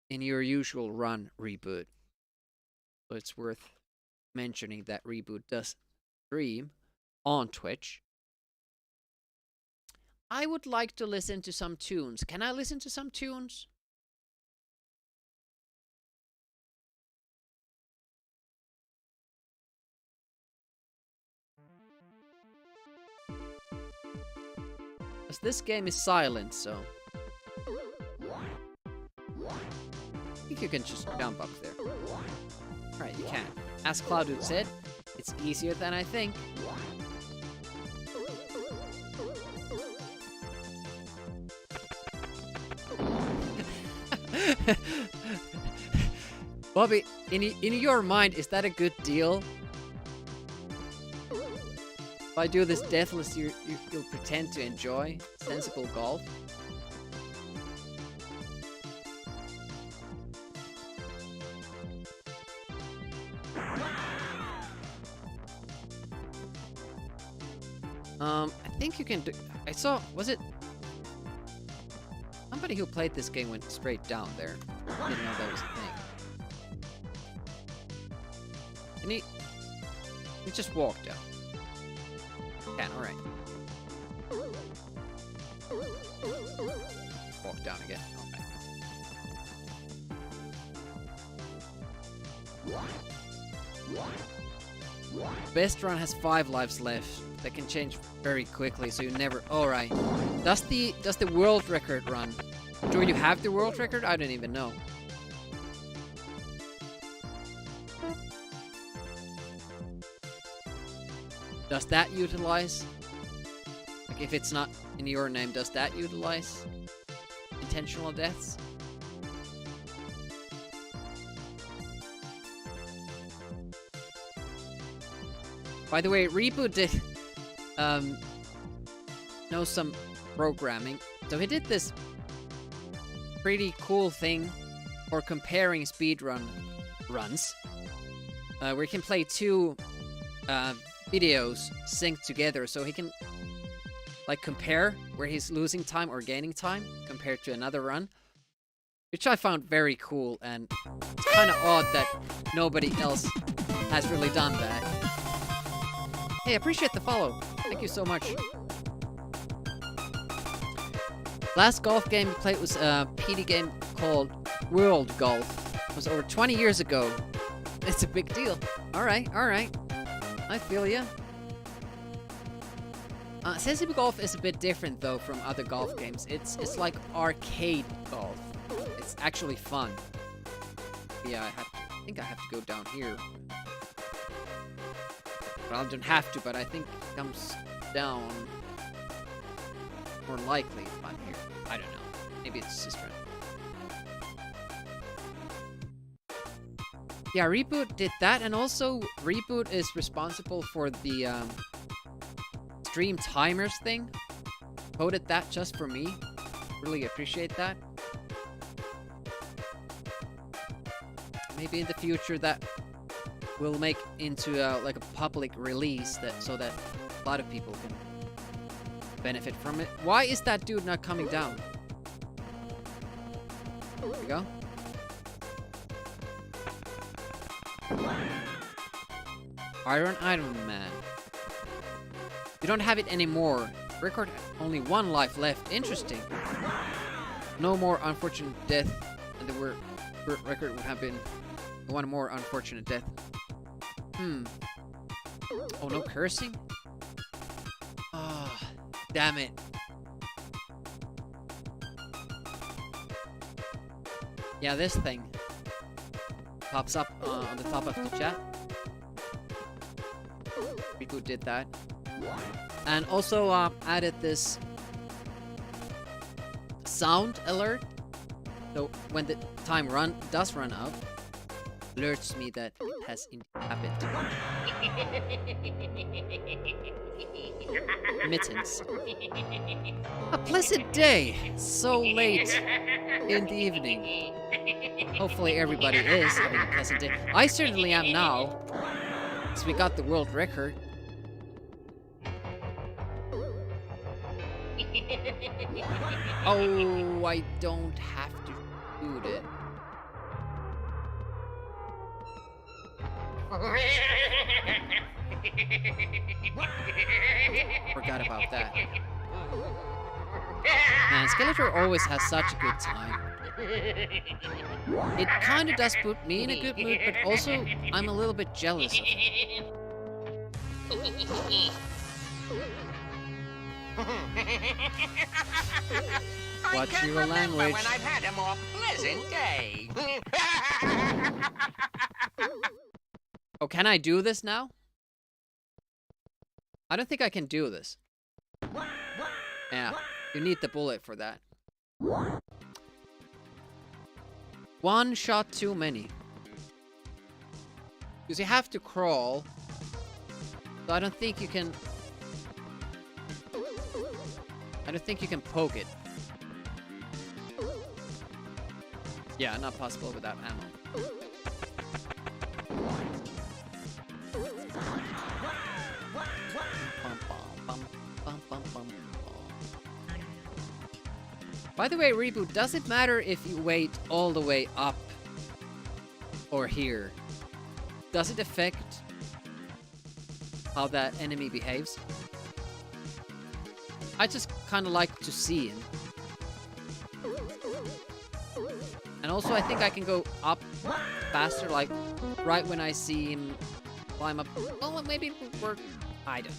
in your usual run, Reboot? So it's worth mentioning that Reboot does stream on Twitch. I would like to listen to some tunes. Can I listen to some tunes? Because this game is silent, so I think you can just jump up there. Alright, you can. As Cloudwood said, it's easier than I think. Bobby, in your mind, is that a good deal? If I do this deathless, you'll pretend to enjoy sensible golf? I think you can do... I saw... Was it... Somebody who played this game went straight down there. Didn't know that was a thing. And he just walked down. Can, alright. Walk down again. Okay. Best run has 5 lives left. That can change very quickly, so you never... Alright. Does the world record run? Do you have the world record? I don't even know. Does that utilize? Like, if it's not in your name, does that utilize intentional deaths? By the way, Reboot did know some programming. So he did this pretty cool thing for comparing speedrun runs, where you can play 2 videos synced together, so he can like compare where he's losing time or gaining time compared to another run, which I found very cool, and it's kind of odd that nobody else has really done that. Hey, appreciate the follow. Thank you so much. Last golf game we played was a PD game called World Golf. It was over 20 years ago. It's a big deal. Alright, alright. I feel ya. Sensible Golf is a bit different though from other golf games. It's like arcade golf. It's actually fun. Yeah, I think I have to go down here. Well, I don't have to, but I think it comes down more likely if I'm here. I don't know. Maybe it's just run. Yeah, Reboot did that, and also Reboot is responsible for the stream timers thing. Coded that just for me. Really appreciate that. maybe in the future that will make into like a public release so that a lot of people can benefit from it. Why is that dude not coming down? There we go. Iron Man. You don't have it anymore. Record only one life left. Interesting. No more unfortunate death, and the record would have been one more unfortunate death. Oh, no cursing? Ah, damn it. Yeah, this thing pops up on the top of the chat. Reboot did that. And also added this sound alert. So when the time does run out, alerts me that it has happened. Mittens. A pleasant day. So late in the evening. Hopefully everybody is having a pleasant day. I certainly am now. Since we got the world record. Oh, I don't have to shoot it. Forgot about that. Man, Skeletor always has such a good time. It kind of does put me in a good mood, but also I'm a little bit jealous of him. What's your language? When I've had a more pleasant day. Oh, can I do this now? I don't think I can do this. Yeah, you need the bullet for that. One shot too many. Because you have to crawl. So I don't think you can... I don't think you can poke it. Yeah, not possible without ammo. By the way, Reboot, does it matter if you wait all the way up or here? Does it affect how that enemy behaves? I just kind of like to see him. And also I think I can go up faster, like right when I see him climb up. Oh, maybe it would work. I don't.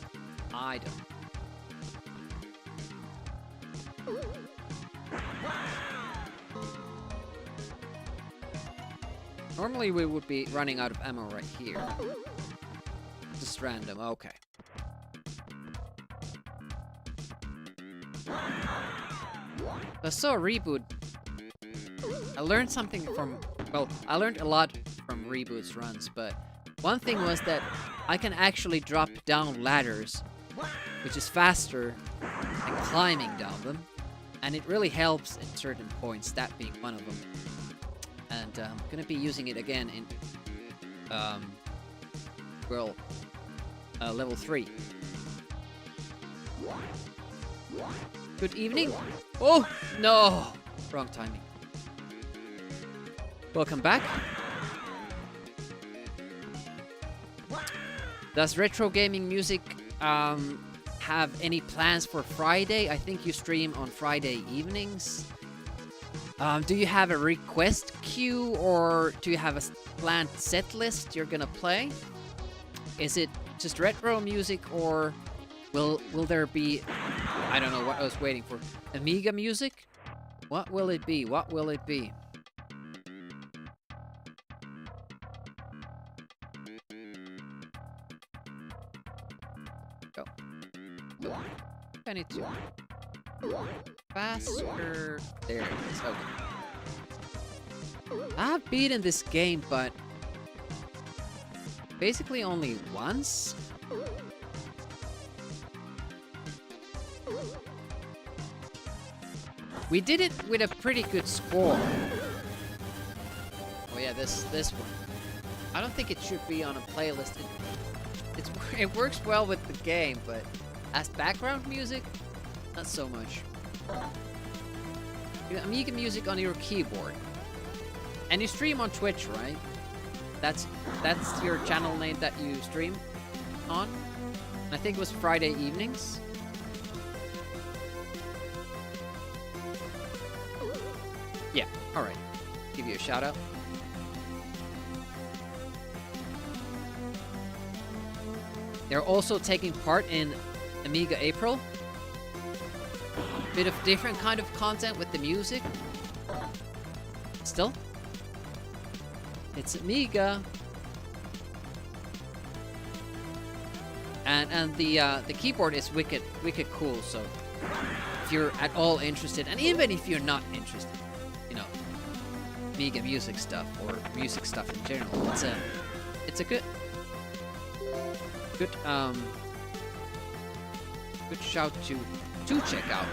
Normally we would be running out of ammo right here. Just random, okay. I saw a Reboot. I learned something from... Well, I learned a lot from Reboot's runs, but one thing was that I can actually drop down ladders, which is faster than climbing down them. And it really helps at certain points, that being one of them. And I'm gonna be using it again in... level 3. Good evening. Oh, no! Wrong timing. Welcome back. Does Retro Gaming Music have any plans for Friday? I think you stream on Friday evenings. Do you have a request queue, or do you have a planned set list you're gonna play? Is it just retro music, or will there be... I don't know what I was waiting for. Amiga music? What will it be? What will it be? Go. I need to... Faster... There it is. Okay. I've beaten this game, but... basically only once? We did it with a pretty good score. Oh yeah, Yeah, this one. I don't think it should be on a playlist. It works well with the game, but as background music, not so much. Amiga music on your keyboard. And you stream on Twitch, right? That's your channel name that you stream on? I think it was Friday evenings. Yeah, alright. Give you a shout out. They're also taking part in Amiga April. Bit of different kind of content with the music. Still, it's Amiga. And the keyboard is wicked cool, so if you're at all interested, and even if you're not interested, you know, Amiga music stuff or music stuff in general, it's a good shout to check out.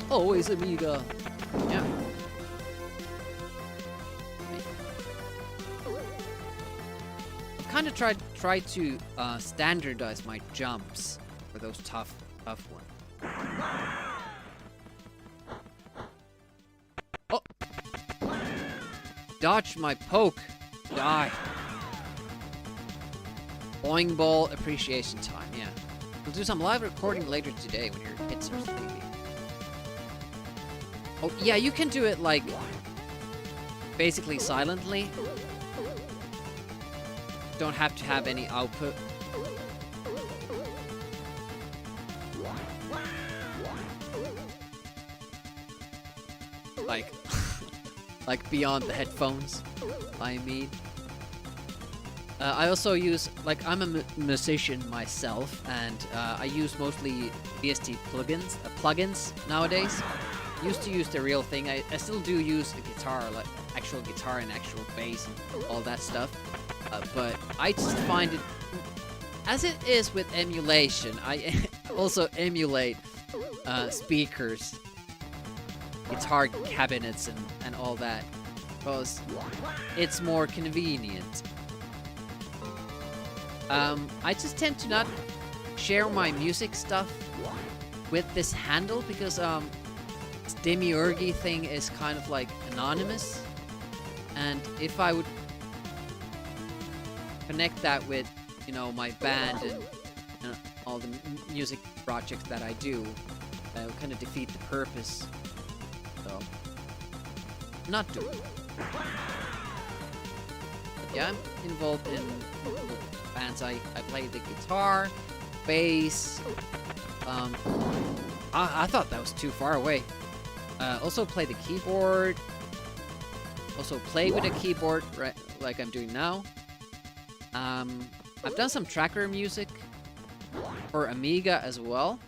Always Amiga. Yeah. I've kind of tried to standardize my jumps for those tough ones. Oh! Dodge my poke. Die. Boing ball appreciation time. Yeah. We'll do some live recording later today when your kids are sleeping. Oh, yeah, you can do it, like, basically silently. Don't have to have any output. Like, like beyond the headphones, I mean. I also use, like, I'm a musician myself, and I use mostly VST plugins nowadays. Used to use the real thing. I still do use a guitar, like actual guitar and actual bass and all that stuff. But I just find it, as it is with emulation, I also emulate speakers, guitar cabinets and all that, because it's more convenient. I just tend to not share my music stuff with this handle because this demiurgy thing is kind of like anonymous, and if I would connect that with, you know, my band and all the music projects that I do, that would kind of defeat the purpose. So, not doing it. But yeah, I'm involved in bands. I play the guitar, bass. I thought that was too far away. Also play the keyboard. Also play with a keyboard, right, like I'm doing now. I've done some tracker music for Amiga as well.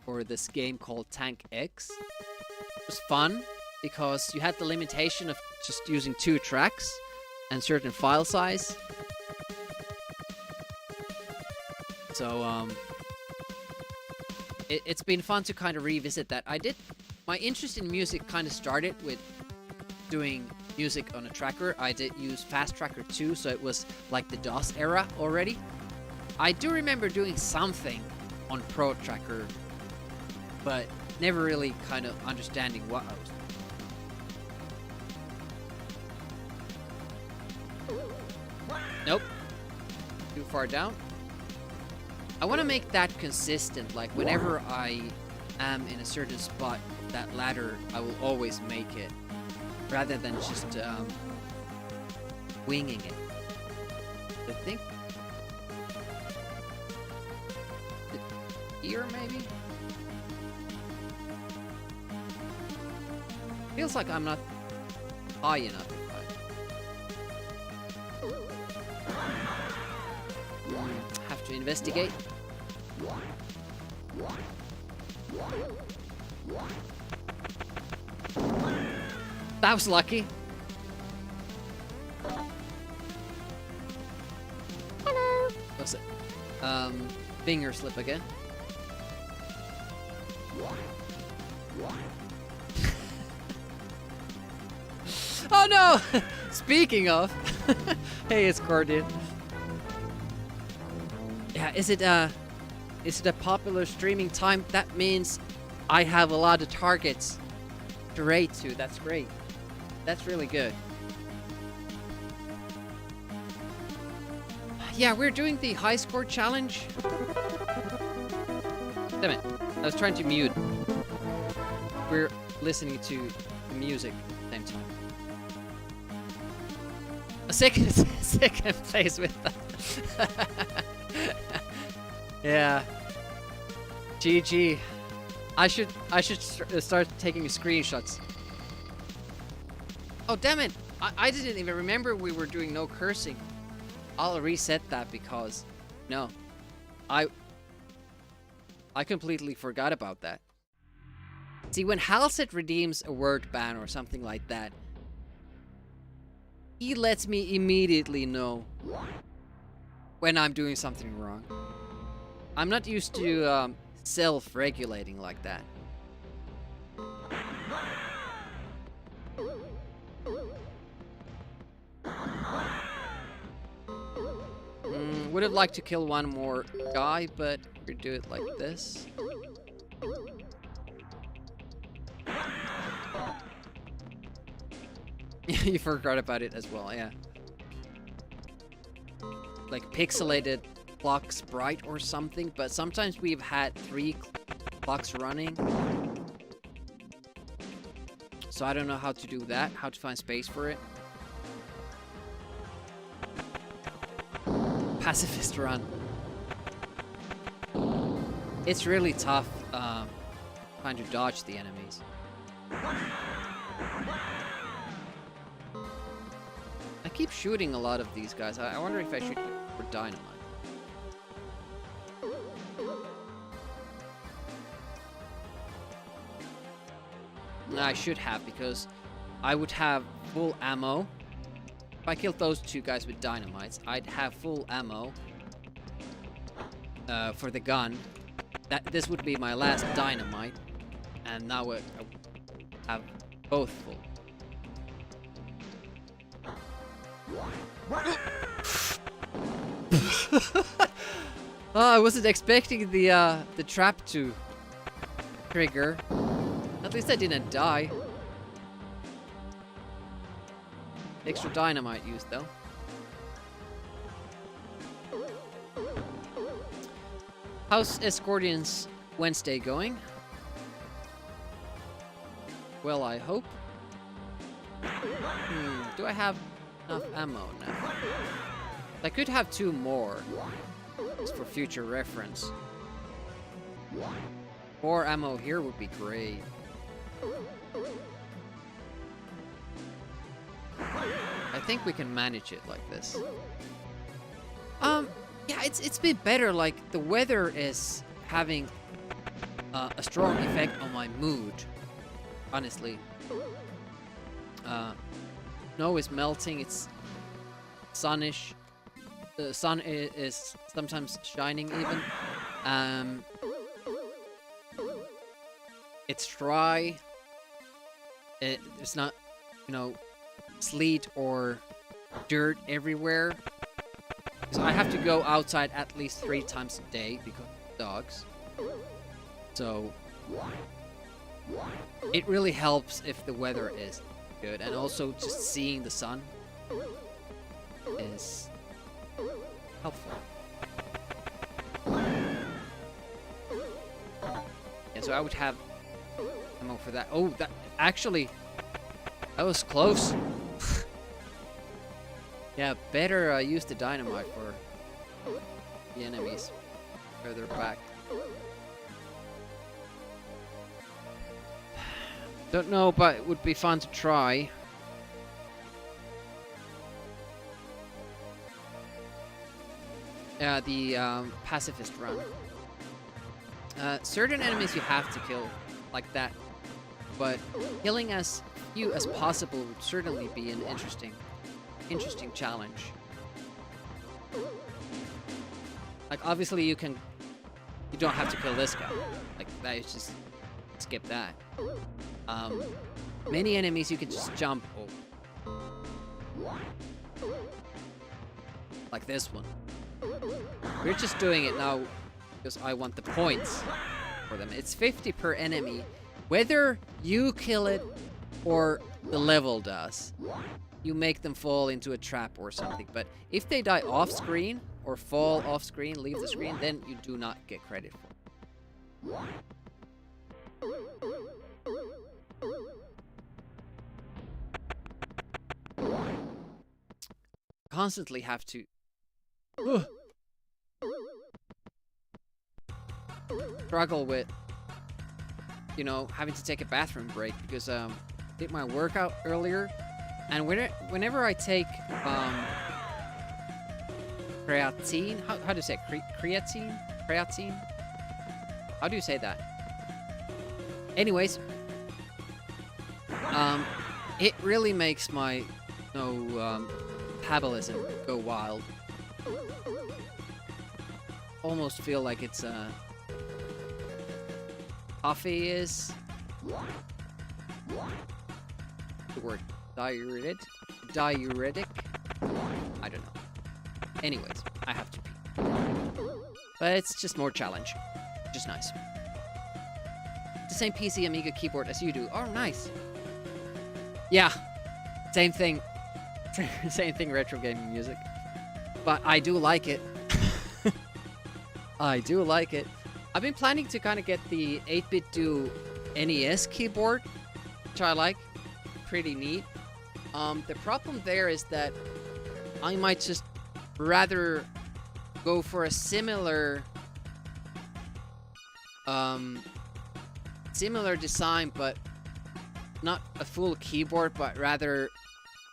For this game called Tank X. It was fun because you had the limitation of just using 2 tracks and certain file size. So it's been fun to kind of revisit that. My interest in music kind of started with doing music on a tracker. I did use Fast Tracker 2, so it was like the DOS era already. I do remember doing something on Pro Tracker, but never really kind of understanding what I was doing. Nope. Too far down. I want to make that consistent, like whenever I am in a certain spot, that ladder, I will always make it, rather than just winging it. I think here, maybe? Feels like I'm not high enough. Have to investigate. That was lucky. Hello. What's it? Finger slip again. Oh no! Speaking of, hey, it's Cordian. Yeah, is it a popular streaming time? That means I have a lot of targets to raid to. That's great. That's really good. Yeah, we're doing the high score challenge. Damn it. I was trying to mute. We're listening to the music at the same time. A second place with that. Yeah. GG. I should start taking screenshots. Oh damn it! I didn't even remember we were doing no cursing. I'll reset that because no, I completely forgot about that. See, when Halset redeems a word ban or something like that, he lets me immediately know when I'm doing something wrong. I'm not used to self-regulating like that. Would have liked to kill one more guy, but we do it like this. You forgot about it as well, yeah. Like pixelated clock sprite or something, but sometimes we've had 3 clocks running. So I don't know how to do that, how to find space for it. Pacifist run. It's really tough trying to dodge the enemies. I keep shooting a lot of these guys. I wonder if I should go for dynamite. I should have, because I would have full ammo. If I killed those 2 guys with dynamites, I'd have full ammo for the gun. This would be my last dynamite, and now I have both full. Oh, I wasn't expecting the trap to trigger. At least I didn't die. Extra dynamite used though. How's Escortian's Wednesday going? Well, I hope. Do I have enough ammo now? I could have 2 more. Just for future reference. More ammo here would be great. I think we can manage it like this. Yeah, it's been better. Like, the weather is having a strong effect on my mood, honestly. Snow is melting, it's sunnish. The sun is sometimes shining even. It's dry. It's not, you know, sleet or dirt everywhere. So I have to go outside at least 3 times a day because of dogs. So it really helps if the weather is good, and also just seeing the sun is helpful. Yeah, so I would have ammo for that. Oh, that actually, that was close. Yeah, better use the dynamite for the enemies further back. Don't know, but it would be fun to try. The pacifist run. Certain enemies you have to kill like that, but killing as few as possible would certainly be an interesting challenge. Like, obviously you don't have to kill this guy. Like, that is just skip that. Many enemies you can just jump over. this one. We're just doing it now because I want the points for them. It's 50 per enemy, whether you kill it or the level does. You make them fall into a trap or something. But if they die off screen or fall off screen, leave the screen, then you do not get credit for it. Constantly have to struggle with, you know, having to take a bathroom break because did my workout earlier, and whenever I take creatine, how do you say it? Creatine? How do you say that? Anyways, it really makes my metabolism go wild. Almost feel like it's coffee is the word diuretic. I don't know. Anyways, I have to pee, but it's just more challenge, which is nice. The same PC Amiga keyboard as you do. Oh, nice. Yeah, same thing. Same thing, retro gaming music. But I do like it. I do like it. I've been planning to kind of get the 8-bit do NES keyboard, which I like. Pretty neat. The problem there is that I might just rather go for a similar design, but not a full keyboard, but rather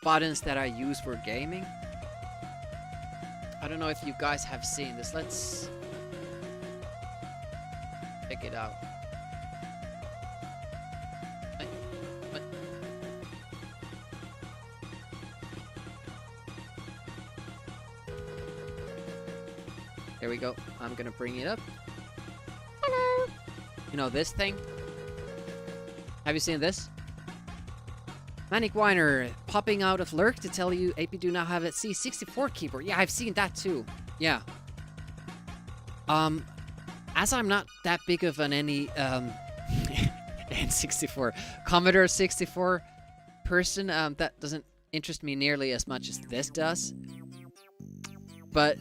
buttons that I use for gaming. I don't know if you guys have seen this. Let's check it out. What? There we go. I'm gonna bring it up. Hello. You know this thing? Have you seen this? Manic Whiner popping out of lurk to tell you 8-bit do now have a C64 keyboard. Yeah, I've seen that too. Yeah. As I'm not that big of an N64 Commodore 64 person, that doesn't interest me nearly as much as this does. But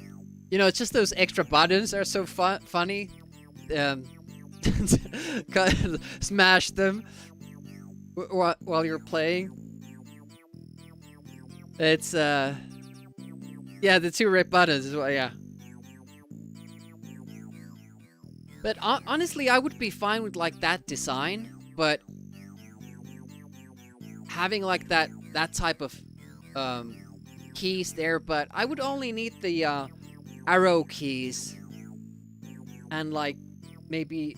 you know, it's just those extra buttons are so funny. Smash them while you're playing. It's yeah, the two red buttons as well, yeah. But honestly, I would be fine with like that design, but having like that type of keys there, but I would only need the arrow keys and like maybe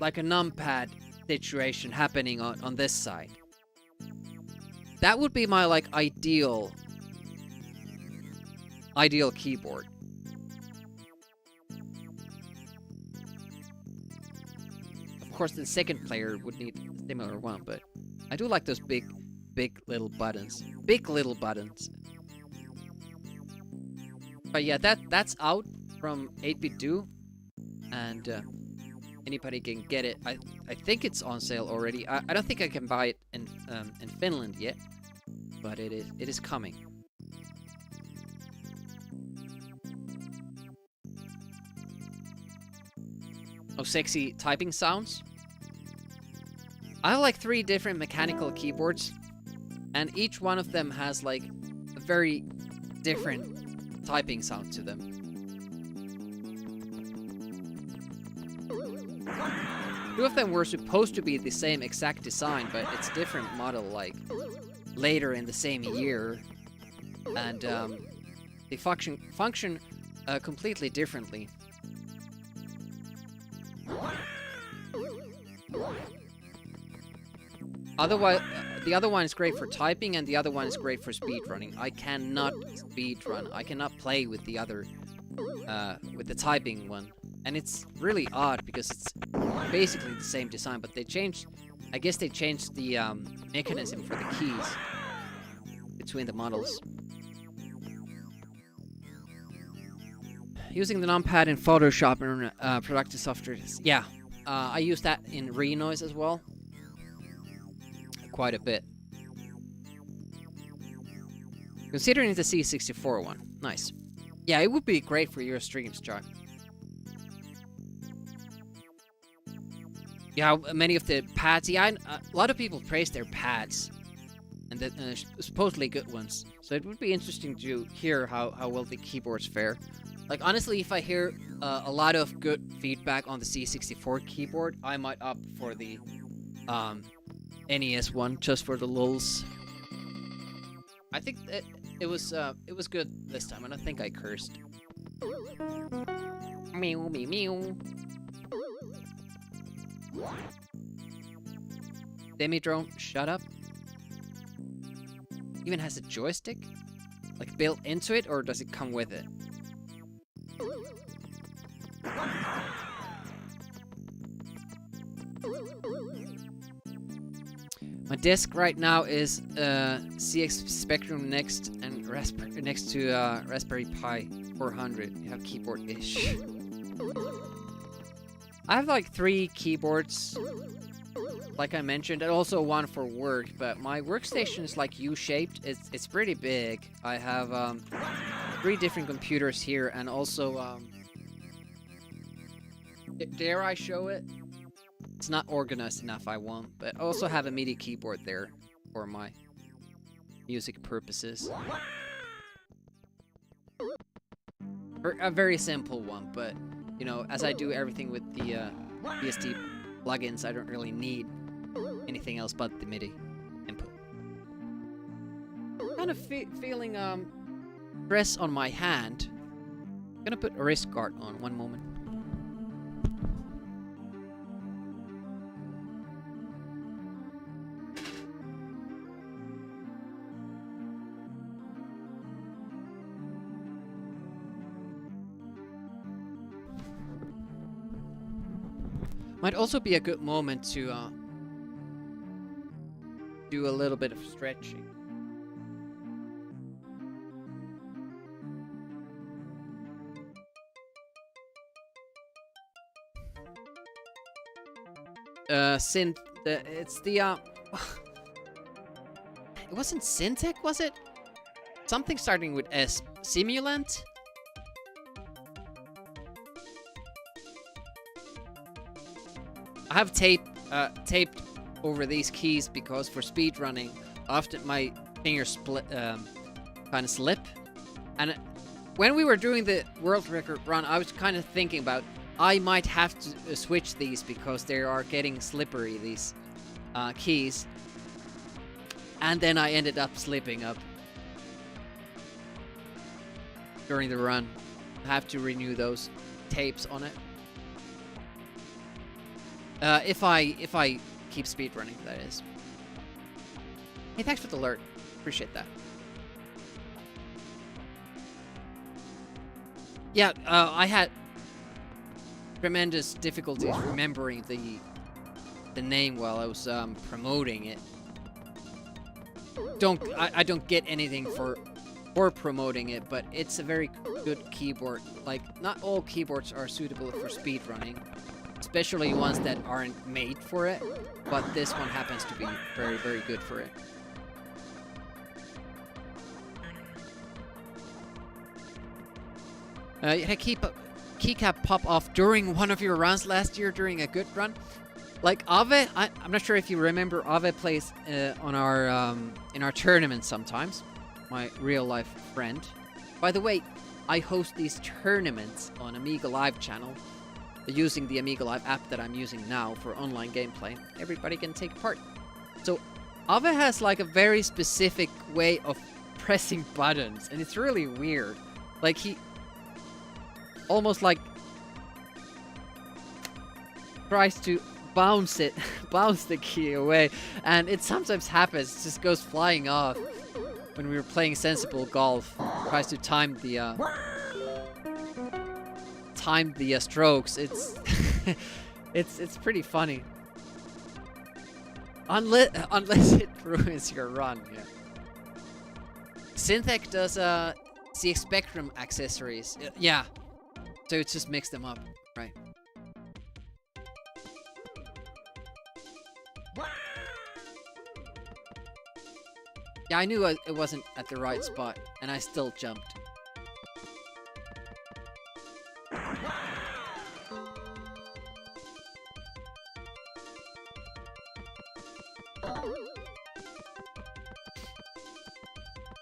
like a numpad situation happening on this side. That would be my like ideal keyboard. Of course, the second player would need a similar one, but I do like those big little buttons. Big little buttons. But yeah, that's out from 8-bit do, and anybody can get it. I think it's on sale already. I don't think I can buy it in Finland yet, but it is coming. Oh, sexy typing sounds. I like 3 different mechanical keyboards, and each one of them has like a very different typing sound to them. 2 of them were supposed to be the same exact design, but it's different model, like later in the same year, and they function completely differently. Otherwise, the other one is great for typing, and the other one is great for speedrunning. I cannot speedrun. I cannot play with the other, with the typing one. And it's really odd because it's basically the same design, but they changed, I guess they changed the mechanism for the keys between the models. Using the numpad in Photoshop and productive software. Yeah, I use that in Renoise as well. Quite a bit. Considering the C64 one. Nice. Yeah, it would be great for your streams, Chuck. Yeah, many of the pads. Yeah, a lot of people praise their pads. And the supposedly good ones. So it would be interesting to hear how well the keyboards fare. Like, honestly, if I hear a lot of good feedback on the C64 keyboard, I might opt for the NES one, just for the lulz. I think it was good this time, and I think I cursed. Meow, meow, meow. Demi-drone, shut up. Even has a joystick? Like built into it, or does it come with it? My desk right now is CX Spectrum Next and next to Raspberry Pi 400. You have keyboard-ish. I have like 3 keyboards, like I mentioned, and also one for work, but my workstation is like U-shaped. It's pretty big. I have 3 different computers here, and also dare I show it? It's not organized enough, I won't, but I also have a MIDI keyboard there for my music purposes. A very simple one, but you know, as I do everything with the VST plugins, I don't really need anything else but the MIDI input. Kind of feeling stress on my hand. I'm gonna put a wrist guard on, one moment. Might also be a good moment to do a little bit of stretching. It's the it wasn't Syntec, was it? Something starting with S. Simulant? I have taped over these keys because for speedrunning, often my fingers kind of slip. And when we were doing the world record run, I was kind of thinking about I might have to switch these because they are getting slippery, these keys. And then I ended up slipping up during the run. I have to renew those tapes on it. If I keep speedrunning, that is. Hey, thanks for the alert. Appreciate that. Yeah, I had tremendous difficulties remembering the name while I was promoting it. I don't get anything for promoting it, but it's a very good keyboard. Like, not all keyboards are suitable for speedrunning, especially ones that aren't made for it, but this one happens to be very, very good for it. You had a keycap pop off during one of your runs last year during a good run. Like Ave, I'm not sure if you remember, Ave plays on our in our tournament sometimes. My real life friend. By the way, I host these tournaments on Amiga Live channel using the Amiga Live app that I'm using now for online gameplay. Everybody can take part. So Ave has like a very specific way of pressing buttons, and it's really weird. Like he almost like tries to bounce the key away, and it sometimes happens, it just goes flying off. When we were playing Sensible Golf, tries to time the strokes. It's it's pretty funny. Unless it ruins your run, yeah. Syntec does CX Spectrum accessories. Yeah. So it's just mix them up, right? Yeah, I knew it wasn't at the right spot, and I still jumped.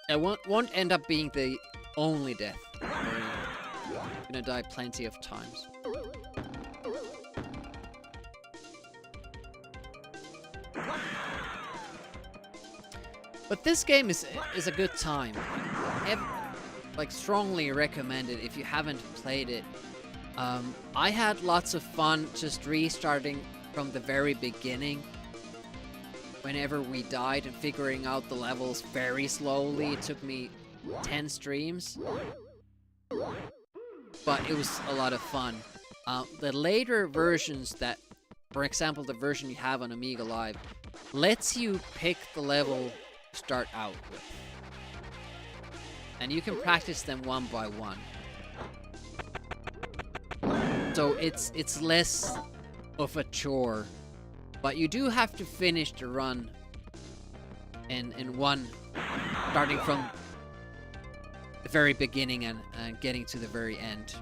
It won't end up being the only death. You're gonna die plenty of times. But this game is a good time. Like, strongly recommended if you haven't played it. I had lots of fun just restarting from the very beginning. Whenever we died and figuring out the levels very slowly. It took me 10 streams. But it was a lot of fun. The later versions that, for example, the version you have on Amiga Live, lets you pick the level to start out with. And you can practice them one by one. So it's less of a chore. But you do have to finish the run in one, starting from the very beginning and getting to the very end.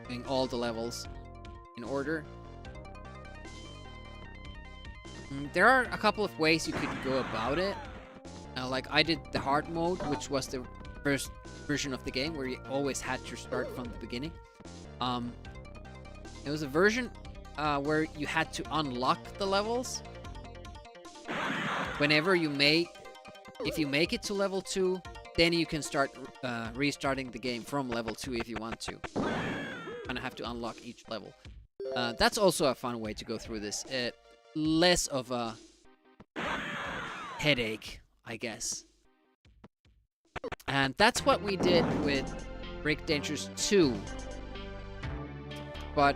Doing all the levels in order. There are a couple of ways you could go about it. Like I did the hard mode, which was the first version of the game where you always had to start from the beginning. It was a version where you had to unlock the levels. Whenever you if you make it to level 2, then you can start restarting the game from level 2 if you want to. And have to unlock each level. That's also a fun way to go through this. Less of a headache, I guess. And that's what we did with Rick Dangerous 2. But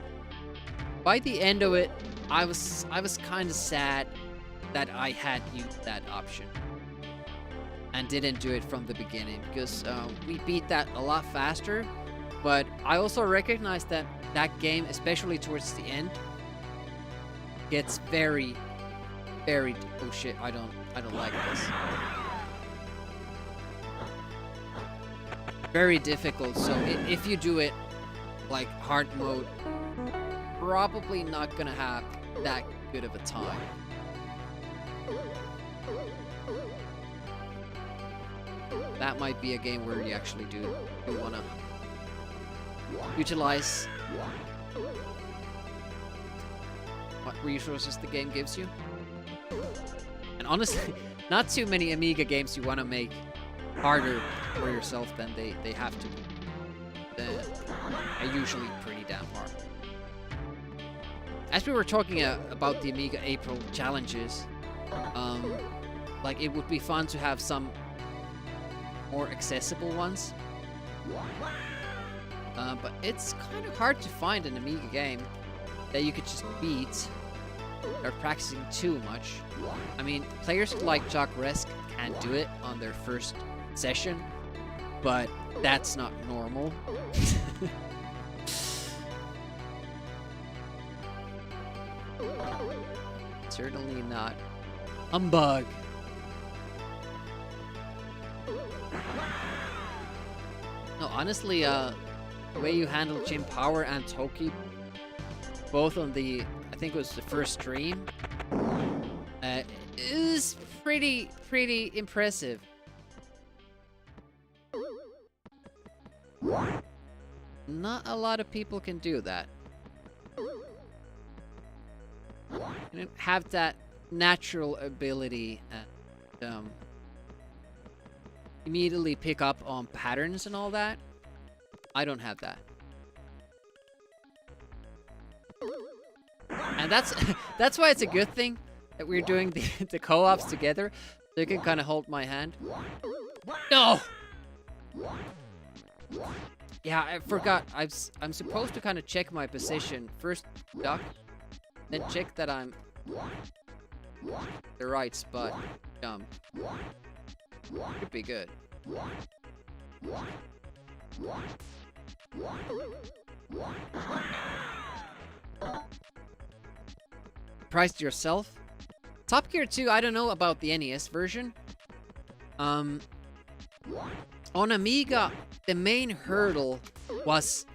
by the end of it, I was kind of sad that I had used that option and didn't do it from the beginning, because we beat that a lot faster. But I also recognize that that game, especially towards the end, gets very, very... Oh shit! I don't like this. Very difficult. So if you do it like hard mode, probably not gonna have that good of a time. That might be a game where you actually do wanna utilize what resources the game gives you. And honestly, not too many Amiga games you want to make harder for yourself than they have to be. They're usually pretty damn hard. As we were talking about the Amiga April challenges, like it would be fun to have some more accessible ones. But it's kind of hard to find an Amiga game that you could just beat without practicing too much. I mean, players like Jock Resk can do it on their first session, but that's not normal. Certainly not. Humbug. No, honestly, the way you handle Jim Power and Toki, both on the, I think it was the first stream, is pretty impressive. Not a lot of people can do that. And have that natural ability and immediately pick up on patterns and all that. I don't have that. And that's why it's a good thing that we're doing the co-ops together, so you can kind of hold my hand. No! Yeah, I forgot. I'm supposed to kind of check my position. First duck, then check that I'm the right spot. Jump. Could be good. surprised yourself? Top Gear 2, I don't know about the NES version. On Amiga, the main hurdle was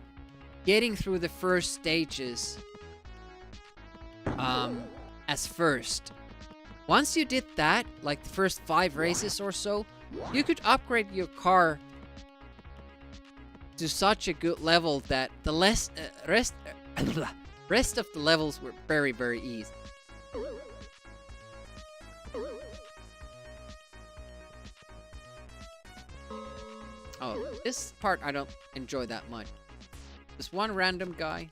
getting through the first stages as first. Once you did that, like the first 5 races or so, you could upgrade your car to such a good level that the rest of the levels were very, very easy. Oh, this part I don't enjoy that much. There's one random guy.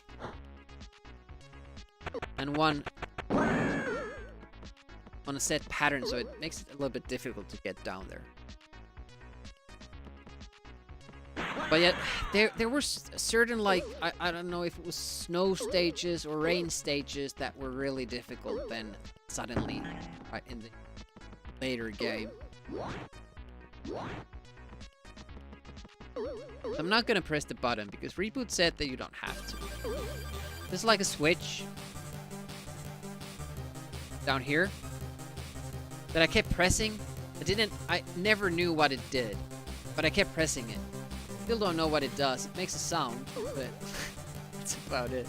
And one on a set pattern, so it makes it a little bit difficult to get down there. But yet, there were certain, like, I don't know if it was snow stages or rain stages that were really difficult then suddenly, right, in the later game. So I'm not gonna press the button, because Reboot said that you don't have to. There's like a switch down here that I kept pressing. I never knew what it did, but I kept pressing it. Still don't know what it does. It makes a sound, but that's about it.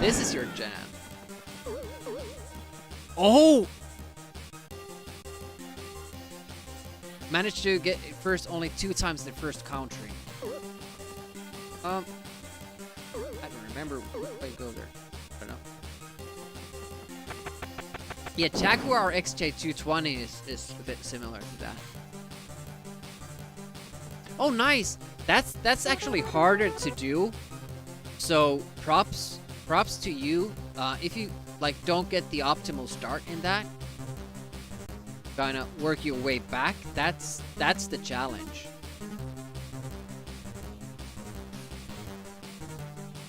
This is your jam. Oh! Managed to get it first only 2 times the first country. I don't remember if I go there. I don't know. Yeah, Jaguar XJ220 is a bit similar to that. Oh, nice! That's actually harder to do. So props to you. If you like don't get the optimal start in that, kind of work your way back. That's the challenge.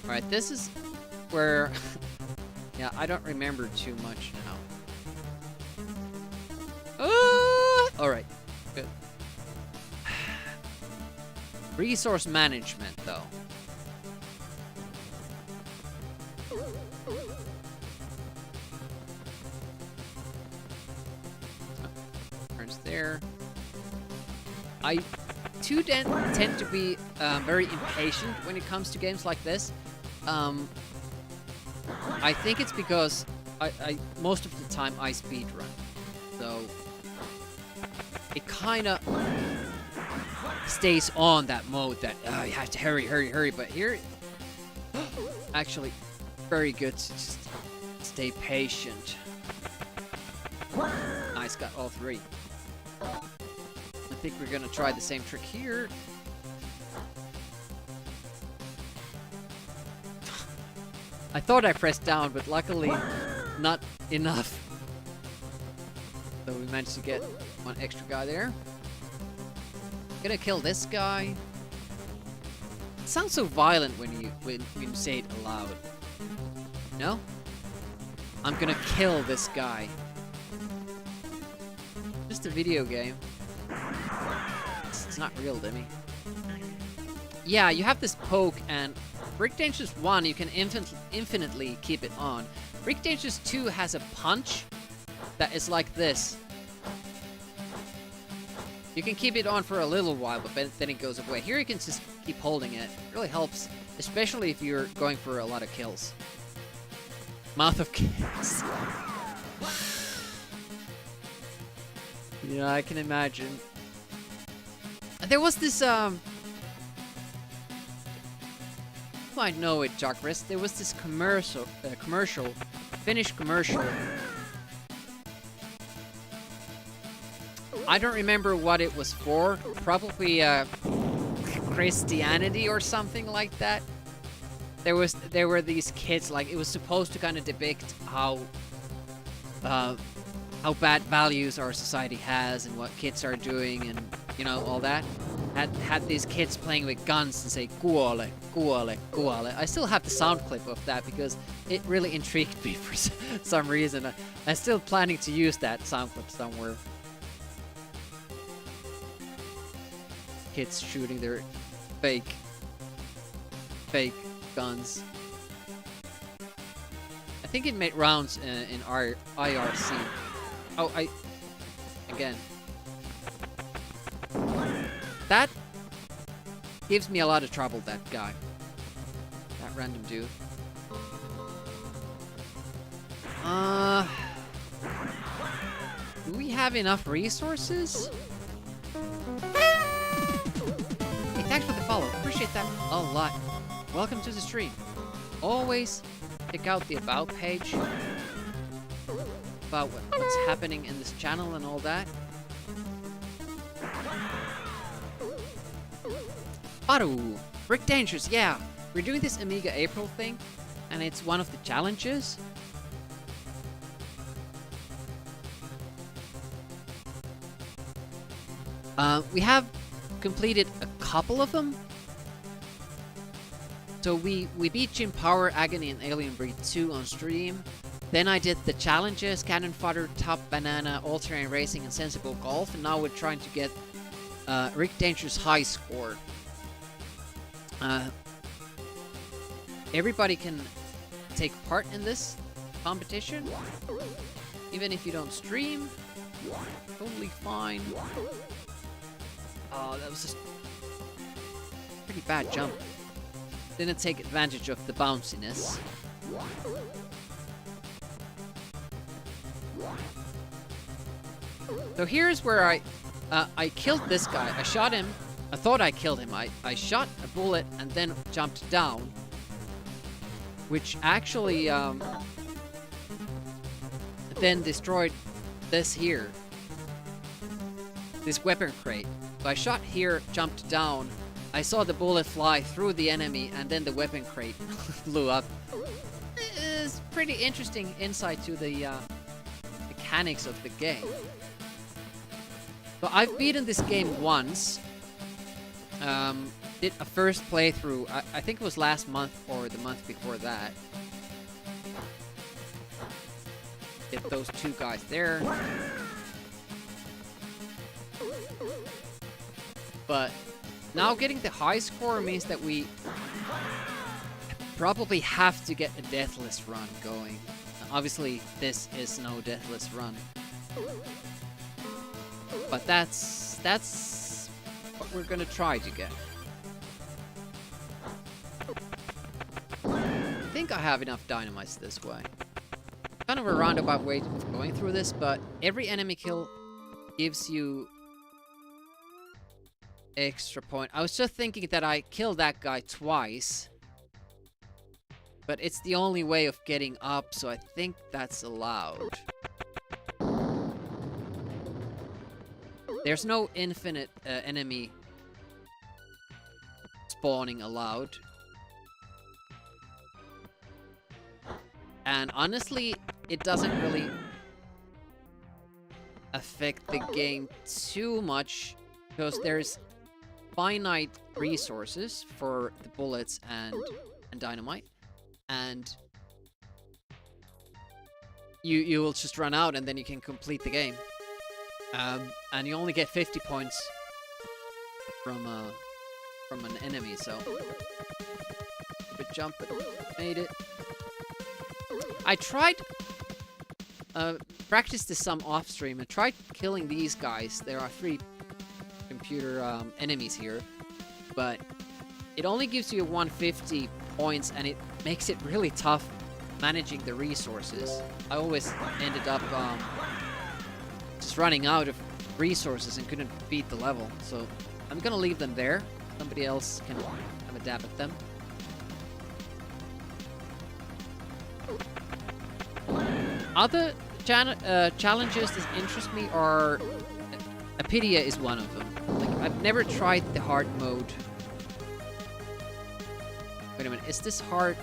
All right, this is where yeah, I don't remember too much now. All right, good. Resource management, though. Turns there. I too tend to be very impatient when it comes to games like this. I think it's because I most of the time I speedrun, so it kind of stays on that mode that you have to hurry. But here, actually, very good to just stay patient. Nice, got all 3. I think we're gonna try the same trick here. I thought I pressed down, but luckily not enough. So we managed to get one extra guy there. Gonna kill this guy. It sounds so violent when you say it aloud. No? I'm gonna kill this guy. Just a video game. It's not real, Demi. Yeah, you have this poke, and Brick Dangerous 1, you can infinitely keep it on. Brick Dangerous 2 has a punch that is like this. You can keep it on for a little while, but then it goes away. Here you can just keep holding it. It really helps, especially if you're going for a lot of kills. Mouth of Chaos. Yeah, I can imagine. There was this, you might know it, Jacques. There was this Finnish commercial. I don't remember what it was for. Probably Christianity or something like that. There were these kids, like it was supposed to kind of depict how bad values our society has and what kids are doing and all that. Had these kids playing with guns and say kuole, kuole, kuole. I still have the sound clip of that because it really intrigued me for some reason. I'm still planning to use that sound clip somewhere. kids shooting their fake guns. I think it made rounds in our IRC. Oh, again. That gives me a lot of trouble, that guy. That random dude. Do we have enough resources? Hey, thanks for the follow. Appreciate that a lot. Welcome to the stream. Always check out the About page about what's happening in this channel and all that. Otto! Rick Dangerous, yeah! We're doing this Amiga April thing, and it's one of the challenges. We have completed a couple of them. So we beat Jim Power, Agony, and Alien Breed 2 on stream. Then I did the challenges, Cannon Fodder, Top Banana, All Terrain Racing, and Sensible Golf. And now we're trying to get Rick Dangerous high score. Everybody can take part in this competition, even if you don't stream. Totally fine. Oh, that was just a pretty bad jump. Didn't take advantage of the bounciness. So here's where I killed this guy. I shot him. I thought I killed him. I shot a bullet and then jumped down, which actually then destroyed this here. This weapon crate. So I shot here, jumped down. I saw the bullet fly through the enemy, and then the weapon crate blew up. It's pretty interesting insight to the mechanics of the game. So I've beaten this game once. Did a first playthrough, I think it was last month or the month before that. Get those two guys there. But now getting the high score means that we probably have to get a deathless run going. Obviously, this is no deathless run. But that's what we're gonna try to get. I think I have enough dynamites this way. Kind of a roundabout way of going through this, but every enemy kill gives you extra point. I was just thinking that I killed that guy twice, but it's the only way of getting up, so I think that's allowed. There's no infinite enemy spawning allowed. And honestly, it doesn't really affect the game too much, because there's finite resources for the bullets and dynamite, and you will just run out and then you can complete the game. And you only get 50 points from an enemy, so good jump, but made it. I tried practiced this some off stream and tried killing these guys. There are 3 computer enemies here, but it only gives you 150 points, and it makes it really tough managing the resources. I always ended up just running out of resources and couldn't beat the level, so I'm gonna leave them there. Somebody else can have a dab at them. Other challenges that interest me are... Apidia is one of them. Like, I've never tried the hard mode. Wait a minute, is this hard?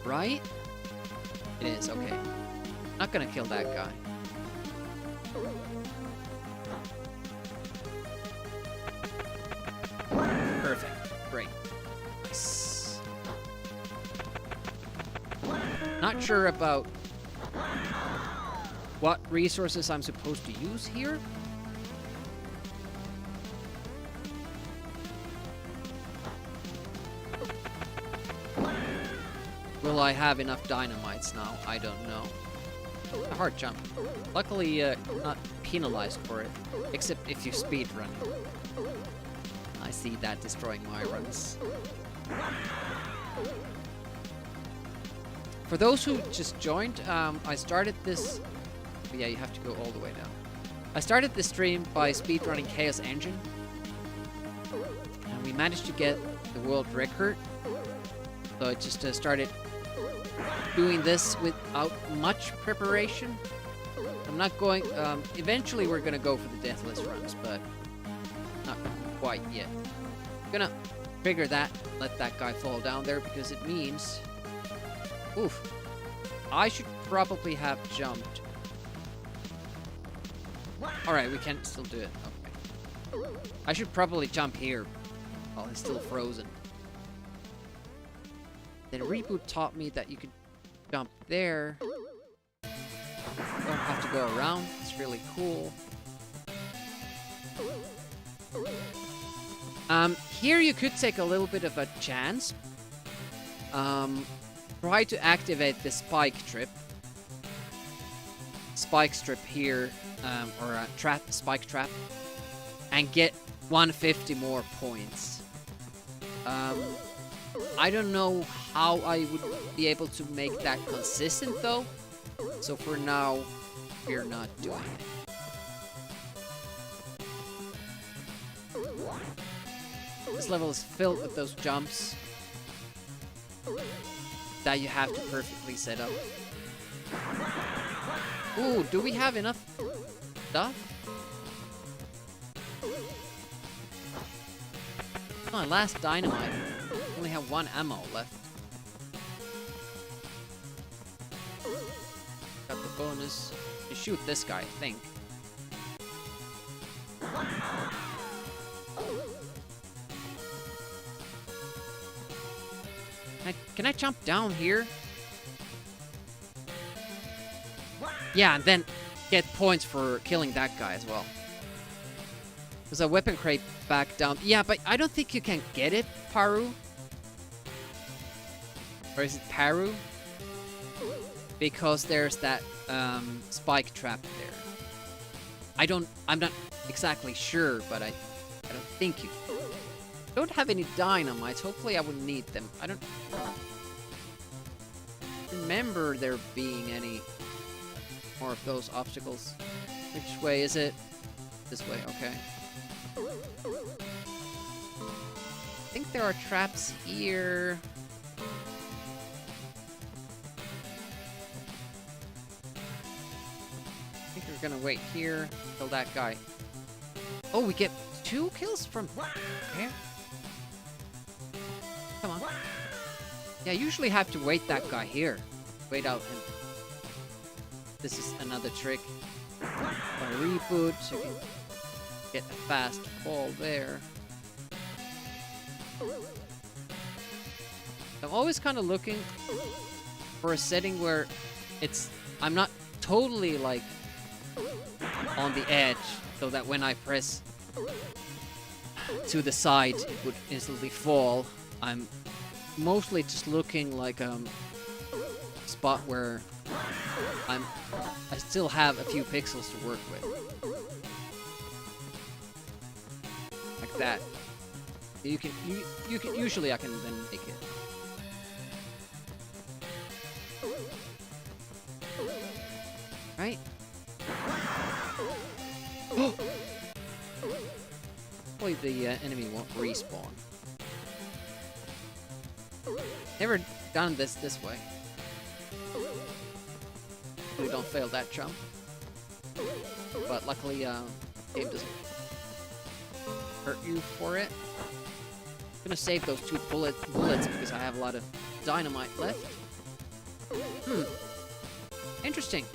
Right? It is, okay. Not gonna kill that guy. Perfect. Great. Nice. Not sure about what resources I'm supposed to use here. Will I have enough dynamites now? I don't know. A hard jump. Luckily, not penalized for it. Except if you speedrun. I see that destroying my runs. For those who just joined, I started this... Yeah, you have to go all the way down. I started this stream by speedrunning Chaos Engine. And we managed to get the world record. So I just started doing this without much preparation. I'm not going... eventually we're gonna go for the deathless runs, but not quite yet. I'm gonna figure that, let that guy fall down there, because it means... Oof. I should probably have jumped. Alright, we can still do it. Okay. I should probably jump here while he's still frozen. Then Reboot taught me that you could jump there. Don't have to go around. It's really cool. Here you could take a little bit of a chance. Try to activate the spike trip. Spike strip here, or a trap, spike trap, and get 150 more points. I don't know how I would be able to make that consistent though, so for now, we're not doing it. This level is filled with those jumps that you have to perfectly set up. Ooh, do we have enough stuff? Oh, last dynamite. Only have 1 ammo left. Got the bonus. You shoot this guy, I think. Can I jump down here? Yeah, and then get points for killing that guy as well. There's a weapon crate back down. Yeah, but I don't think you can get it, Paru. Or is it Paru? Because there's that spike trap there. I'm not exactly sure, but I don't think you can. Don't have any dynamites. Hopefully I wouldn't need them. I don't remember there being any more of those obstacles. Which way is it? This way, okay. I think there are traps here. I think we're gonna wait here, kill that guy. Oh, we get 2 kills from here? Come on. Yeah, I usually have to wait that guy here. Wait out him. This is another trick. By Reboot, so you can get a fast fall there. I'm always kind of looking for a setting where I'm not totally like on the edge, so that when I press to the side, it would instantly fall. I'm mostly just looking like a spot where I still have a few pixels to work with. Like that. You can usually I can then make it. Right? Hopefully the enemy won't respawn. Never done this way. We don't fail that jump. But luckily, game doesn't hurt you for it. I'm gonna save those 2 bullets because I have a lot of dynamite left. Interesting.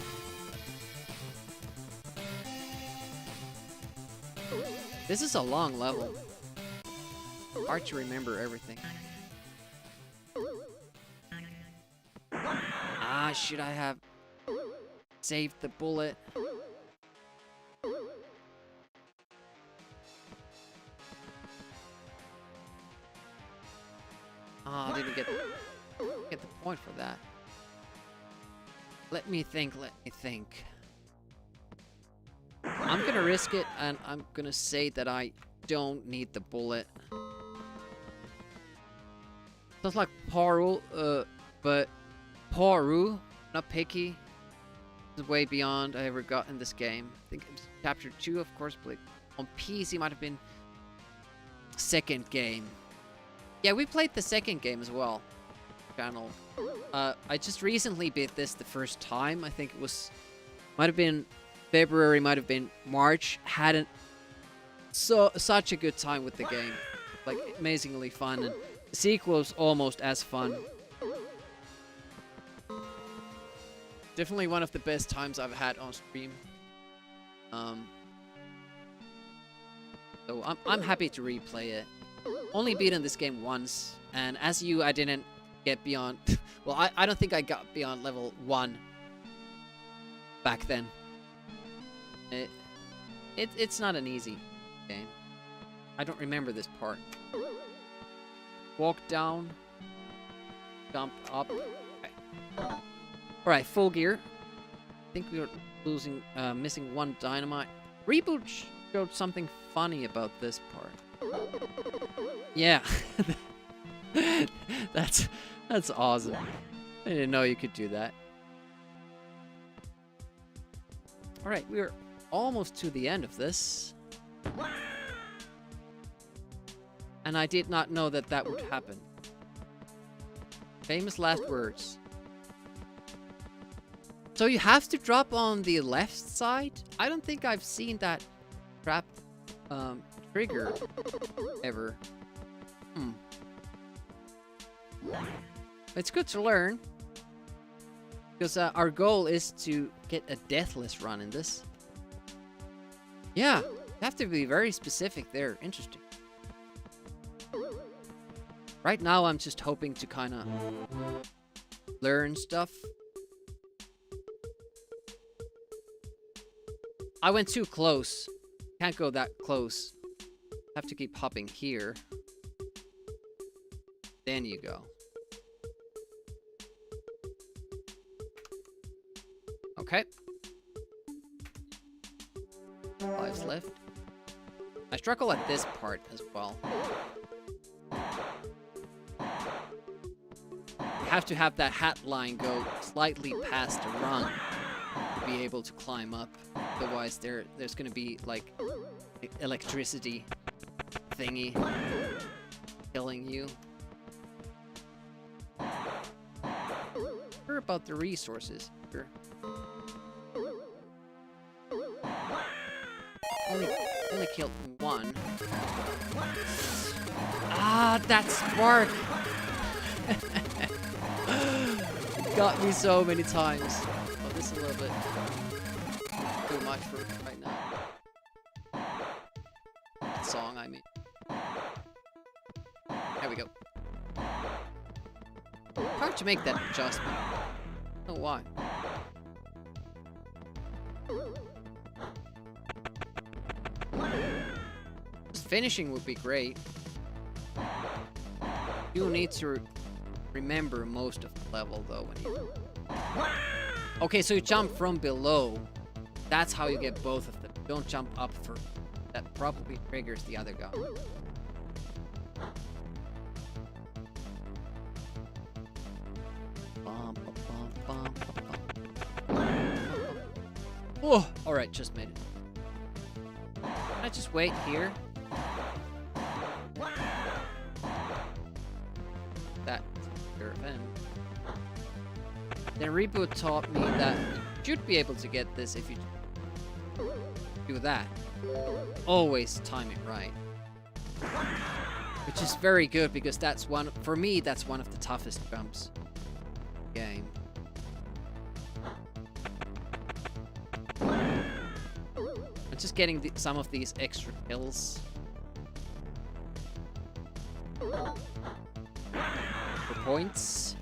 This is a long level. Hard to remember everything. Ah, should I have saved the bullet? Ah, didn't get the point for that. Let me think. I'm gonna risk it, and I'm gonna say that I don't need the bullet. Sounds like Paru, but Paru, not picky, is way beyond I ever got in this game. I think it was Chapter 2, of course, but on PC might have been second game. Yeah, we played the second game as well. Channel. I just recently beat this the first time. I think it was, might have been February, might have been March. Hadn't such a good time with the game, like amazingly fun, and the sequel was almost as fun. Definitely one of the best times I've had on stream. So I'm happy to replay it. Only beaten this game once, and as you, I didn't get beyond. Well, I don't think I got beyond level 1 back then. It's not an easy game. I don't remember this part. Walk down, jump up. Okay. All right, full gear. I think we were missing one dynamite. Reboot showed something funny about this part. Yeah, that's awesome. I didn't know you could do that. All right, we're almost to the end of this. And I did not know that that would happen. Famous last words. So you have to drop on the left side? I don't think I've seen that trap trigger ever. It's good to learn. Because our goal is to get a deathless run in this. Yeah, you have to be very specific there. Interesting. Right now I'm just hoping to kind of learn stuff. I went too close. Can't go that close. Have to keep hopping here. Then you go. Okay. 5's left. I struggle at this part as well. You have to have that hat line go slightly past the run to be able to climb up. Otherwise, there's gonna be like electricity thingy killing you. Hear about the resources here. Only killed one. Ah, that spark! Got me so many times. Oh, this is a little bit too much for right now. That song, I mean. There we go. Hard to make that adjustment. I don't know why. Just finishing would be great. You need to remember most of the level though when you... Okay, so you jump from below. That's how you get both of them. Don't jump up first. That probably triggers the other guy. Oh, alright, just made it. Can I just wait here? That event. Then Reboot taught me that you should be able to get this if you do that. Always time it right. Which is very good because that's one, for me, that's one of the toughest jumps in the game. I'm just getting some of these extra kills. For points.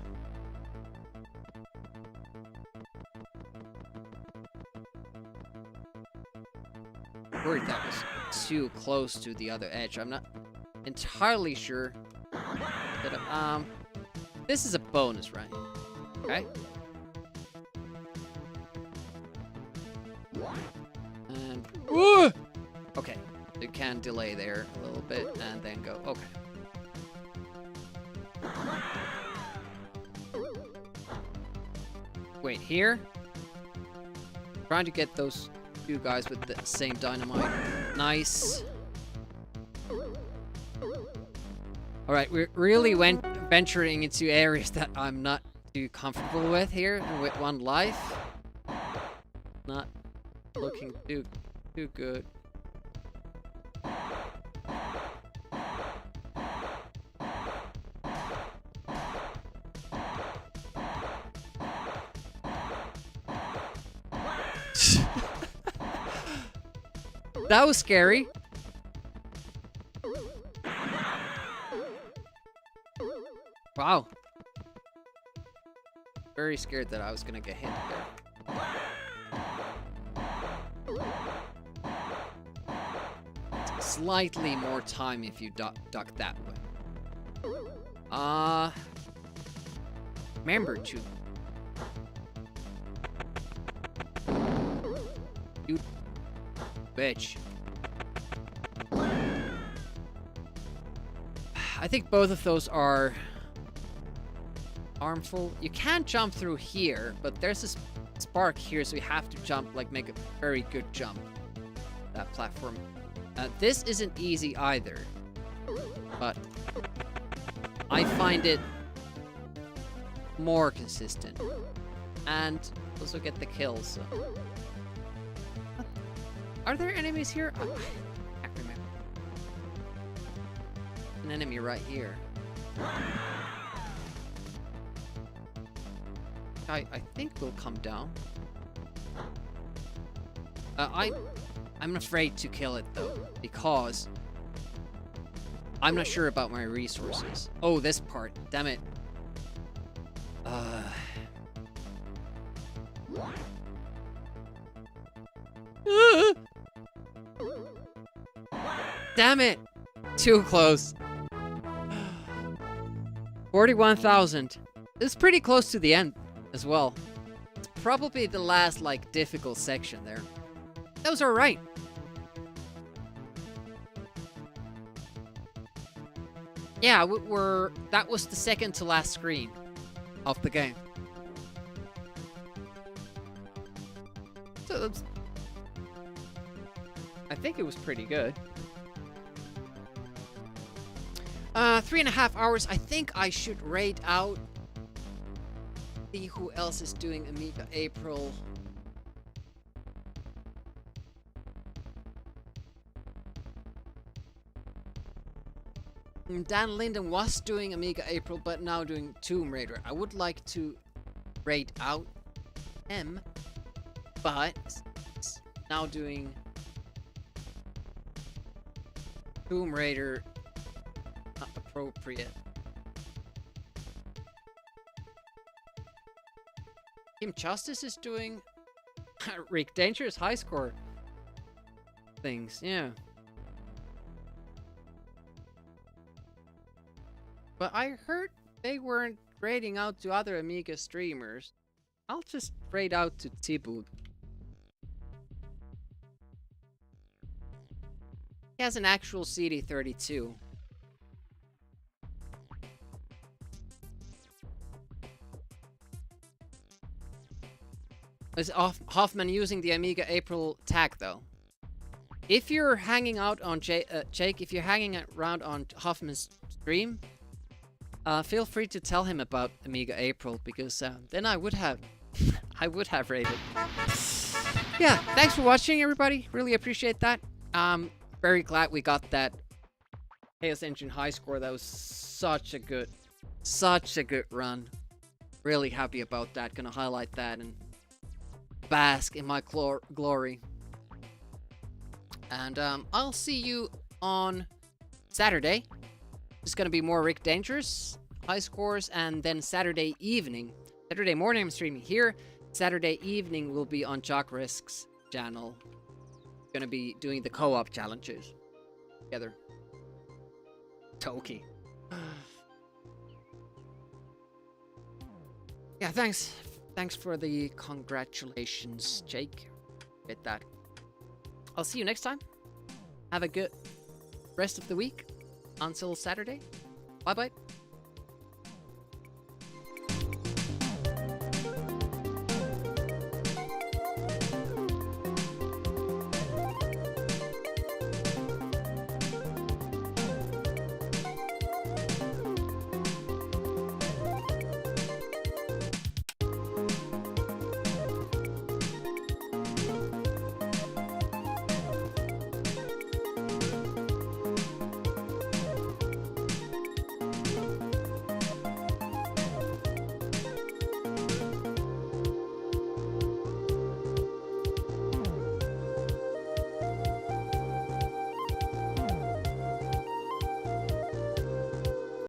Worried that was too close to the other edge. I'm not entirely sure that This is a bonus, right? Okay. And ooh! Okay, you can delay there a little bit and then go. Okay. Wait, here? Trying to get those two guys with the same dynamite. Nice. Alright, we're really venturing into areas that I'm not too comfortable with here, and with one life. Not looking too good. That was scary. Wow. Very scared that I was gonna get hit there. Slightly more time if you duck that way. Remember to... You bitch. I think both of those are harmful. You can't jump through here, but there's this spark here, so you have to jump, like, make a very good jump. That platform. This isn't easy either, but I find it more consistent, and also get the kills. So. Are there enemies here? I can't remember. An enemy right here. I think we'll come down. I'm afraid to kill it though, because I'm not sure about my resources. Oh, this part. Damn it. Damn it! Too close. 41,000. It's pretty close to the end as well. It's probably the last, like, difficult section there. That was alright. Yeah, that was the second to last screen of the game. So that's... I think it was pretty good. 3.5 hours. I think I should raid out. See who else is doing Amiga April. Dan Linden was doing Amiga April, but now doing Tomb Raider. I would like to raid out him, but now doing Tomb Raider. Not appropriate. Team Justice is doing Rick Dangerous high score things, yeah. But I heard they weren't raiding out to other Amiga streamers. I'll just raid out to Tibu. He has an actual CD32. Is Hoffman using the Amiga April tag though? If you're hanging out on Jake, if you're hanging around on Hoffman's stream, feel free to tell him about Amiga April, because then I would have rated. Yeah, thanks for watching, everybody. Really appreciate that. Very glad we got that Chaos Engine high score. That was such a good run. Really happy about that. Gonna highlight that and bask in my glory. And I'll see you on Saturday. It's gonna be more Rick Dangerous high scores, and then Saturday morning I'm streaming here. Saturday evening will be on Jock Risk's channel. Gonna be doing the co-op challenges together. Toki. Yeah, thanks. Thanks for the congratulations, Jake. With that. I'll see you next time. Have a good rest of the week. Until Saturday. Bye-bye.